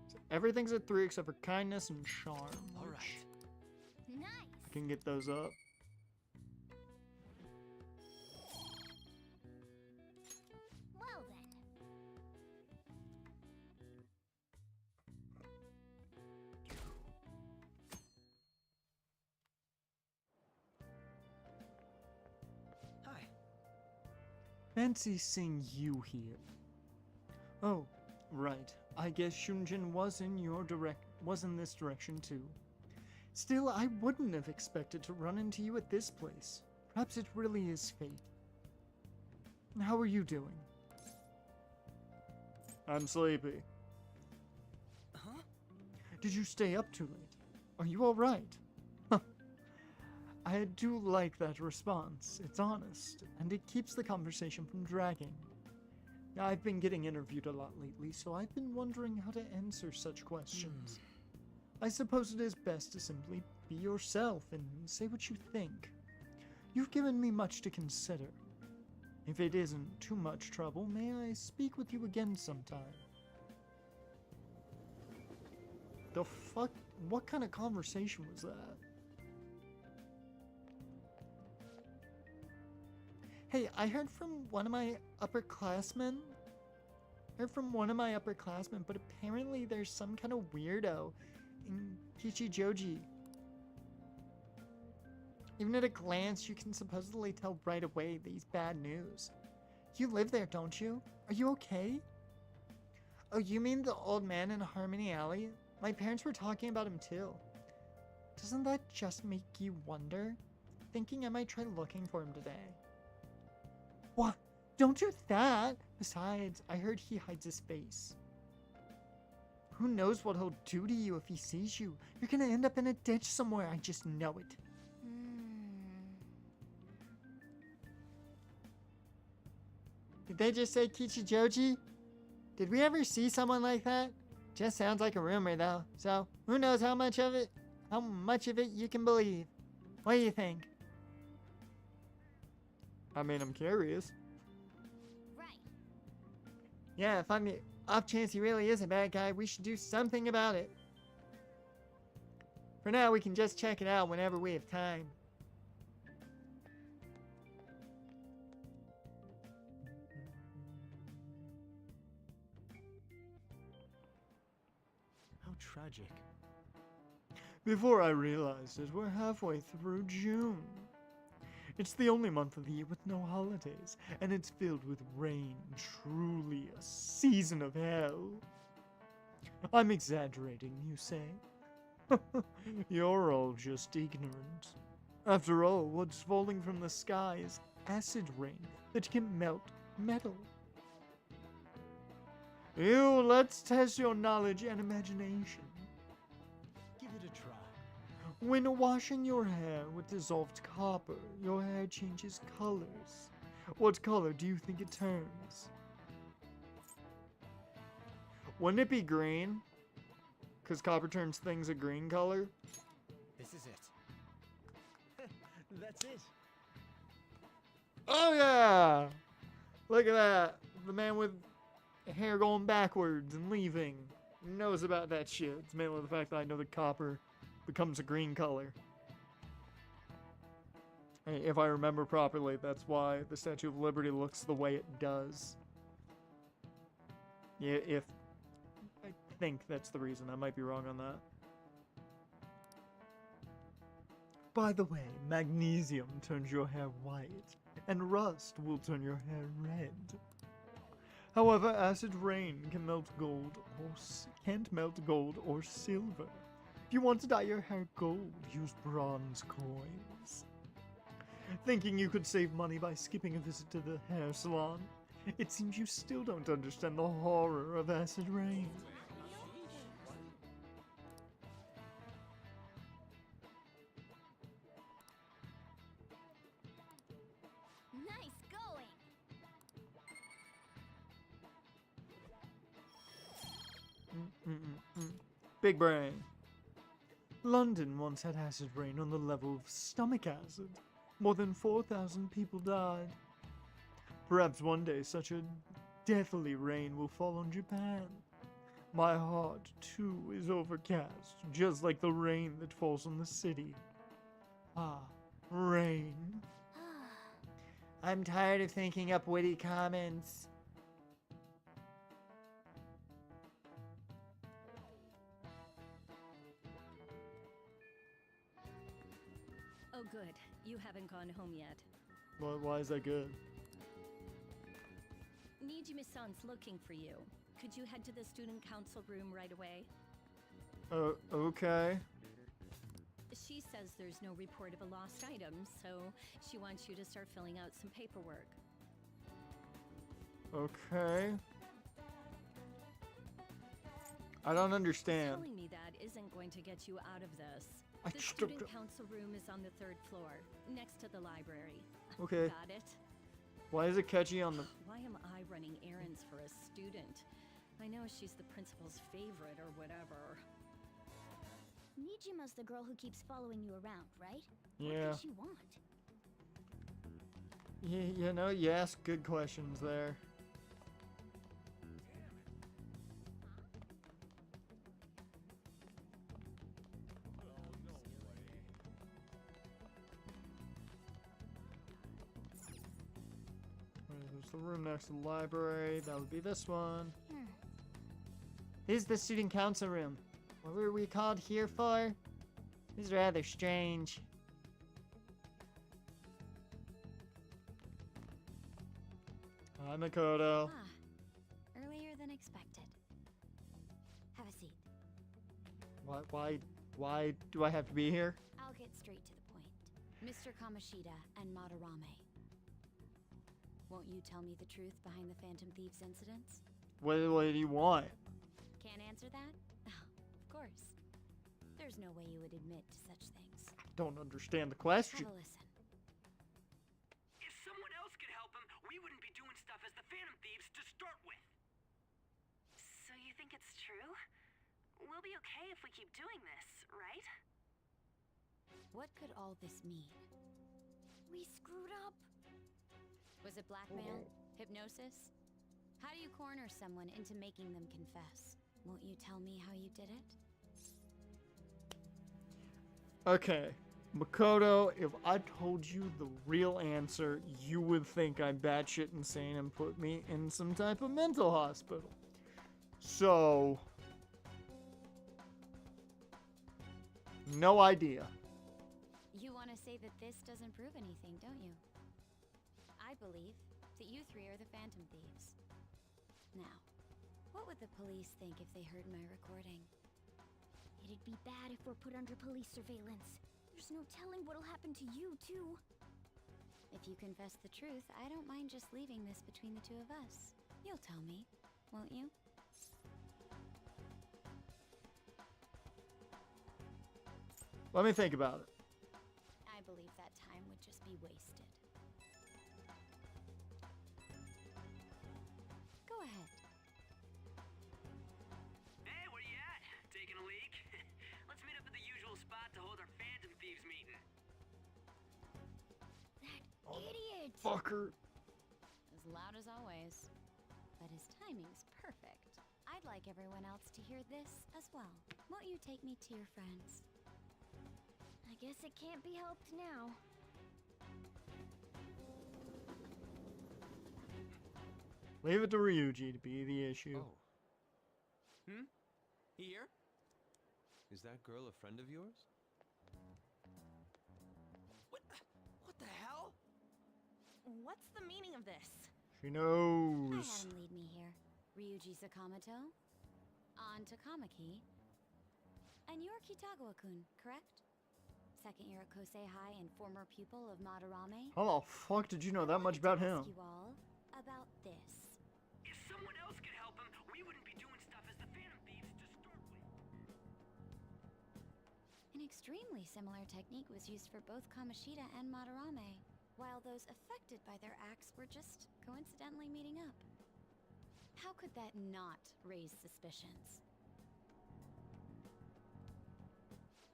So everything's at 3 except for kindness and charm. All right. Nice. I can get those up. Well then. Hi. Fancy seeing you here. Oh, right. I guess Shunjin was in this direction too. Still, I wouldn't have expected to run into you at this place. Perhaps it really is fate. How are you doing? I'm sleepy. Huh? Did you stay up too late? Are you alright? I do like that response. It's honest, and it keeps the conversation from dragging. I've been getting interviewed a lot lately, so I've been wondering how to answer such questions. I suppose it is best to simply be yourself and say what you think. You've given me much to consider. If it isn't too much trouble, may I speak with you again sometime? The fuck? What kind of conversation was that? Hey, I heard from one of my upperclassmen. But apparently there's some kind of weirdo in Kichijoji. Even at a glance, you can supposedly tell right away that he's bad news. You live there, don't you? Are you okay? Oh, you mean the old man in Harmony Alley? My parents were talking about him too. Doesn't that just make you wonder? Thinking I might try looking for him today. What? Don't do that! Besides, I heard he hides his face. Who knows what he'll do to you if he sees you? You're gonna end up in a ditch somewhere, I just know it. Did they just say Kichijoji? Did we ever see someone like that? Just sounds like a rumor though, so who knows how much of it you can believe. What do you think? I mean, I'm curious. Right. Yeah, if on the off chance he really is a bad guy, we should do something about it. For now, we can just check it out whenever we have time. How tragic. Before I realized it, we're halfway through June. It's the only month of the year with no holidays, and it's filled with rain, truly a season of hell. I'm exaggerating, you say? You're all just ignorant. After all, what's falling from the sky is acid rain that can melt metal. Let's test your knowledge and imagination. Give it a try. When washing your hair with dissolved copper, your hair changes colors. What color do you think it turns? Wouldn't it be green? Because copper turns things a green color? This is it. That's it. Oh yeah! Look at that. The man with hair going backwards and leaving knows about that shit. It's mainly the fact that I know that copper becomes a green color. If I remember properly, that's why the Statue of Liberty looks the way it does. Yeah, if I think that's the reason. I might be wrong on that. By the way, magnesium turns your hair white, and rust will turn your hair red. However, acid rain can melt gold or can't melt gold or silver. If you want to dye your hair gold, use bronze coins. Thinking you could save money by skipping a visit to the hair salon? It seems you still don't understand the horror of acid rain. Nice going. Big brain. London once had acid rain on the level of stomach acid. More than 4,000 people died. Perhaps one day such a deathly rain will fall on Japan. My heart, too, is overcast, just like the rain that falls on the city. Ah, rain. I'm tired of thinking up witty comments. Oh, good. You haven't gone home yet. Well, why is that good? Nijime-san's looking for you. Could you head to the student council room right away? Okay. She says there's no report of a lost item, so she wants you to start filling out some paperwork. Okay. I don't understand. Telling me that isn't going to get you out of this. I The just student don't- council room is on the 3rd floor, next to the library. Okay. Got it? Why is it catchy on the... Why am I running errands for a student? I know she's the principal's favorite or whatever. Nijima's the girl who keeps following you around, right? Yeah. What did she want? You know, you ask good questions there. There's the room next to the library. That would be this one. This is the student council room. What were we called here for? This is rather strange. Hi, Makoto. Ah, earlier than expected. Have a seat. Why do I have to be here? I'll get straight to the point. Mr. Kamoshida and Madarame. Won't you tell me the truth behind the Phantom Thieves incidents? What do you want? Can't answer that? Oh, of course. There's no way you would admit to such things. Don't understand the question. Have a listen. If someone else could help him, we wouldn't be doing stuff as the Phantom Thieves to start with. So you think it's true? We'll be okay if we keep doing this, right? What could all this mean? We screwed up. Was it blackmail? Hypnosis? How do you corner someone into making them confess? Won't you tell me how you did it? Okay, Makoto, if I told you the real answer, you would think I'm batshit insane and put me in some type of mental hospital. So, no idea. You want to say that this doesn't prove anything, don't you? I believe that you three are the Phantom Thieves. Now, what would the police think if they heard my recording? It'd be bad if we're put under police surveillance. There's no telling what'll happen to you, too. If you confess the truth, I don't mind just leaving this between the two of us. You'll tell me, won't you? Let me think about it. I believe that time would just be wasted. Go ahead. Hey, where you at? Taking a leak? Let's meet up at the usual spot to hold our Phantom Thieves meeting. That idiot! Fucker. As loud as always. But his timing's perfect. I'd like everyone else to hear this as well. Won't you take me to your friends? I guess it can't be helped now. Leave it to Ryuji to be the issue. Oh. Here? Is that girl a friend of yours? What the hell? What's the meaning of this? She I knows. had him lead me here. Ryuji Sakamoto, on to Kamaki, and you're Kitagawa-kun, correct? Second year at Kosei High and former pupil of Madarame. How the fuck did you know that much about him? Ask you all about this. If someone else could help him, we wouldn't be doing stuff as the Phantom Thieves to start with. An extremely similar technique was used for both Kamoshida and Madarame, while those affected by their acts were just coincidentally meeting up. How could that not raise suspicions?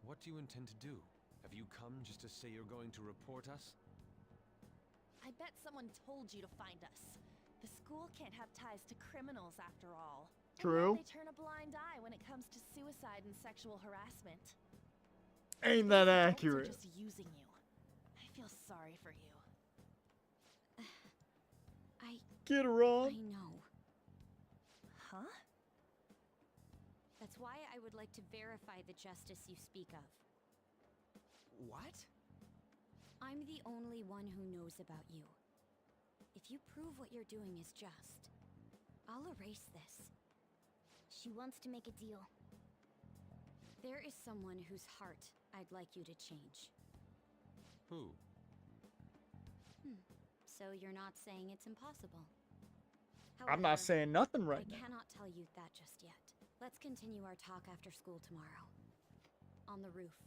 What do you intend to do? Have you come just to say you're going to report us? I bet someone told you to find us. The school can't have ties to criminals after all. True. And yet they turn a blind eye when it comes to suicide and sexual harassment. Ain't that They're accurate? just using you. I feel sorry for you. Get her on. I know. Huh? That's why I would like to verify the justice you speak of. What? I'm the only one who knows about you. If you prove what you're doing is just, I'll erase this. She wants to make a deal. There is someone whose heart I'd like you to change. Who? So you're not saying it's impossible? I'm not saying nothing right I now. cannot tell you that just yet. Let's continue our talk after school tomorrow. On the roof.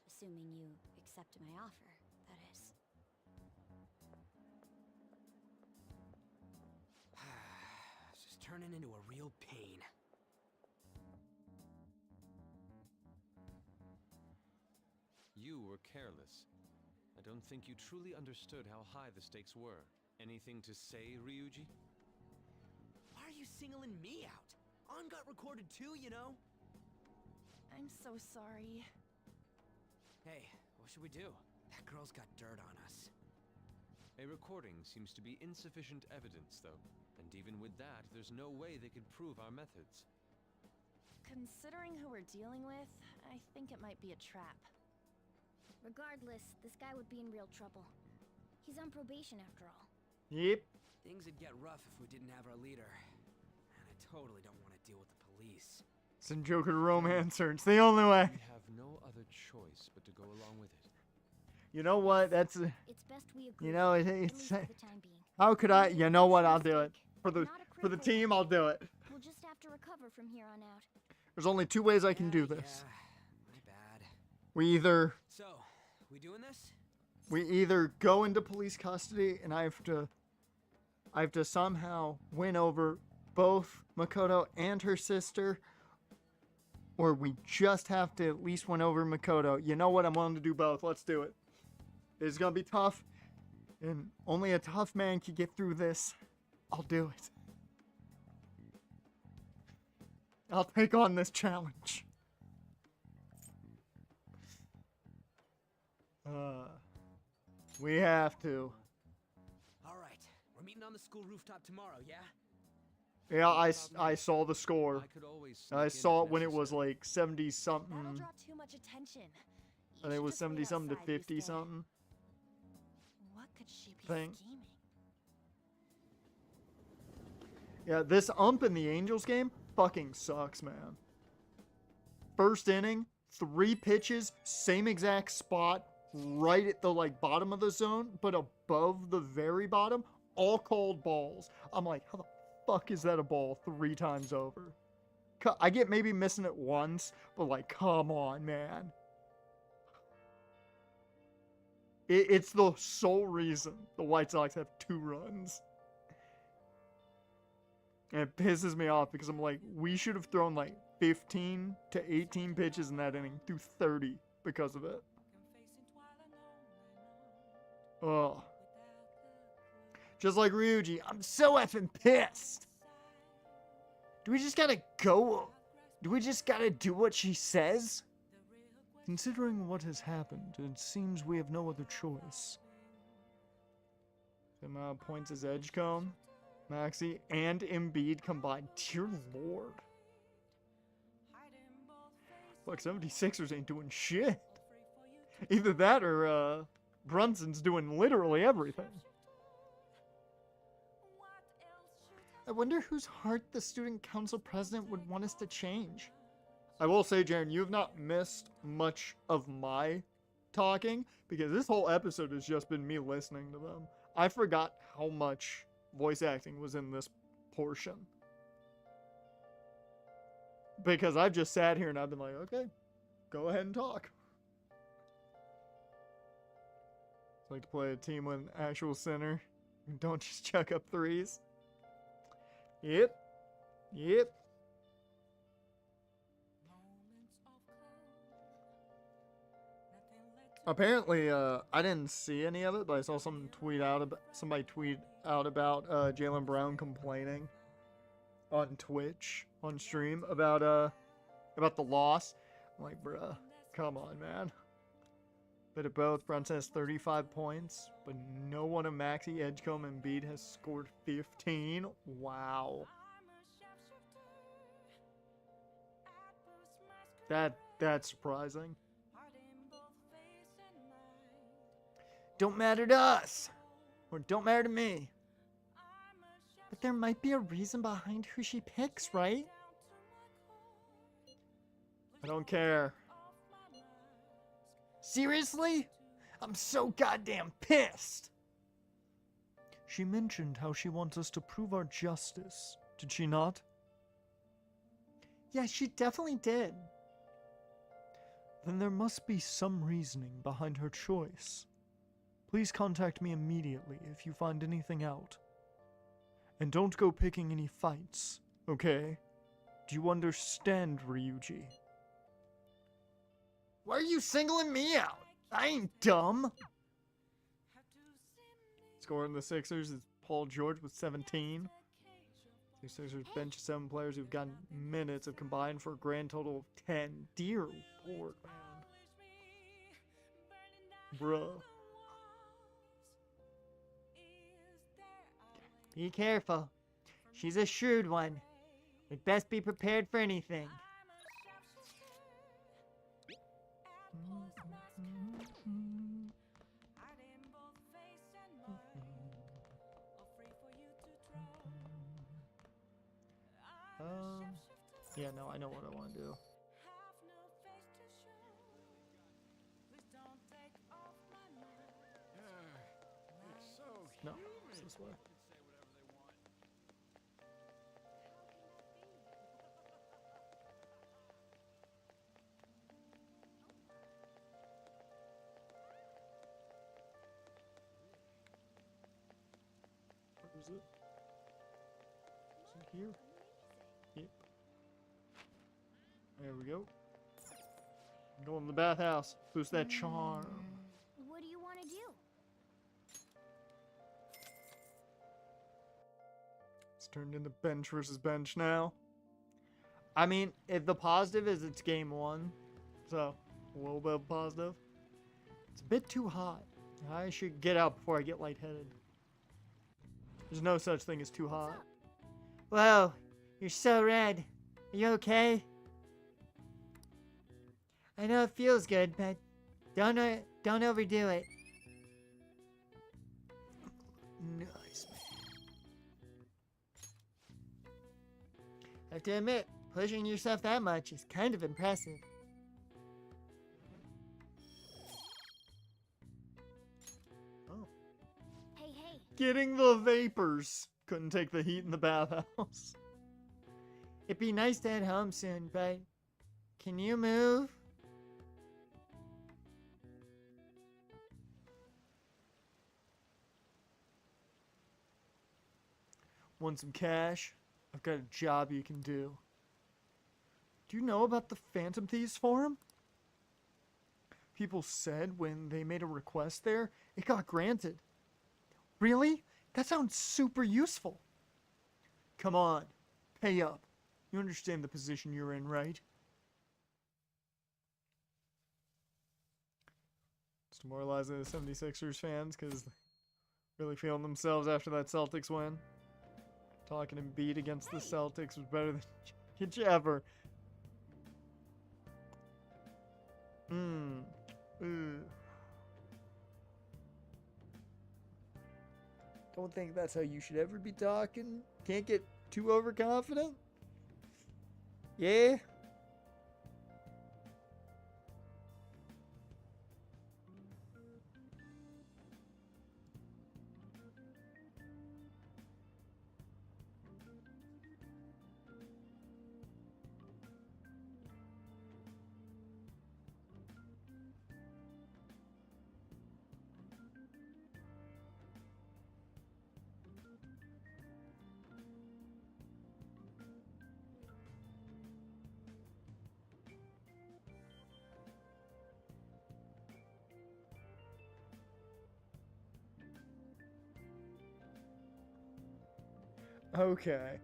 Assuming you accept my offer, that is. It's just turning into a real pain. You were careless. I don't think you truly understood how high the stakes were. Anything to say, Ryuji? Why are you singling me out? On got recorded too, you know? I'm so sorry. Hey, what should we do? That girl's got dirt on us. A recording seems to be insufficient evidence, though. And even with that, there's no way they could prove our methods. Considering who we're dealing with, I think it might be a trap. Regardless, this guy would be in real trouble. He's on probation after all. Yep. Things would get rough if we didn't have our leader. And I totally don't want to deal with the police. Some Joker romancer. It's the only way. We have no other choice but to go along with it. You know what? That's It's best we agree. you know at it's least for the time being. how could I? You know what? I'll do it for the Not a critical team. one. I'll do it. We'll just have to recover from here on out. There's only two ways I can do this. Yeah, my bad. We either So, we doing this? go into police custody, and I have to somehow win over both Makoto and her sister, or we just have to at least win over Makoto. You know what? I'm willing to do both. Let's do it. It's gonna be tough, and only a tough man can get through this. I'll do it. I'll take on this challenge. We have to. All right. We're meeting on the school rooftop tomorrow, yeah? Yeah, I saw the score. I could always I sneak in saw if it when it was necessary. like 70 That'll something. draw too much attention. I think it was 70 something to 50 something. What could she be Thing. scheming? Yeah, this ump in the Angels game fucking sucks, man. First inning, 3 pitches, same exact spot, right at the like bottom of the zone, but above the very bottom, all called balls. I'm like, how the fuck is that a ball 3 times over? I get maybe missing it once, but like, come on, man. It's the sole reason the White Sox have 2 runs. And it pisses me off because I'm like, we should have thrown like 15 to 18 pitches in that inning through 30 because of it. Oh. Just like Ryuji, I'm so effing pissed. Do we just gotta go? Do we just gotta do what she says? Considering what has happened, it seems we have no other choice. The amount of points as Edgecombe, Maxi, and Embiid combined. Dear Lord. Fuck, 76ers ain't doing shit. Either that or Brunson's doing literally everything. I wonder whose heart the student council president would want us to change. I will say, Jaren, you have not missed much of my talking, because this whole episode has just been me listening to them. I forgot how much voice acting was in this portion. Because I've just sat here and I've been like, okay, go ahead and talk. It's like to play a team with an actual center. And don't just chuck up threes. Yep. Yep. Apparently, I didn't see any of it, but I saw somebody tweet out about Jaylen Brown complaining on Twitch on stream about the loss. I'm like, bruh, come on, man. But at both, Brunson has 35 points, but no one of Maxi, Edgecombe, and Embiid has scored 15. Wow. That's surprising. Don't matter to us, or don't matter to me. But there might be a reason behind who she picks, right? I don't care. Seriously? I'm so goddamn pissed. She mentioned how she wants us to prove our justice, did she not? Yeah, she definitely did. Then there must be some reasoning behind her choice. Please contact me immediately if you find anything out. And don't go picking any fights, okay? Do you understand, Ryuji? Why are you singling me out? I ain't dumb. Scoring the Sixers is Paul George with 17. The Sixers bench 7 players who've gotten minutes of combined for a grand total of 10. Dear Lord, man. Bruh. Be careful. She's a shrewd one. We'd best be prepared for anything. Yeah, no, I know what I want to do. It's so No, it's this way. Where is it? Is it here? Yep. There we go. Go in the bathhouse. Boost that charm. What do you want to do? It's turned into bench versus bench now. I mean, if the positive is it's game one, so a little bit of positive. It's a bit too hot. I should get out before I get lightheaded. There's no such thing as too hot. Whoa, you're so red. Are you okay? I know it feels good, but don't overdo it. Nice, man. I have to admit, pushing yourself that much is kind of impressive. Oh. Hey, hey. Getting the vapors. Couldn't take the heat in the bathhouse. It'd be nice to head home soon, but can you move? Want some cash? I've got a job you can do. Do you know about the Phantom Thieves Forum? People said when they made a request there, it got granted. Really? That sounds super useful. Come on, pay up. You understand the position you're in, right? It's demoralizing the 76ers fans because really feeling themselves after that Celtics win. Talking and beat against the Celtics was better than whichever. Don't think that's how you should ever be talking. Can't get too overconfident. Yeah. Okay.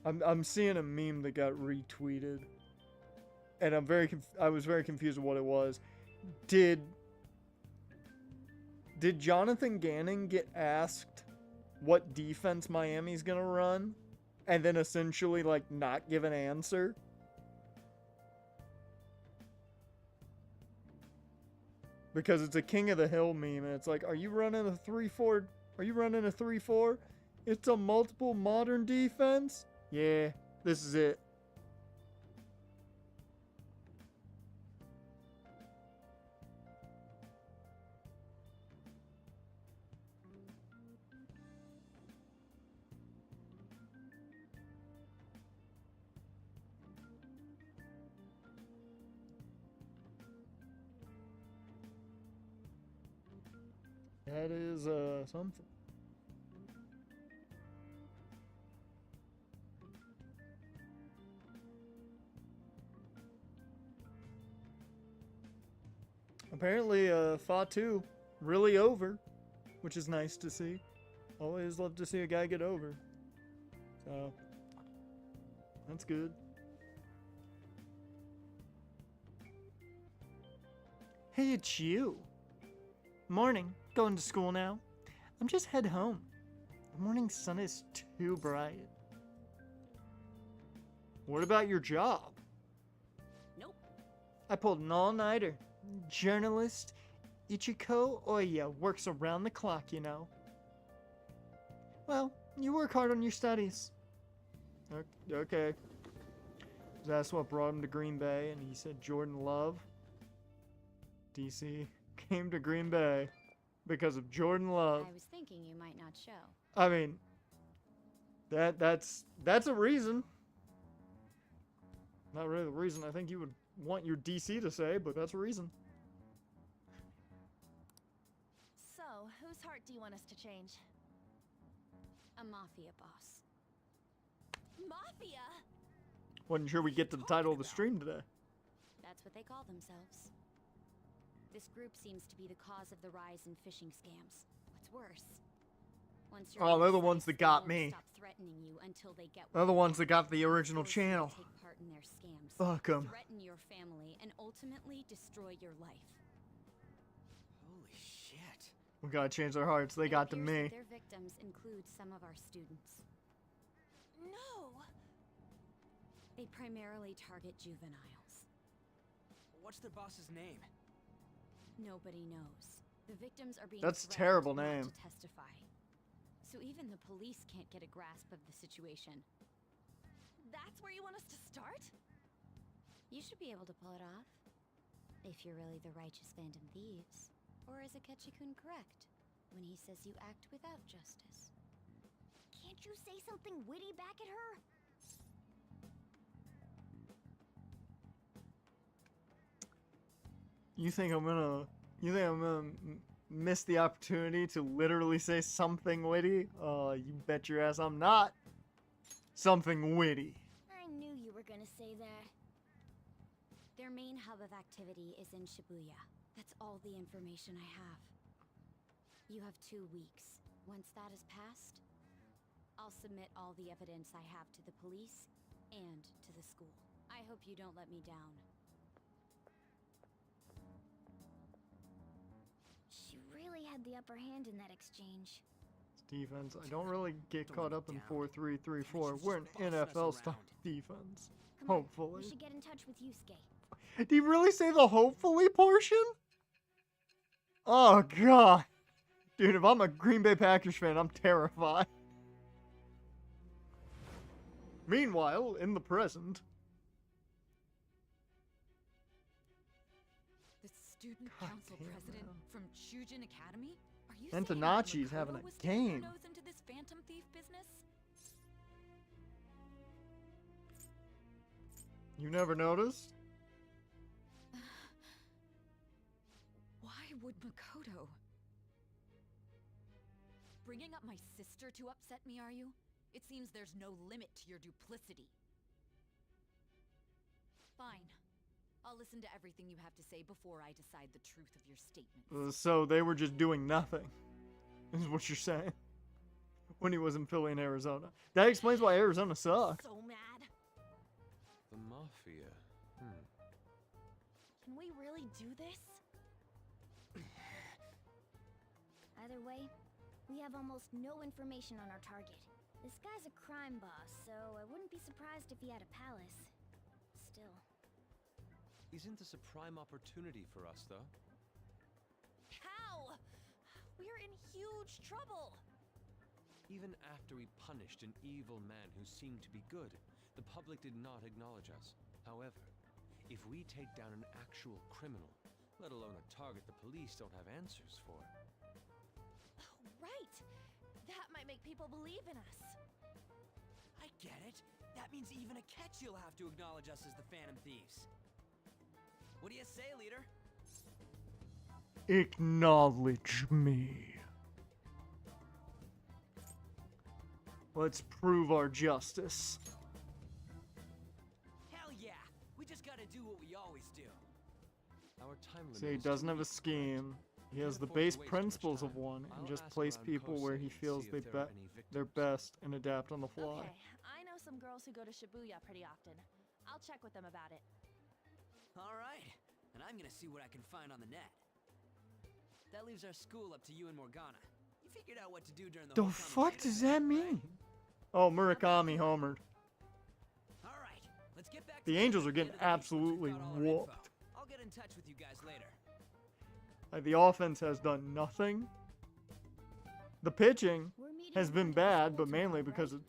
I'm seeing a meme that got retweeted. And I was very confused with what it was. Did Jonathan Gannon get asked what defense Miami's going to run and then essentially like not give an answer? Because it's a King of the Hill meme and it's like, are you running a 3-4? Are you running a 3-4? It's a multiple modern defense? Yeah, this is it. That is something. Apparently, Fatu really over, which is nice to see. Always love to see a guy get over. So, that's good. Hey, it's you. Morning. Going to school now. I'm just head home. The morning sun is too bright. What about your job? Nope. I pulled an all-nighter. Journalist Ichiko Oya works around the clock, you know. Well, you work hard on your studies. Okay. That's what brought him to Green Bay, and he said Jordan Love. DC came to Green Bay because of Jordan Love. I was thinking you might not show. I mean, that's a reason. Not really the reason I think you would want your DC to say, but that's a reason. So, whose heart do you want us to change? A Mafia boss. Mafia? Wasn't sure we'd get to the title of the stream today. That's what they call themselves. This group seems to be the cause of the rise in phishing scams. What's worse, once you're Oh, they're the inside, ones that they got won't me. Stop threatening you until they get They're the what ones that got the original force you to channel. take part in their scams, Fuck 'em. threaten your family, and ultimately destroy your life. Holy shit. We gotta change their hearts. They It got to appears me. that their victims include some of our students. No! They primarily target juveniles. What's their boss's name? Nobody knows. The victims are being That's a threatened terrible not name. to testify. So even the police can't get a grasp of the situation. That's where you want us to start? You should be able to pull it off. If you're really the righteous Phantom Thieves. Or is Akechi-kun correct when he says you act without justice? Can't you say something witty back at her? You think I'm gonna miss the opportunity to literally say something witty? You bet your ass I'm not. Something witty. I knew you were gonna say that. Their main hub of activity is in Shibuya. That's all the information I have. You have 2 weeks. Once that is passed, I'll submit all the evidence I have to the police and to the school. I hope you don't let me down. She really had the upper hand in that exchange. Defense. I don't really get caught up in 4-3-3-4. We're an NFL style defense. Come on, Hopefully. we should get in touch with Yusuke. Did you really say the hopefully portion? Oh god. Dude, if I'm a Green Bay Packers fan, I'm terrified. Meanwhile, in the present. The student council damn, president man. from Chujin Academy? Are you And saying Tanachi's Makoto having a was dipping her game. nose into this phantom thief business? You never noticed? Why would Makoto? Bringing up my sister to upset me, are you? It seems there's no limit to your duplicity. Fine. I'll listen to everything you have to say before I decide the truth of your statement. So they were just doing nothing. Is what you're saying. When he was in Philly and Arizona. That explains why Arizona sucked. So mad. The Mafia. Can we really do this? Either way, we have almost no information on our target. This guy's a crime boss, so I wouldn't be surprised if he had a palace. Still. Isn't this a prime opportunity for us, though? How? We're in huge trouble. Even after we punished an evil man who seemed to be good, the public did not acknowledge us. However, if we take down an actual criminal, let alone a target the police don't have answers for. Right. That might make people believe in us. I get it. That means even Akechi will have to acknowledge us as the Phantom Thieves. What do you say, leader? Acknowledge me. Let's prove our justice. Hell yeah! We just gotta do what we always do. Our time limit So he is doesn't 2 have a weeks, correct? scheme. He We has can't the afford to base waste much principles of time. one and I'll just ask place around people where he Kosei, feels see they if there are bet any their victims. best and adapt on the fly. Okay, I know some girls who go to Shibuya pretty often. I'll check with them about it. Alright, and I'm gonna see what I can find on the net. That leaves our school up to you and Morgana. You figured out what to do during the The whole fuck conversation, does that mean? Oh, Murakami homered. Alright, let's get back to The it Angels at are the getting end of the week once absolutely we've got all our info. whooped. I'll get in touch with you guys later. The offense has done nothing. The pitching We're meeting has in been front of the bad, school but mainly tomorrow, because right?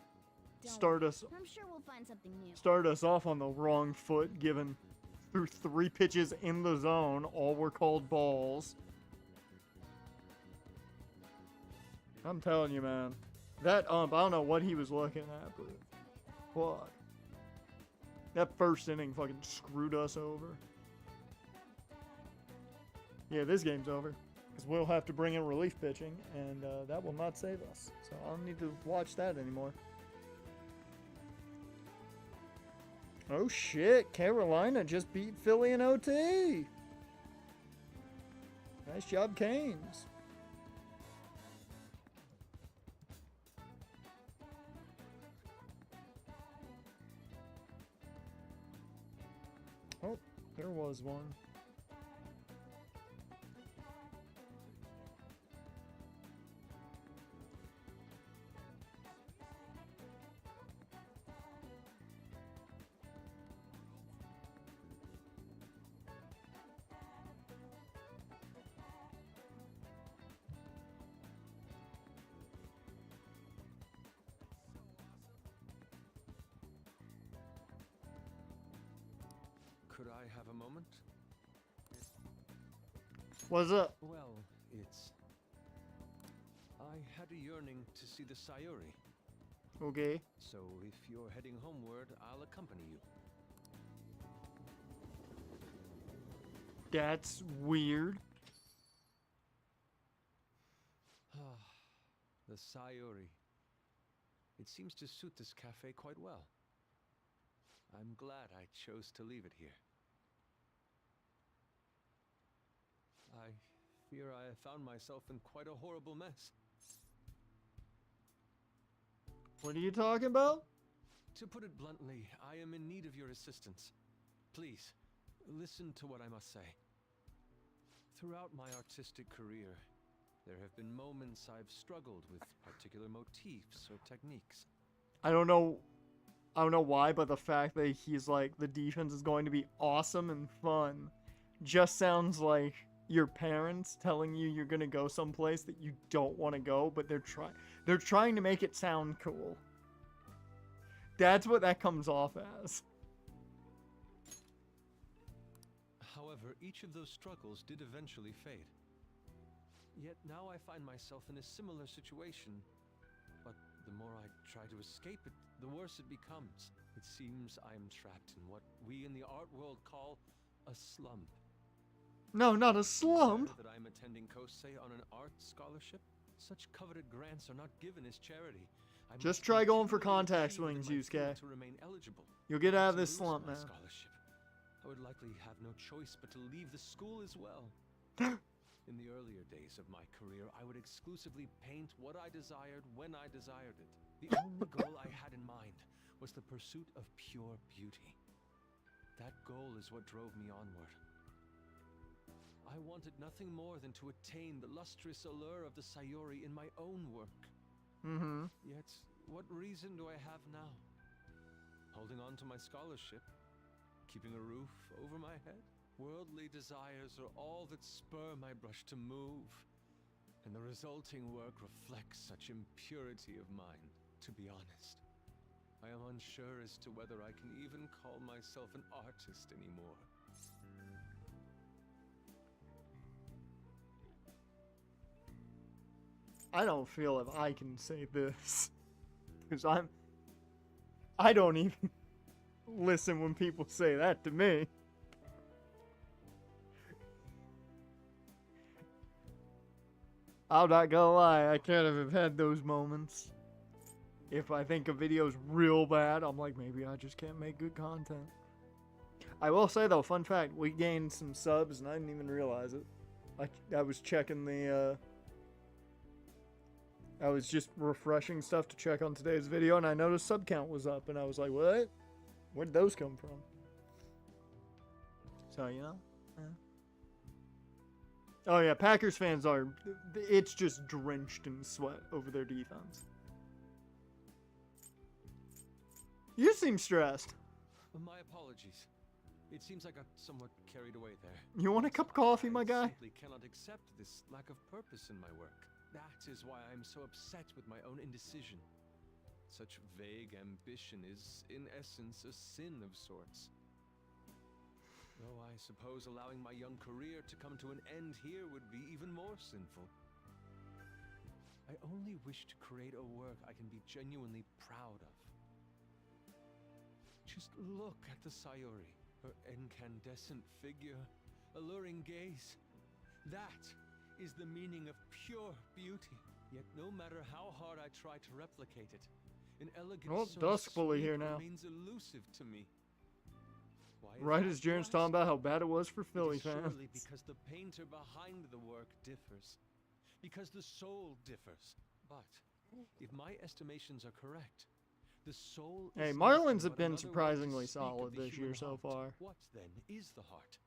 of start us I'm sure we'll find something new. started us off on the wrong foot, given through 3 pitches in the zone, all were called balls. I'm telling you, man. That I don't know what he was looking at, but what? That first inning fucking screwed us over. Yeah, this game's over. Because we'll have to bring in relief pitching, and that will not save us. So I don't need to watch that anymore. Oh shit, Carolina just beat Philly in OT. Nice job, Canes. Oh, there was one. Could I have a moment? What's up? Well, it's... I had a yearning to see the Sayuri. Okay. So if you're heading homeward, I'll accompany you. That's weird. The Sayuri. It seems to suit this cafe quite well. I'm glad I chose to leave it here. I fear I have found myself in quite a horrible mess. What are you talking about? To put it bluntly, I am in need of your assistance. Please, listen to what I must say. Throughout my artistic career, there have been moments I've struggled with particular motifs or techniques. I don't know why, but the fact that he's like, the defense is going to be awesome and fun just sounds like your parents telling you you're gonna go someplace that you don't want to go, but they're trying to make it sound cool. That's what that comes off as. However, each of those struggles did eventually fade. Yet now I find myself in a similar situation, but the more I try to escape it, the worse it becomes. It seems I am trapped in what we in the art world call a slump. No, not a slump. That I'm attending Kosei on an art scholarship. Such coveted grants are not given as charity. Just try going for contact swings, Yusuke. To remain eligible. You'll get out of this slump, man. Scholarship. I would likely have no choice but to leave the school as well. In the earlier days of my career, I would exclusively paint what I desired when I desired it. The only goal I had in mind was the pursuit of pure beauty. That goal is what drove me onward. I wanted nothing more than to attain the lustrous allure of the Sayuri in my own work. Mm-hmm. Yet, what reason do I have now? Holding on to my scholarship? Keeping a roof over my head? Worldly desires are all that spur my brush to move. And the resulting work reflects such impurity of mind, to be honest. I am unsure as to whether I can even call myself an artist anymore. I don't feel if I can say this. Because I don't even listen when people say that to me. I'm not gonna lie, I kind of have had those moments. If I think a video's real bad, I'm like, maybe I just can't make good content. I will say though, fun fact, we gained some subs and I didn't even realize it. I was checking the, I was just refreshing stuff to check on today's video and I noticed sub count was up and I was like, what? Where'd those come from? So, you know? Yeah. Oh yeah, Packers fans are, it's just drenched in sweat over their defense. You seem stressed. My apologies. It seems I got somewhat carried away there. You want a cup of coffee, my guy? I simply cannot accept this lack of purpose in my work. That is why I'm so upset with my own indecision. Such vague ambition is, in essence, a sin of sorts. Though I suppose allowing my young career to come to an end here would be even more sinful. I only wish to create a work I can be genuinely proud of. Just look at the Sayuri, her incandescent figure, alluring gaze. That is the meaning of pure beauty. Yet no matter how hard I try to replicate it, an elegance so Duskfully sweet here now. remains elusive to me. Why is Right that, as Jaren's you talking ask? about how bad it was for Philly It is surely fans. because the painter behind the work differs. Because the soul differs. But if my estimations are correct, the soul Hey, is Marlins nothing have but been another way to surprisingly speak of solid the this year human so heart. far. What then is the heart?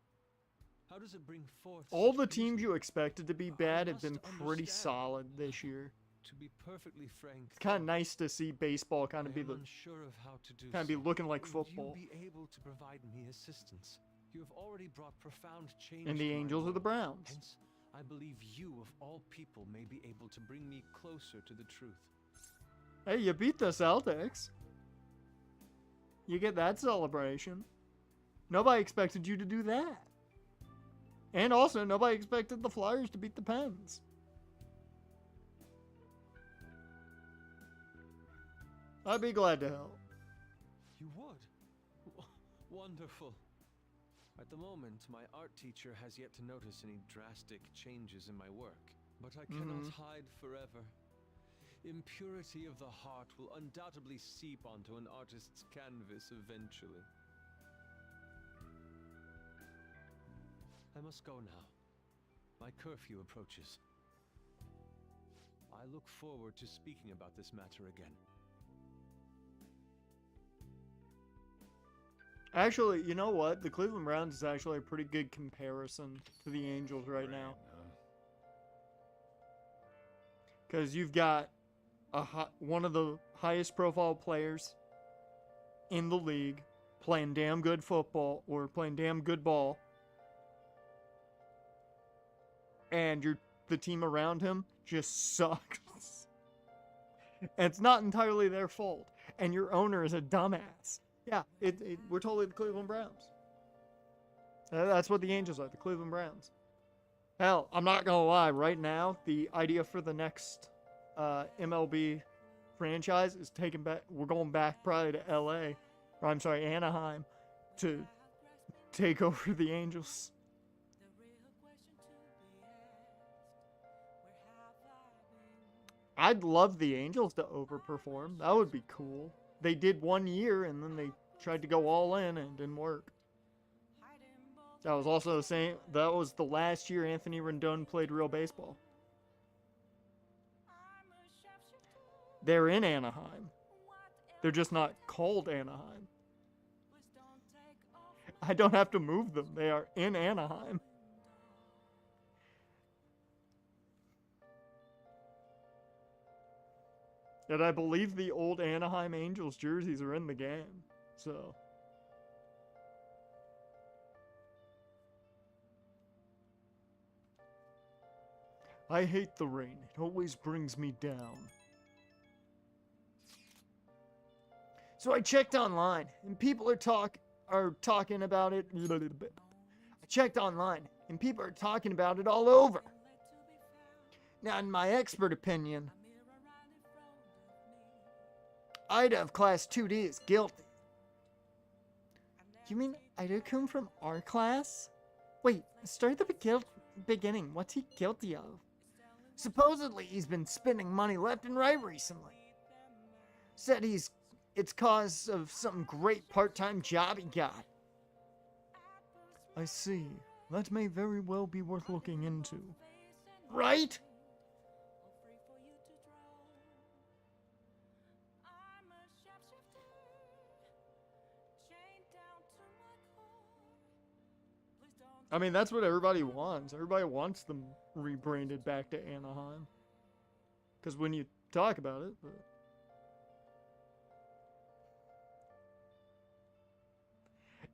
How does it bring forth All such the teams beauty? you expected to be I bad have must been pretty understand. solid this year. To be perfectly frank, It's kind of nice to see baseball kind I of be am the unsure of how to do kind of be so. looking like Would football. you be able to provide me assistance? You have already brought profound change And the to my Angels or the world. Browns. Hence, I believe you, of all people, may be able to bring me closer to the truth. Hey, you beat the Celtics. You get that celebration. Nobody expected you to do that. And also, nobody expected the Flyers to beat the Pens. I'd be glad to help. You would? Wonderful. At the moment, my art teacher has yet to notice any drastic changes in my work. But I cannot hide forever. Impurity of the heart will undoubtedly seep onto an artist's canvas eventually. I must go now. My curfew approaches. I look forward to speaking about this matter again. Actually, you know what? The Cleveland Browns is actually a pretty good comparison to the Angels right now. Because you've got one of the highest profile players in the league playing damn good football or playing damn good ball. And the team around him just sucks. And it's not entirely their fault. And your owner is a dumbass. Yeah, we're totally the Cleveland Browns. That's what the Angels are, the Cleveland Browns. Hell, I'm not going to lie. Right now, the idea for the next MLB franchise is taking back. We're going back probably to LA. Or I'm sorry, Anaheim. To take over the Angels. I'd love the Angels to overperform. That would be cool. They did 1 year and then they tried to go all in and it didn't work. That was also the same. That was the last year Anthony Rendon played real baseball. They're in Anaheim. They're just not called Anaheim. I don't have to move them. They are in Anaheim. And I believe the old Anaheim Angels jerseys are in the game. So. I hate the rain. It always brings me down. So I checked online, and people are talking about it. I checked online, and people are talking about it all over. Now, in my expert opinion, Ida of Class 2D is guilty. You mean Ida come from our class? Wait, start at the beginning. What's he guilty of? Supposedly, he's been spending money left and right recently. Said it's cause of some great part-time job he got. I see. That may very well be worth looking into. Right? I mean, that's what everybody wants. Everybody wants them rebranded back to Anaheim. Because when you talk about it...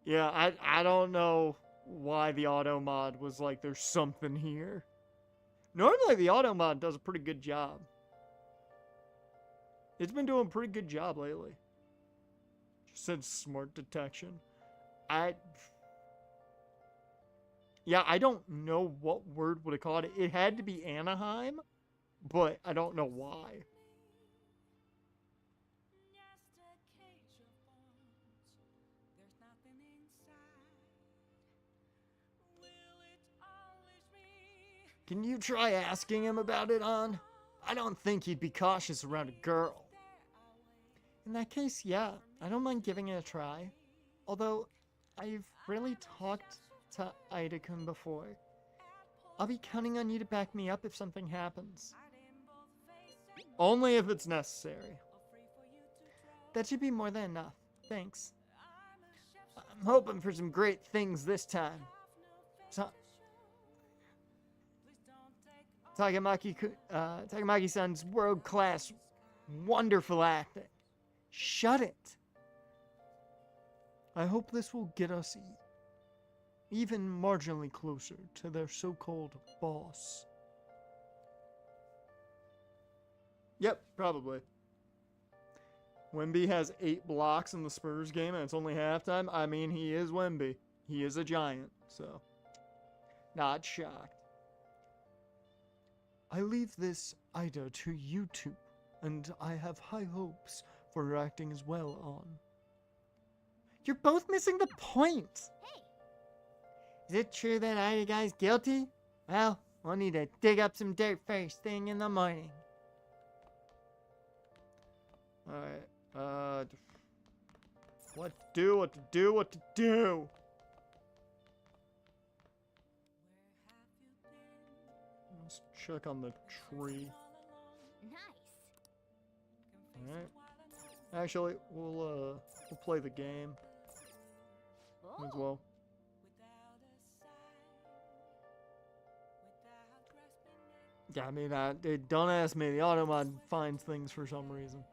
Yeah, I don't know why the auto mod was like, there's something here. Normally, the auto mod does a pretty good job. It's been doing a pretty good job lately. Just said smart detection. Yeah, I don't know what word would have called it. It had to be Anaheim, but I don't know why. Can you try asking him about it, On? I don't think he'd be cautious around a girl. In that case, yeah, I don't mind giving it a try. Although, I've really talked to Ida-kun before. I'll be counting on you to back me up if something happens. Only if it's necessary. That should be more than enough. Thanks. I'm hoping for some great things this time. Takamaki-san's world-class, wonderful acting. Shut it. I hope this will get us even marginally closer to their so-called boss. Yep, probably. Wemby has 8 blocks in the Spurs game and it's only halftime. I mean, he is Wemby. He is a giant, so not shocked. I leave this, Ida, to you two, and I have high hopes for her acting as well, On. You're both missing the point! Hey! Is it true that Ida guy's guilty? Well, we'll need to dig up some dirt first thing in the morning. Alright, what to do? Let's check on the tree. Nice. Alright. Actually, we'll play the game as well. Yeah, I mean, don't ask me. The automod finds things for some reason.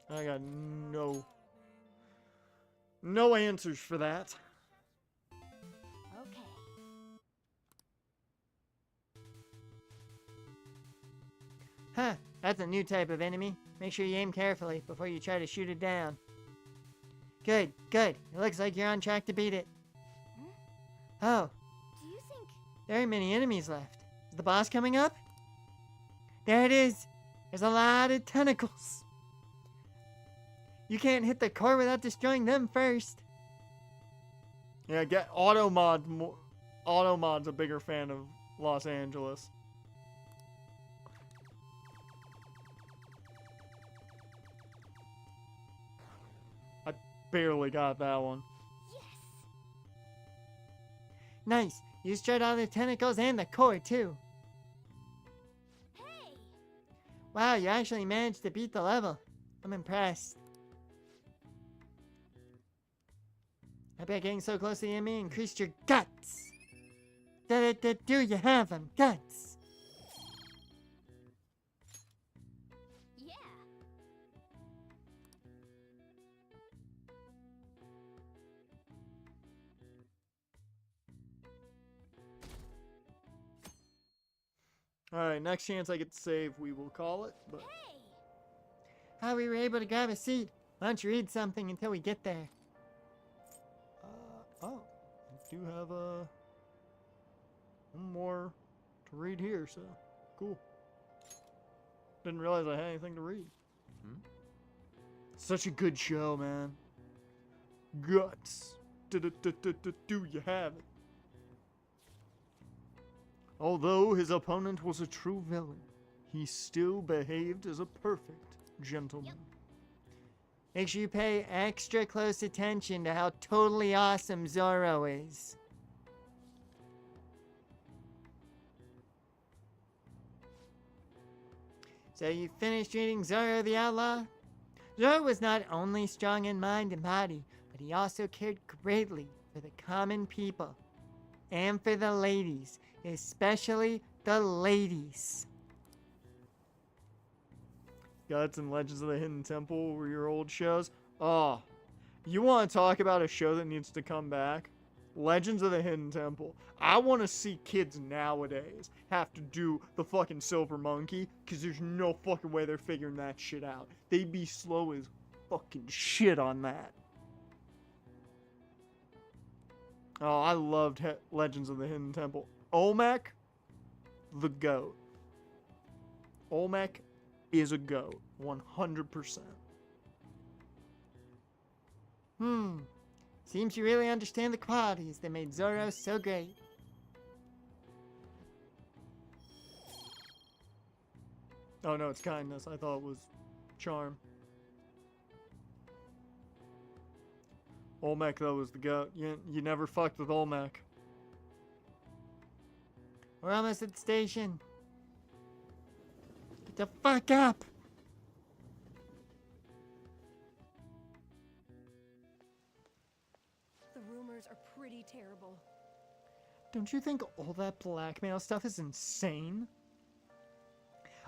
I got no answers for that. Okay. Huh, that's a new type of enemy. Make sure you aim carefully before you try to shoot it down. Good, good. It looks like you're on track to beat it. Oh. Do you think... There aren't many enemies left. Is the boss coming up? There it is. There's a lot of tentacles. You can't hit the core without destroying them first. Yeah, get Automod. Automod's a bigger fan of Los Angeles. I barely got that one. Yes. Nice. You destroyed all the tentacles and the core too. Hey. Wow, you actually managed to beat the level. I'm impressed. I bet getting so close to the enemy increased your guts. Do you have them? Guts. Yeah. Alright, next chance I get to save, we will call it. But Hey. How we were able to grab a seat. Why don't you read something until we get there? Oh, I do have one more to read here, so cool. Didn't realize I had anything to read. Such a good show, man. Guts. Do you have it? Although his opponent was a true villain, he still behaved as a perfect gentleman. Yep. Make sure you pay extra close attention to how totally awesome Zoro is. So you finished reading Zoro the Outlaw? Zoro was not only strong in mind and body, but he also cared greatly for the common people. And for the ladies, especially the ladies. Guts and Legends of the Hidden Temple were your old shows. Oh, you want to talk about a show that needs to come back? Legends of the Hidden Temple. I want to see kids nowadays have to do the fucking Silver Monkey, because there's no fucking way they're figuring that shit out. They'd be slow as fucking shit on that. Oh, I loved Legends of the Hidden Temple. Olmec, the GOAT. Olmec is a GOAT. 100%. Seems you really understand the qualities that made Zoro so great. Oh no, it's kindness. I thought it was charm. Olmec, though, was the GOAT. You never fucked with Olmec. We're almost at the station. Get the fuck up! The rumors are pretty terrible. Don't you think all that blackmail stuff is insane?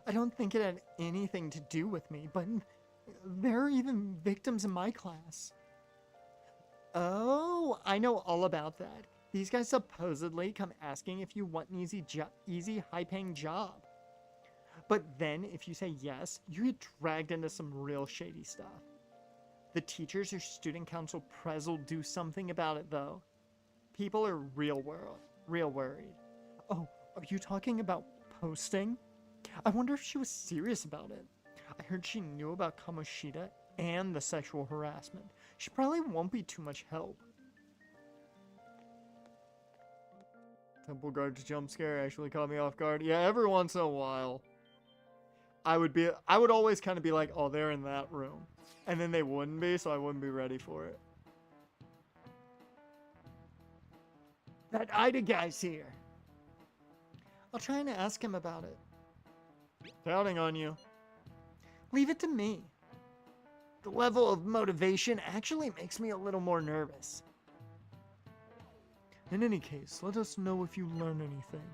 I don't think it had anything to do with me, but there are even victims in my class. Oh, I know all about that. These guys supposedly come asking if you want an easy high-paying job. But then, if you say yes, you get dragged into some real shady stuff. The teachers or student council pres will do something about it, though. People are real worried. Oh, are you talking about posting? I wonder if she was serious about it. I heard she knew about Kamoshida and the sexual harassment. She probably won't be too much help. Temple Guard's jump scare actually caught me off guard. Yeah, every once in a while, I would always kind of be like, oh, they're in that room. And then they wouldn't be, so I wouldn't be ready for it. That Ida guy's here. I'll try and ask him about it. Counting on you. Leave it to me. The level of motivation actually makes me a little more nervous. In any case, let us know if you learn anything.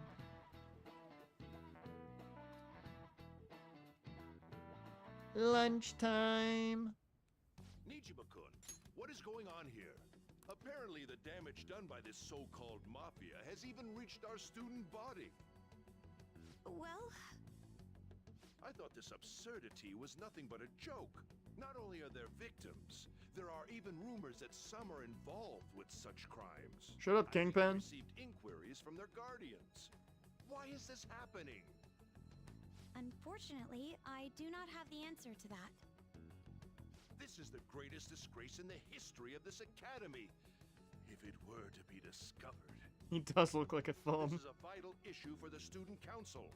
Lunchtime. Nijima-kun, what is going on here? Apparently the damage done by this so-called Mafia has even reached our student body. Well, I thought this absurdity was nothing but a joke. Not only are there victims, there are even rumors that some are involved with such crimes. Shut up, Kingpin. I received inquiries from their guardians. Why is this happening? Unfortunately, I do not have the answer to that. This is the greatest disgrace in the history of this academy. If it were to be discovered. He does look like a thumb. This is a vital issue for the student council.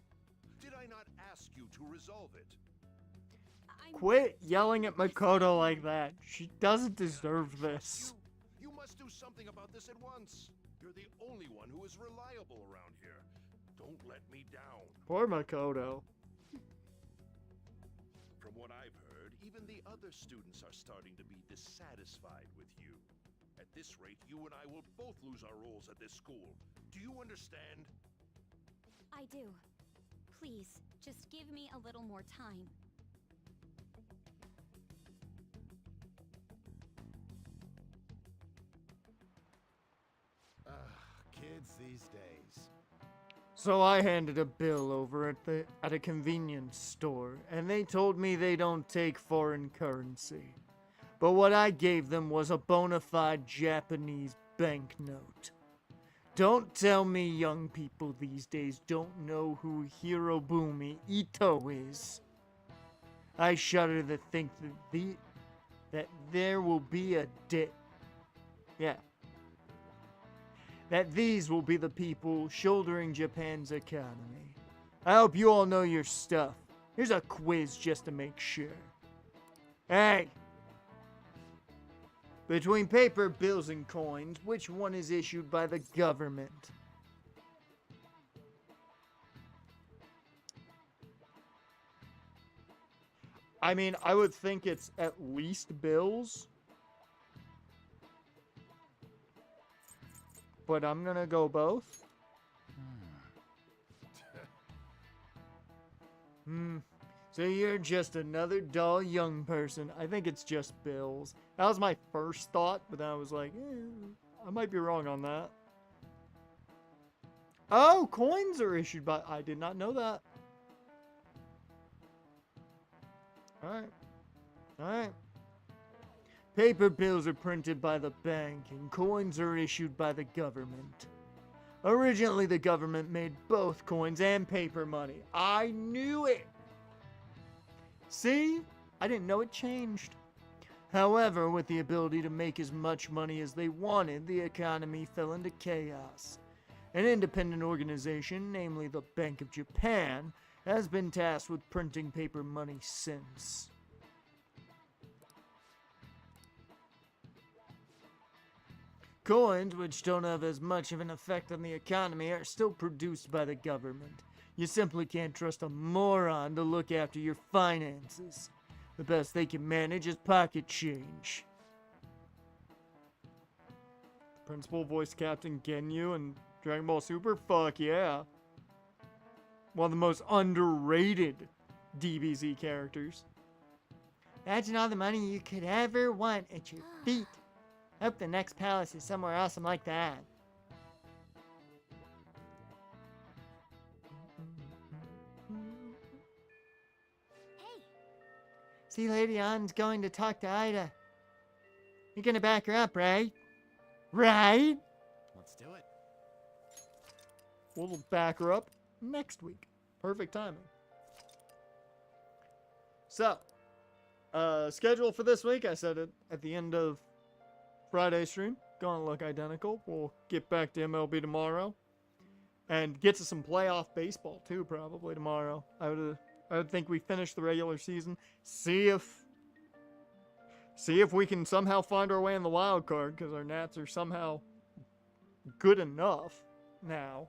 Did I not ask you to resolve it? Quit yelling at Makoto like that. She doesn't deserve this. You must do something about this at once. You're the only one who is reliable around here. Don't let me down. Poor Makoto. From what I've heard, even the other students are starting to be dissatisfied with you. At this rate, you and I will both lose our roles at this school. Do you understand? I do. Please, just give me a little more time. Kids these days. So I handed a bill over at a convenience store, and they told me they don't take foreign currency. But what I gave them was a bona fide Japanese banknote. Don't tell me young people these days don't know who Hirobumi Ito is. I shudder to think that there will be a day. Yeah. That these will be the people shouldering Japan's economy. I hope you all know your stuff. Here's a quiz just to make sure. Hey! Between paper, bills, and coins, which one is issued by the government? I mean, I would think it's at least bills. But I'm gonna go both. So you're just another dull young person. I think it's just bills. That was my first thought, but then I was like, I might be wrong on that. Oh, coins are issued by... I did not know that. Alright. Alright. Paper bills are printed by the bank, and coins are issued by the government. Originally, the government made both coins and paper money. I knew it! See? I didn't know it changed. However, with the ability to make as much money as they wanted, the economy fell into chaos. An independent organization, namely the Bank of Japan, has been tasked with printing paper money since. Coins, which don't have as much of an effect on the economy, are still produced by the government. You simply can't trust a moron to look after your finances. The best they can manage is pocket change. Principal voice Captain Ginyu and Dragon Ball Super? Fuck yeah. One of the most underrated DBZ characters. Imagine all the money you could ever want at your feet. Hope the next palace is somewhere awesome like that. Hey! See, Lady Ann's going to talk to Ida. You're gonna back her up, right? Right? Let's do it. We'll back her up next week. Perfect timing. So, schedule for this week, I said it at the end of Friday stream. Gonna look identical. We'll get back to MLB tomorrow. And get to some playoff baseball too, probably tomorrow. I would think we finish the regular season. See if we can somehow find our way in the wild card, because our Nats are somehow good enough now.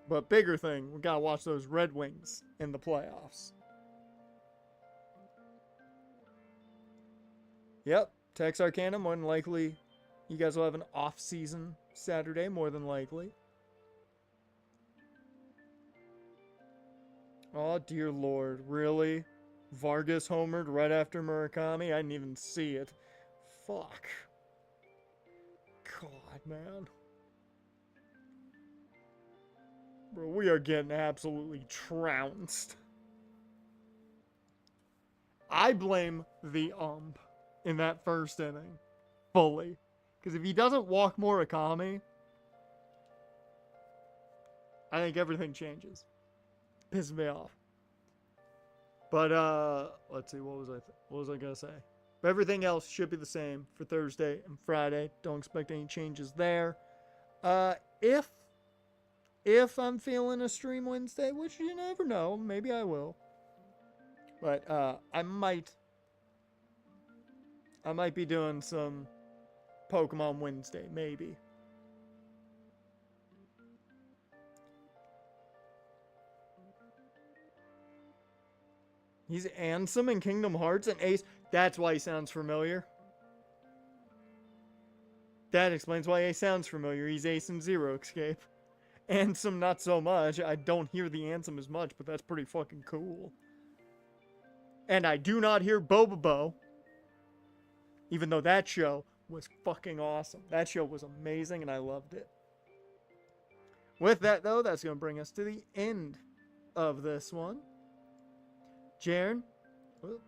But bigger thing, we gotta watch those Red Wings in the playoffs. Yep, Tex Arcana, more than likely, you guys will have an off-season Saturday, more than likely. Oh, dear Lord, really? Vargas homered right after Murakami? I didn't even see it. Fuck. God, man. Bro, we are getting absolutely trounced. I blame the ump in that first inning. Fully. Because if he doesn't walk Murakami, I think everything changes. Pisses me off. But, let's see, what was I gonna say? But everything else should be the same for Thursday and Friday. Don't expect any changes there. If I'm feeling a stream Wednesday, which you never know, maybe I will. But, I might be doing some Pokemon Wednesday, maybe. He's Ansem in Kingdom Hearts and Ace. That's why he sounds familiar. That explains why Ace sounds familiar. He's Ace in Zero Escape. Ansem, not so much. I don't hear the Ansem as much, but that's pretty fucking cool. And I do not hear Bobobo. Even though that show was fucking awesome. That show was amazing and I loved it. With that, though, that's going to bring us to the end of this one. Jaren, well,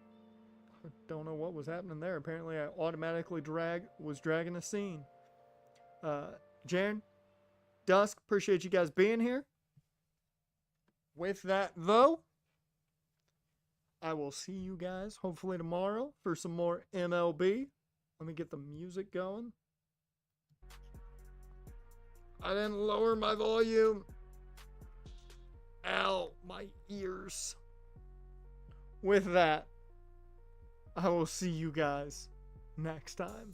I don't know what was happening there. Apparently, I automatically was dragging a scene. Jaren, Dusk, appreciate you guys being here. With that, though, I will see you guys hopefully tomorrow for some more MLB. Let me get the music going. I didn't lower my volume. Ow, my ears. With that, I will see you guys next time.